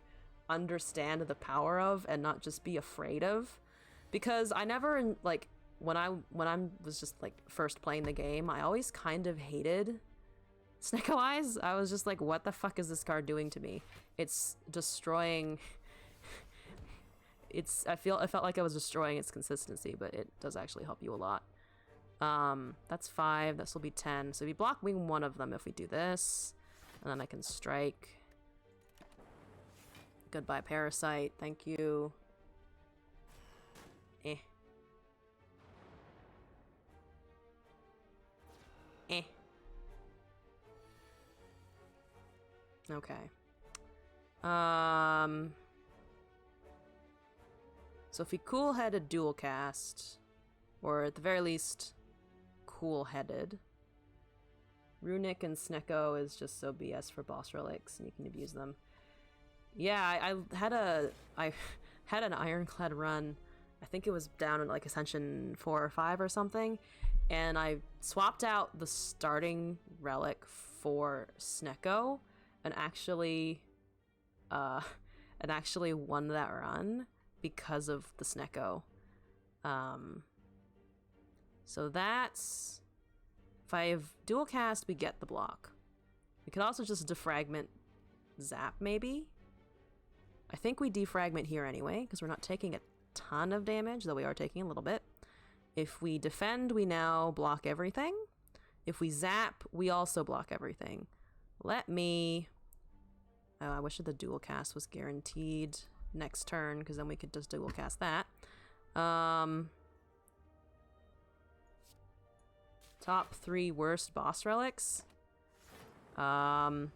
understand the power of and not just be afraid of. Because I never, like, when I was just, like, first playing the game, I always kind of hated Snecko Eyes. I was just like, what the fuck is this card doing to me? It's destroying... I felt like I was destroying its consistency, but it does actually help you a lot. That's 5. This will be 10. So we block wing one of them if we do this. And then I can strike. Goodbye, Parasite. Thank you. Eh. Eh. Okay. So if we cool-headed dual cast, or at the very least, cool-headed, Runic and Snecko is just so BS for boss relics, and you can abuse them. Yeah, I had an Ironclad run. I think it was down at like Ascension 4 or 5 or something, and I swapped out the starting relic for Snecko, and actually won that run because of the Snecko. So that's... If I have dual cast, we get the block. We could also just defragment Zap, maybe? I think we defragment here anyway, because we're not taking a ton of damage, though we are taking a little bit. If we defend, we now block everything. If we zap, we also block everything. Let me... Oh, I wish that the dual cast was guaranteed next turn, because then we could just dual cast that. Top 3 worst boss relics. I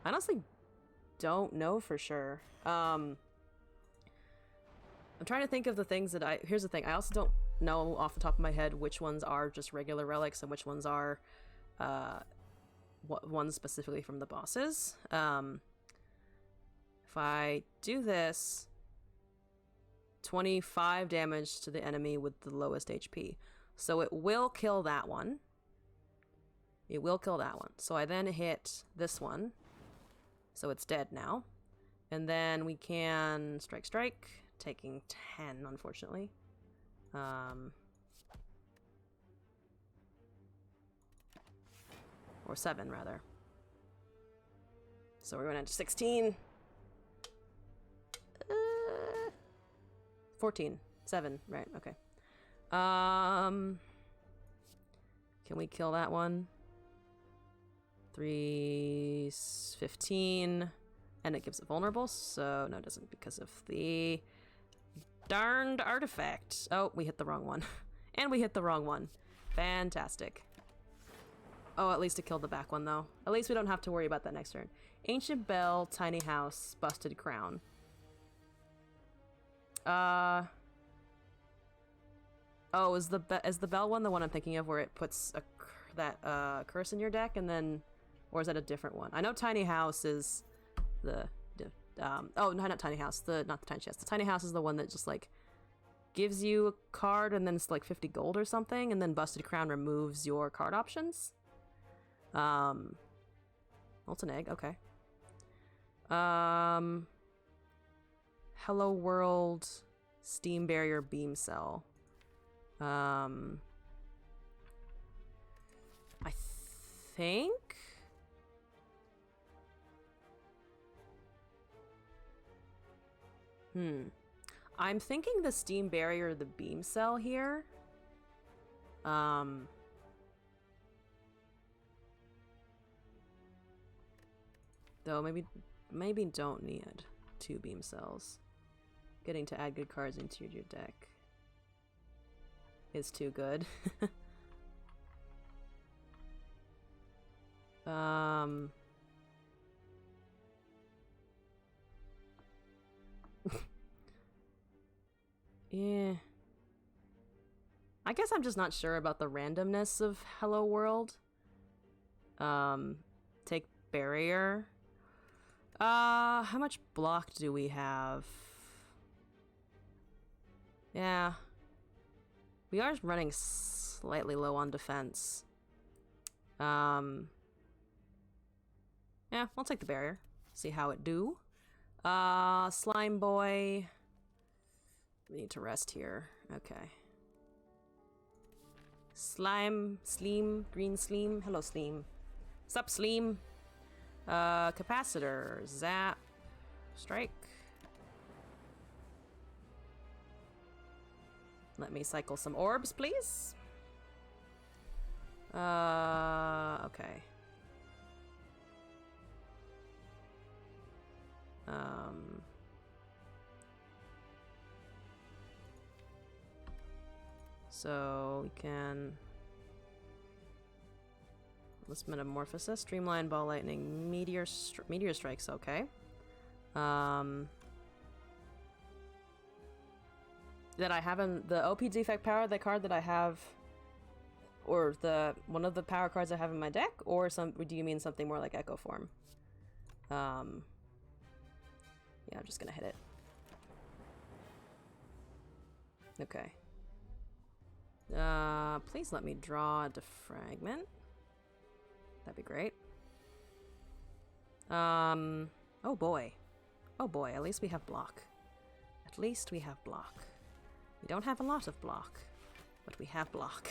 honestly don't know for sure. I'm trying to think of the things that here's the thing, I also don't know off the top of my head which ones are just regular relics and which ones are what ones specifically from the bosses. If I do this, 25 damage to the enemy with the lowest HP. So it will kill that one. It will kill that one. So I then hit this one. So it's dead now. And then we can strike, taking 10, unfortunately. Or 7, rather. So we're going into 16. 14. 7, right, okay. Can we kill that one? 3, 15. And it gives it vulnerable, so no, it doesn't because of the darned artifact. Oh, we hit the wrong one. And we hit the wrong one. Fantastic. Oh, at least it killed the back one, though. At least we don't have to worry about that next turn. Ancient Bell, Tiny House, Busted Crown. Oh, is the bell one the one I'm thinking of where it puts that curse in your deck and then, or is that a different one? I know Tiny House is the oh no, not Tiny House, not the Tiny Chest. The Tiny House is the one that just like gives you a card and then it's like 50 gold or something, and then Busted Crown removes your card options. Molten egg, okay. Hello World, Steam Barrier Beam Cell. I think... I'm thinking the Steam Barrier, the Beam Cell here. Though maybe don't need 2 beam cells. Getting to add good cards into your deck is too good. Yeah. I guess I'm just not sure about the randomness of Hello World. Take Barrier. How much block do we have? Yeah. We are running slightly low on defense. Yeah, I'll take the Barrier. See how it do. Slime Boy. We need to rest here. Okay. Slime, Sleem, Green Sleem. Hello, Sleem. Sup, Sleem? Capacitor, Zap, Strike. Let me cycle some orbs, please. Okay. So we can... Let's Metamorphosis, Streamline, Ball Lightning, Meteor Strike's okay. That I have in the OP Defect Power, the card that I have, or the one of the power cards I have in my deck, or do you mean something more like Echo Form? Yeah, I'm just gonna hit it. Okay. Please let me draw a Defragment. That'd be great. Oh boy. Oh boy, at least we have block. At least we have block. We don't have a lot of block, but we have block.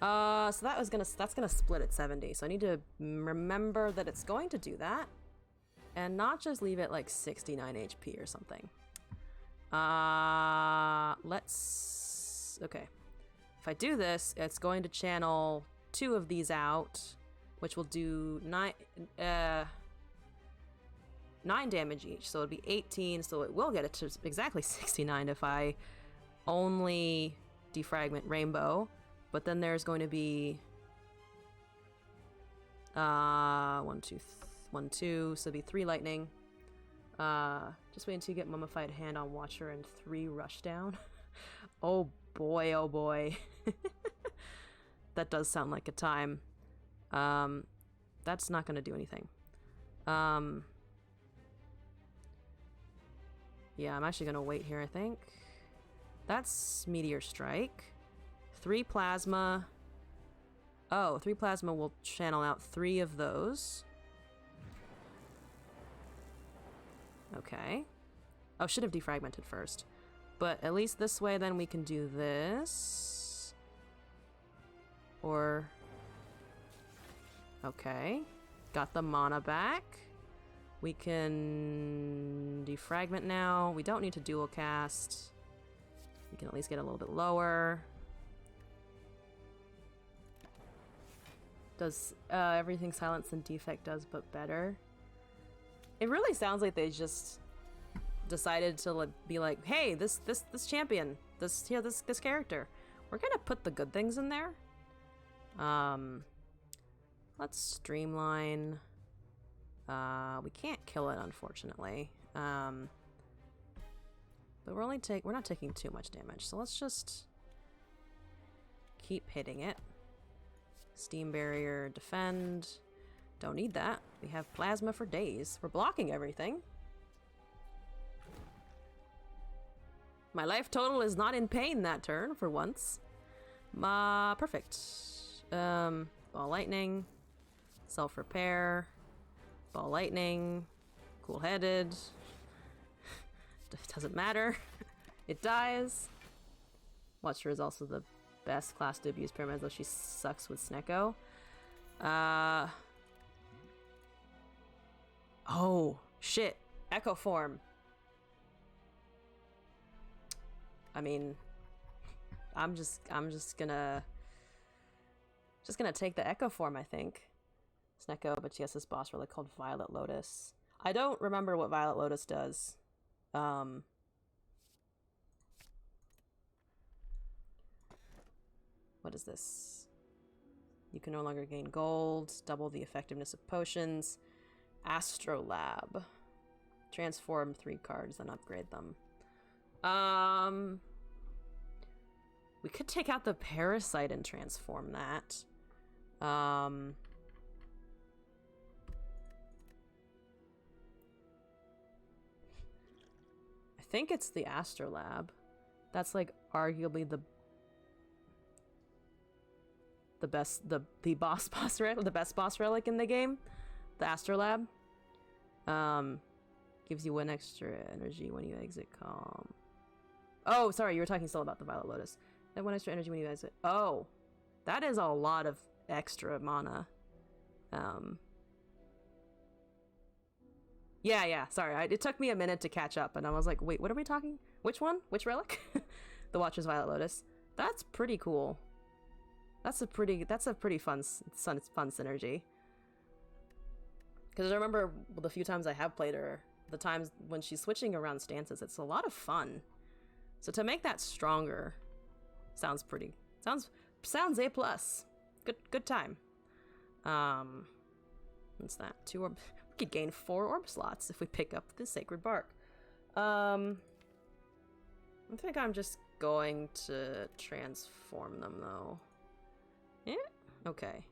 So that's gonna split at 70, so I need to remember that it's going to do that. And not just leave it like 69 HP or something. Okay. If I do this, it's going to channel 2 of these out, which will do 9 damage each, so it'd be 18, so it will get it to exactly 69 if I only defragment Rainbow. But then there's going to be 1, 2, so it'd be 3 lightning. Just wait until you get Mummified Hand on Watcher and 3 Rushdown. Oh boy, oh boy. That does sound like a time. That's not gonna do anything. Yeah, I'm actually gonna wait here, I think. That's Meteor Strike. 3 Plasma. Oh, 3 Plasma will channel out 3 of those. Okay. Oh, should have defragmented first. But at least this way, then we can do this. Or... Okay. Got the mana back. We can defragment now. We don't need to dual cast. We can at least get a little bit lower. Does everything Silence and Defect does, but better. It really sounds like they just decided to be like, hey, this champion, this character, we're gonna put the good things in there. Let's streamline. We can't kill it, unfortunately. But we're not taking too much damage, so let's just keep hitting it. Steam Barrier, defend. Don't need that. We have Plasma for days. We're blocking everything. My life total is not in pain that turn, for once. Perfect. Ball Lightning. Self-repair. Ball lightning. Cool-headed. Doesn't matter. It dies. Watcher is also the best class to abuse pyramids, though she sucks with Snecko. Oh, shit. Echo form. I mean, I'm just gonna take the Echo form, I think. Snecko, but she has this boss relic called Violet Lotus. I don't remember what Violet Lotus does. What is this? You can no longer gain gold, double the effectiveness of potions. Astrolab. Transform 3 cards, then upgrade them. We could take out the parasite and transform that. I think it's the Astrolab. That's like arguably the best the best boss relic in the game. The Astrolab. Gives you 1 extra energy when you exit calm. Oh, sorry, you were talking still about the Violet Lotus. And 1 extra energy when you exit. Oh, that is a lot of extra mana. Yeah, sorry. It took me a minute to catch up, and I was like, wait, what are we talking? Which one? Which relic? The Watcher's Violet Lotus. That's pretty cool. That's a pretty fun synergy. Because I remember the few times I have played her, the times when she's switching around stances, it's a lot of fun. So to make that stronger, sounds A+. Good time. What's that? 2 orb. We could gain 4 orb slots if we pick up the Sacred Bark. I think I'm just going to transform them though. Yeah. Okay.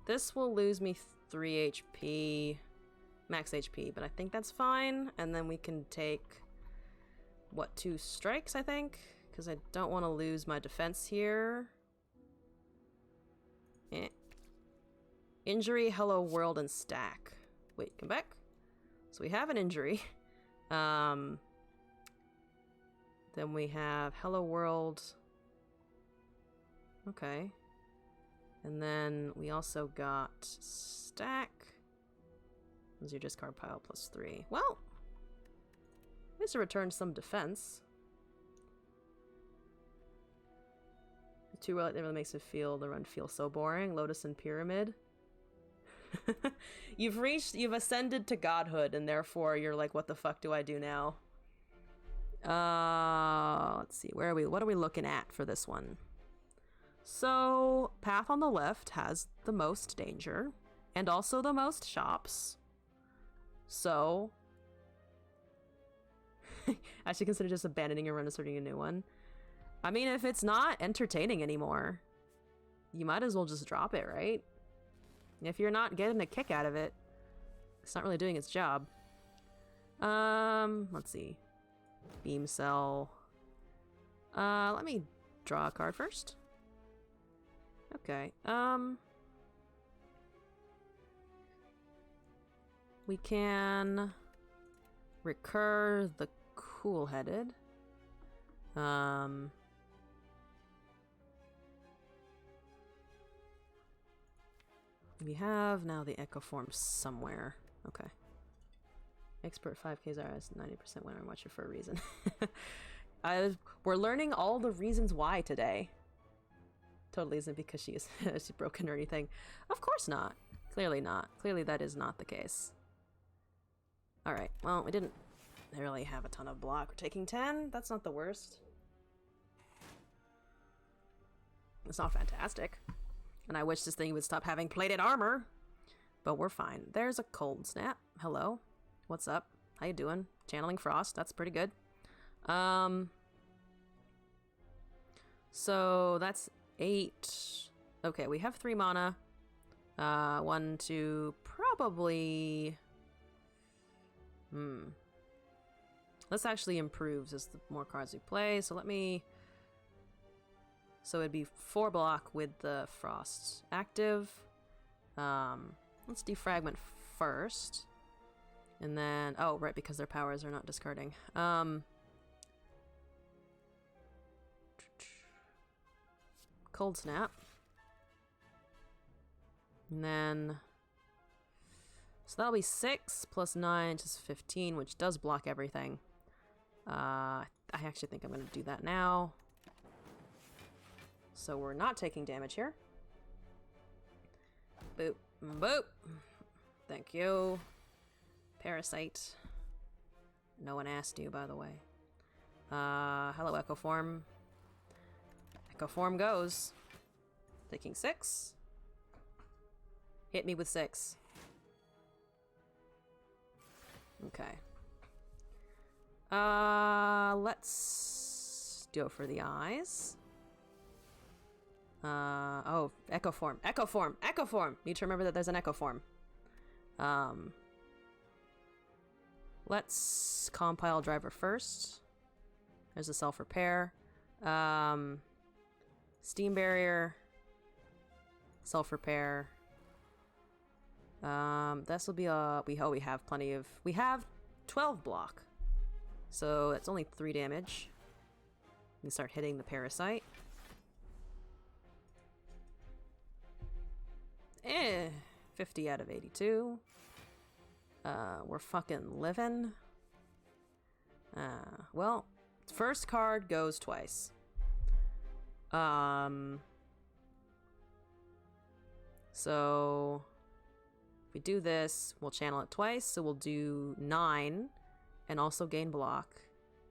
This will lose me 3 HP, max HP, but I think that's fine. And then we can take, what, 2 strikes, I think? Because I don't want to lose my defense here. Eh. Injury, Hello World, and stack. Wait, come back. So we have an injury. Then we have Hello World. Okay. And then we also got stack. As your discard pile +3. Well, at least it returned some defense. The 2 relic that really makes the run feel so boring. Lotus and Pyramid. You've ascended to godhood, and therefore you're like, what the fuck do I do now? Let's see, what are we looking at for this one? So, path on the left has the most danger, and also the most shops. So, I should consider just abandoning a run and starting a new one. I mean, if it's not entertaining anymore, you might as well just drop it, right? If you're not getting a kick out of it, it's not really doing its job. Let's see. Beam Cell. Let me draw a card first. Okay, we can recur the Cool-Headed. We have now the Echo form somewhere. Okay. Expert 5Ks RS 90% winner watcher for a reason. We're learning all the reasons why today. Totally isn't because she's broken or anything. Of course not. Clearly not. Clearly that is not the case. Alright, well, we didn't really have a ton of block. We're taking 10. That's not the worst. It's not fantastic. And I wish this thing would stop having plated armor. But we're fine. There's a cold snap. Hello. What's up? How you doing? Channeling Frost. That's pretty good. So that's 8. Okay, we have 3 mana. 1, 2, probably... This actually improves as the more cards we play, so let me... So it'd be 4 block with the Frost active. Let's defragment first. And then... Oh, right, because their powers are not discarding. Cold Snap. And then... So that'll be 6 plus 9, which is 15, which does block everything. I actually think I'm going to do that now. So we're not taking damage here. Boop. Boop. Thank you. Parasite. No one asked you, by the way. Hello, Echo Form. Echo Form goes. Taking 6. Hit me with 6. Okay. Let's go for the eyes. Oh, Echo Form. Echo Form! Echo Form! Need to remember that there's an Echo Form. Let's compile driver first. There's a self-repair. Steam barrier. Self-repair. This will be a... we have plenty of... We have 12 block. So that's only 3 damage. We can start hitting the parasite. 50 out of 82. We're fucking living. Well, first card goes twice. So if we do this, we'll channel it twice, so we'll do 9 and also gain block.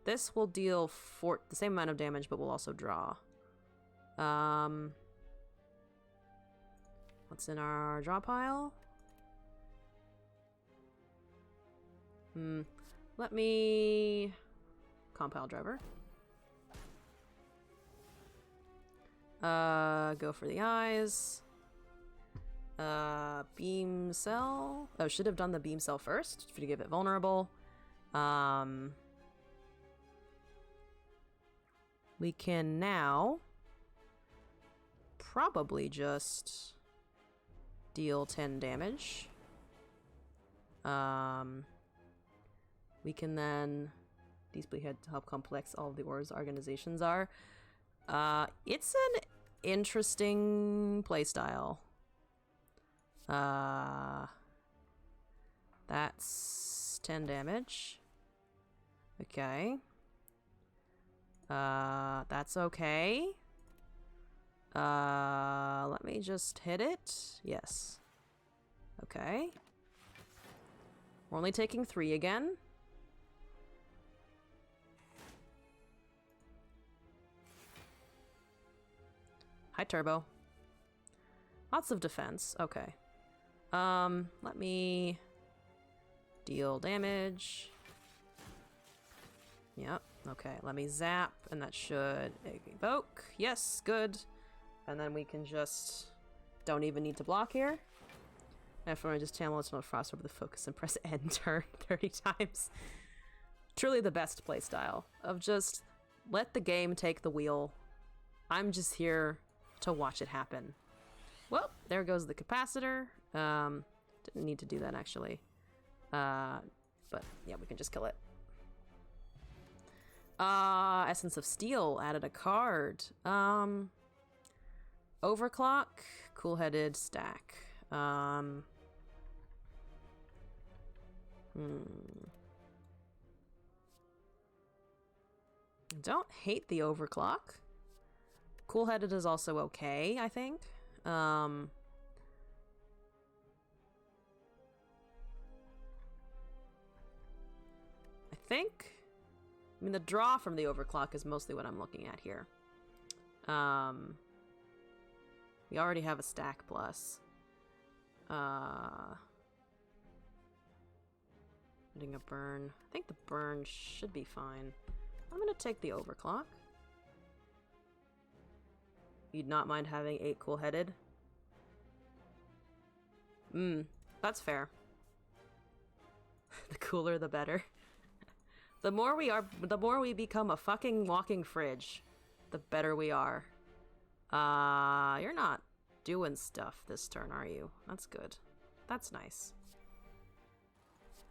This will deal the same amount of damage, but we'll also draw. What's in our draw pile? Let me compile driver. Go for the eyes. Beam cell. Oh, should have done the beam cell first to give it vulnerable. We can now probably just deal 10 damage. We can then deeply head to how complex all of the Aura's organizations are. It's an interesting playstyle. That's 10 damage. Okay. That's okay. Let me just hit it. Yes. Okay. We're only taking 3 again. Hi, Turbo. Lots of defense. Okay. Let me deal damage. Yep. Okay, let me zap, and that should evoke. Yes, good. And then we can just... don't even need to block here. If I just channel it to frost over the focus and press enter 30 times. Truly the best playstyle of just let the game take the wheel. I'm just here to watch it happen. Well, there goes the capacitor. Didn't need to do that actually. But yeah, we can just kill it. Essence of Steel added a card. Overclock, cool-headed stack. I don't hate the overclock. Cool-headed is also okay, I think. I think... I mean, the draw from the overclock is mostly what I'm looking at here. We already have a stack plus. Getting a burn. I think the burn should be fine. I'm gonna take the overclock. You'd not mind having 8 cool-headed? That's fair. The cooler, the better. The more we become a fucking walking fridge, the better we are. You're not doing stuff this turn, are you? That's good. That's nice.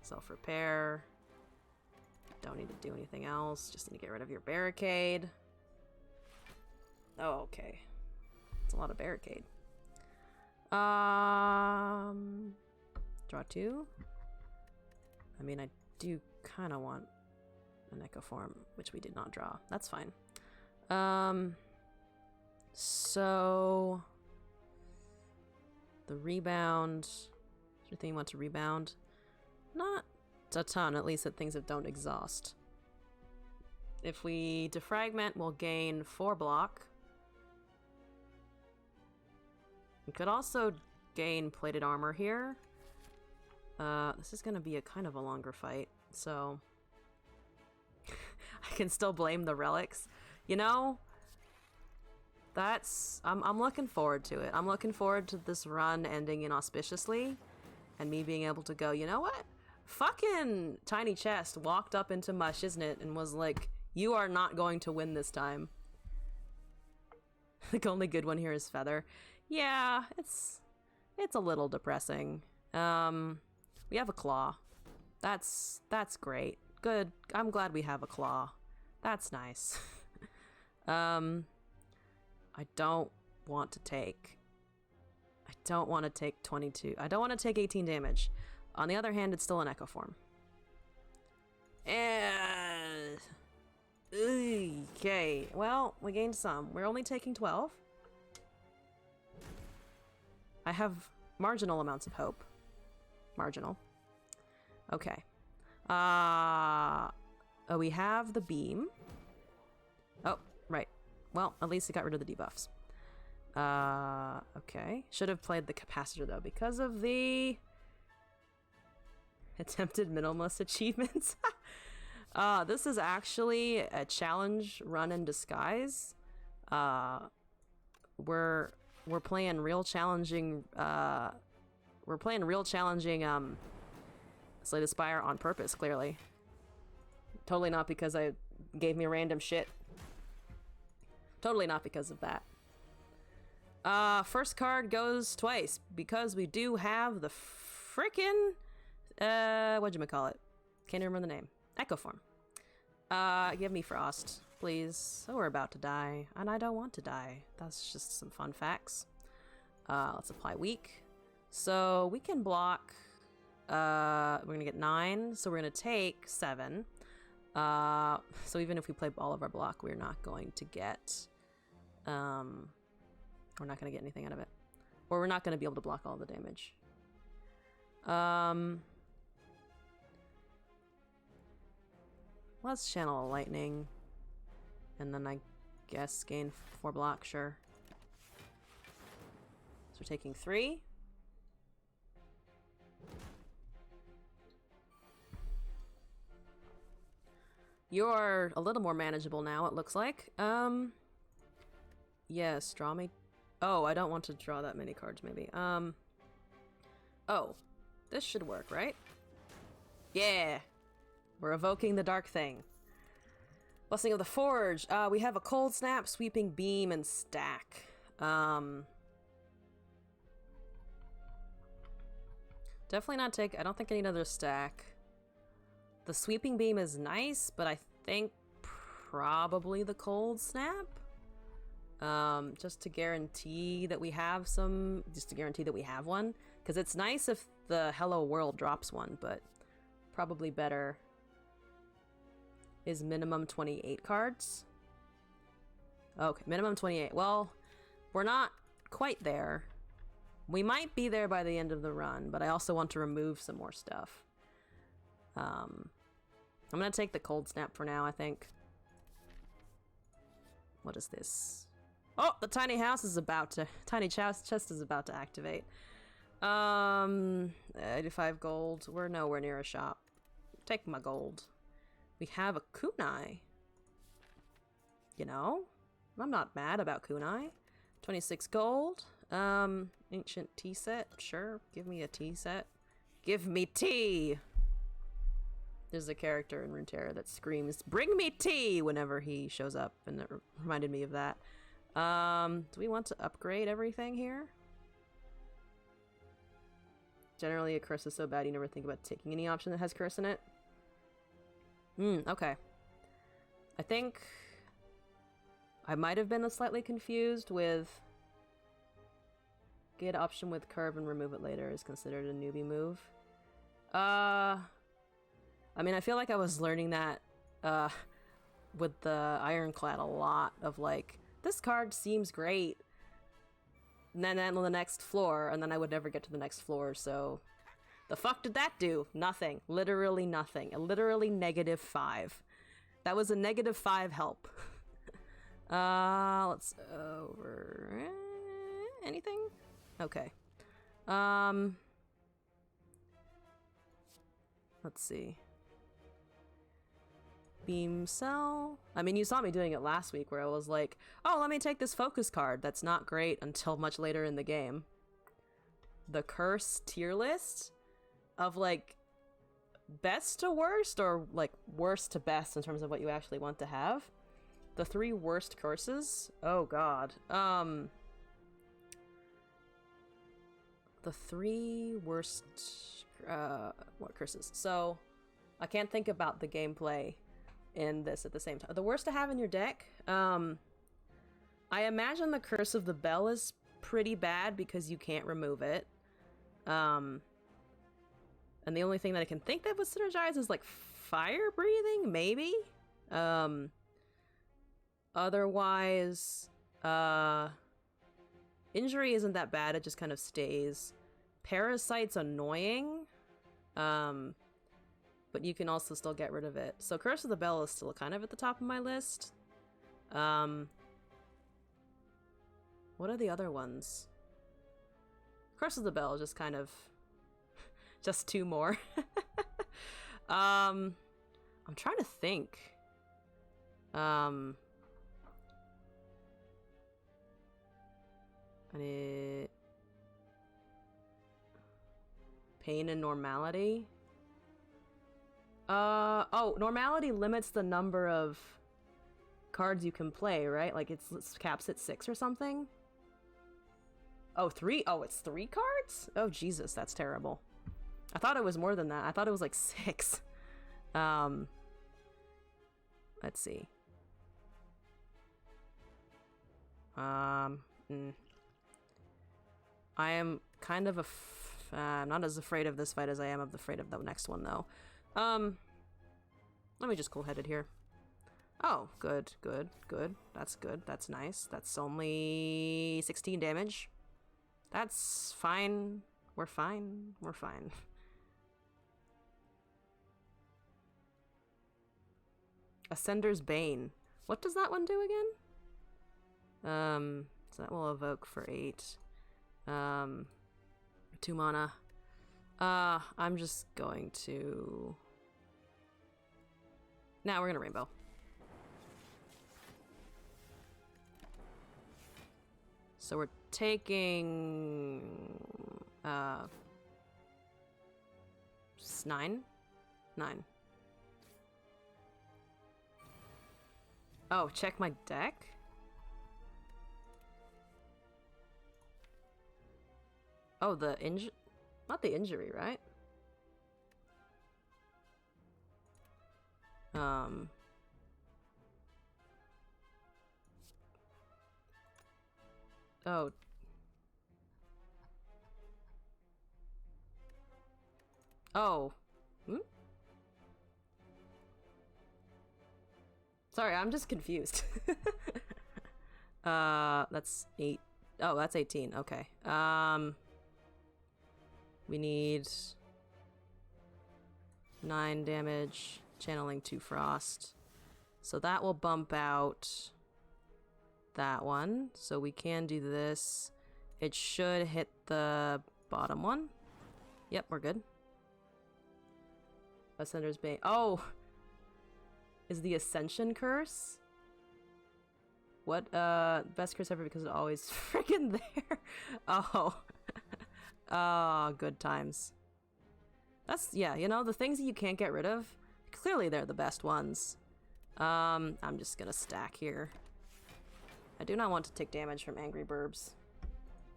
Self-repair. Don't need to do anything else. Just need to get rid of your barricade. Oh, okay. It's a lot of barricade. Draw 2. I mean, I do kind of want an echo form, which we did not draw. That's fine. So the rebound. Is there anything you want to rebound? Not a ton, at least, that things that don't exhaust. If we defragment, we'll gain 4 block. We could also gain plated armor here. This is gonna be a kind of a longer fight, so I can still blame the relics. You know, I'm looking forward to it. I'm looking forward to this run ending inauspiciously and me being able to go, you know what? Fucking Tiny Chest walked up into my shiznit and was like, you are not going to win this time. The only good one here is Feather. Yeah, it's a little depressing. We have a claw. That's great. Good. I'm glad we have a claw. That's nice. I don't want to take 22. I don't want to take 18 damage. On the other hand, it's still an echo form. Okay, well, we gained some. We're only taking 12. I have marginal amounts of hope. Marginal. Okay. Oh, we have the beam. Oh, right. Well, at least it got rid of the debuffs. Okay. Should have played the capacitor, though, because of the attempted minimalist achievements. This is actually a challenge run in disguise. We're playing real challenging, Slay the Spire on purpose, clearly. Totally not because I gave me random shit. Totally not because of that. First card goes twice, because we do have the frickin', whatchamacallit? Can't remember the name. Echo form. Give me Frost, please. So we're about to die, and I don't want to die. That's just some fun facts. Let's apply weak. So we can block, we're gonna get 9, so we're gonna take 7. So even if we play all of our block, we're not going to get, we're not gonna get anything out of it. Or we're not gonna be able to block all the damage. Let's channel a lightning. And then I guess gain 4 block, sure. So we're taking 3. You're a little more manageable now, it looks like. Yes, draw me. Oh, I don't want to draw that many cards, maybe. Oh, this should work, right? Yeah! We're evoking the dark thing. Blessing of the Forge. We have a Cold Snap, Sweeping Beam, and Stack. Definitely not take... I don't think I need another stack. The Sweeping Beam is nice, but I think probably the Cold Snap. Just to guarantee that we have some... Just to guarantee that we have one. Because it's nice if the Hello World drops one, but probably better is minimum 28 cards. Okay, minimum 28. Well, we're not quite there. We might be there by the end of the run, but I also want to remove some more stuff. I'm gonna take the Cold Snap for now, I think. What is this? Oh, the tiny house is about to... Tiny chest is about to activate. 85 gold. We're nowhere near a shop. Take my gold. We have a kunai. You know? I'm not mad about kunai. 26 gold. Ancient tea set. Sure, give me a tea set. Give me tea! There's a character in Runeterra that screams, "Bring me tea!" whenever he shows up, and it reminded me of that. Do we want to upgrade everything here? Generally, a curse is so bad you never think about taking any option that has curse in it. Okay. I think I might have been slightly confused with get option with curve and remove it later is considered a newbie move. I mean, I feel like I was learning that with the Ironclad a lot of like, this card seems great. And then on the next floor, and then I would never get to the next floor, so... The fuck did that do? Nothing. Literally nothing. Literally -5. That was a -5 help. Let's... over... anything? Okay. Let's see. Beam cell. I mean, you saw me doing it last week where I was like, oh, let me take this focus card. That's not great until much later in the game. The curse tier list of like best to worst or like worst to best in terms of what you actually want to have. The 3 worst curses. Oh god. The 3 worst what curses? So I can't think about the gameplay in this at the same time. The worst to have in your deck, I imagine the Curse of the Bell is pretty bad because you can't remove it. And the only thing that I can think that would synergize is like fire breathing, maybe? Otherwise, injury isn't that bad, it just kind of stays. Parasite's annoying. But you can also still get rid of it. So Curse of the Bell is still kind of at the top of my list. What are the other ones? Curse of the Bell is just kind of... just 2 more. I'm trying to think. Pain and Normality. Oh, Normality limits the number of cards you can play, right? Like it's caps at 6 or something? Oh, 3? Oh, it's 3 cards? Oh, Jesus, that's terrible. I thought it was more than that. I thought it was like 6. Let's see. I am kind of I'm not as afraid of this fight as I am afraid of the next one, though. Let me just cool-headed here. Oh, good, good, good. That's good. That's nice. That's only 16 damage. That's fine. We're fine. We're fine. Ascender's Bane. What does that one do again? So that will evoke for 8. 2 mana. I'm just going to... Now we're gonna Rainbow. So we're taking... 9? 9. Oh, check my deck? Oh, the injury... Not the injury, right? Oh. Oh. Hmm? Sorry, I'm just confused. That's 8. Oh, that's 18. Okay. We need 9 damage, channeling 2 frost. So that will bump out that one. So we can do this. It should hit the bottom one. Yep, we're good. Ascender's Bane. Oh! Is the Ascension Curse? What? Best curse ever because it's always freaking there. Oh. Oh, good times. That's, yeah, you know, the things that you can't get rid of, clearly they're the best ones. I'm just gonna stack here. I do not want to take damage from angry burbs.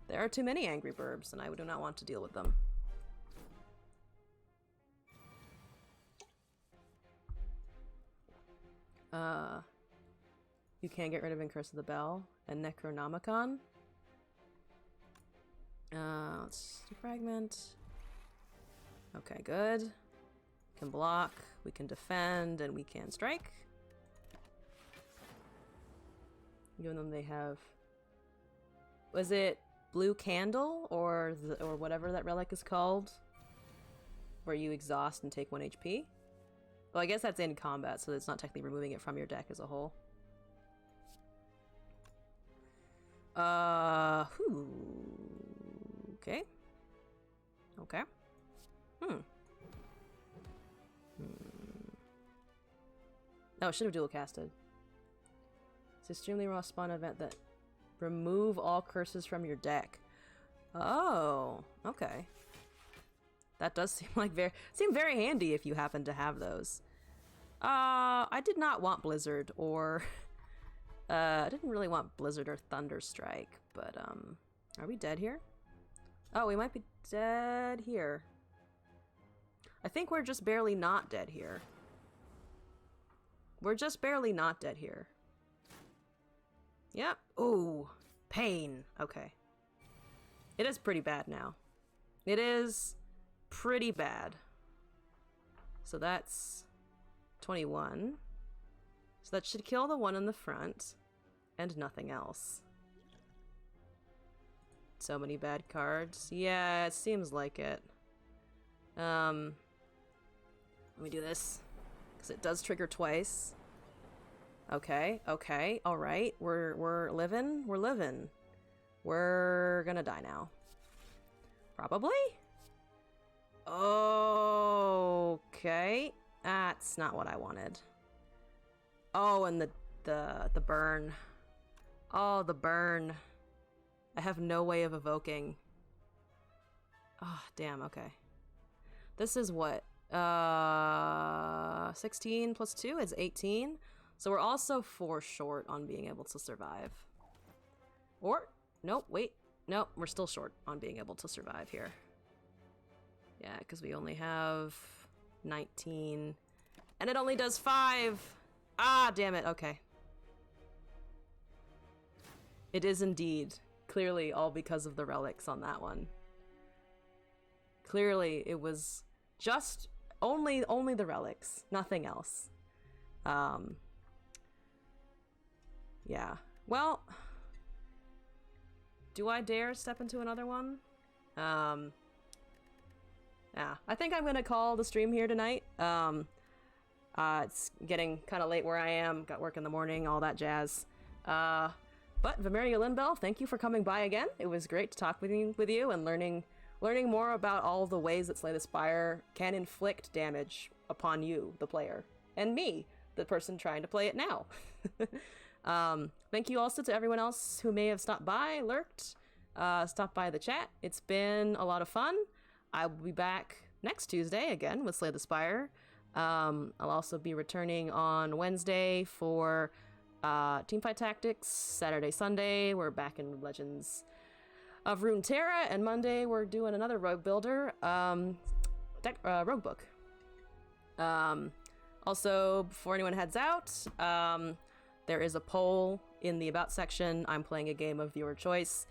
There are too many angry burbs, and I do not want to deal with them. You can get rid of Curse of the Bell and Necronomicon. Let's fragment. Okay, good. We can block, we can defend, and we can strike. Even though they have... Was it Blue Candle or whatever that relic is called? Where you exhaust and take 1 HP? Well, I guess that's in combat, so it's not technically removing it from your deck as a whole. Okay. Okay. Oh, should have dual casted. It's an extremely raw spawn event that remove all curses from your deck. Oh, okay. That does seem like very handy if you happen to have those. I did not want Blizzard or I didn't really want Blizzard or Thunderstrike, but are we dead here? Oh, we might be dead here. I think we're just barely not dead here. We're just barely not dead here. Yep. Ooh, pain. Okay. It is pretty bad now. It is pretty bad. So that's 21. So that should kill the one in the front and nothing else. So many bad cards. Yeah, it seems like it. Let me do this because it does trigger twice. Okay, okay, all right. We're living. We're living. We're gonna die now. Probably? Okay. That's not what I wanted. Oh, and the burn. Oh, the burn. I have no way of evoking. Oh, damn, okay. This is what? 16 plus 2 is 18. So we're also 4 short on being able to survive. Or, nope, wait. Nope, we're still short on being able to survive here. Yeah, because we only have 19. And it only does 5! Ah, damn it, okay. It is indeed. Clearly all because of the relics on that one. Clearly it was just only the relics, nothing else. Yeah. Well, do I dare step into another one? Yeah, I think I'm gonna call the stream here tonight. It's getting kind of late where I am. Got work in the morning, all that jazz. But Vimeria Lindbell, thank you for coming by again. It was great to talk with you and learning more about all the ways that Slay the Spire can inflict damage upon you, the player, and me, the person trying to play it now. Thank you also to everyone else who may have stopped by, lurked, stopped by the chat. It's been a lot of fun. I will be back next Tuesday again with Slay the Spire. I'll also be returning on Wednesday for Teamfight Tactics. Saturday, Sunday, we're back in Legends of Runeterra, and Monday we're doing another Rogue Builder Rogue Book. Also, before anyone heads out, there is a poll in the About section. I'm playing a game of viewer choice.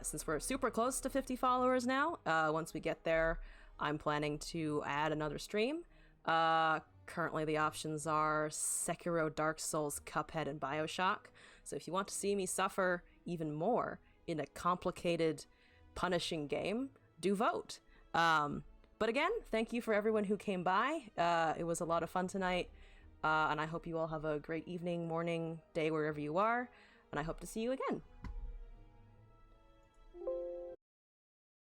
Since we're super close to 50 followers now, once we get there, I'm planning to add another stream. Currently the options are Sekiro, Dark Souls, Cuphead, and Bioshock. So if you want to see me suffer even more in a complicated, punishing game, do vote. But again, thank you for everyone who came by. It was a lot of fun tonight. And I hope you all have a great evening, morning, day, wherever you are. And I hope to see you again.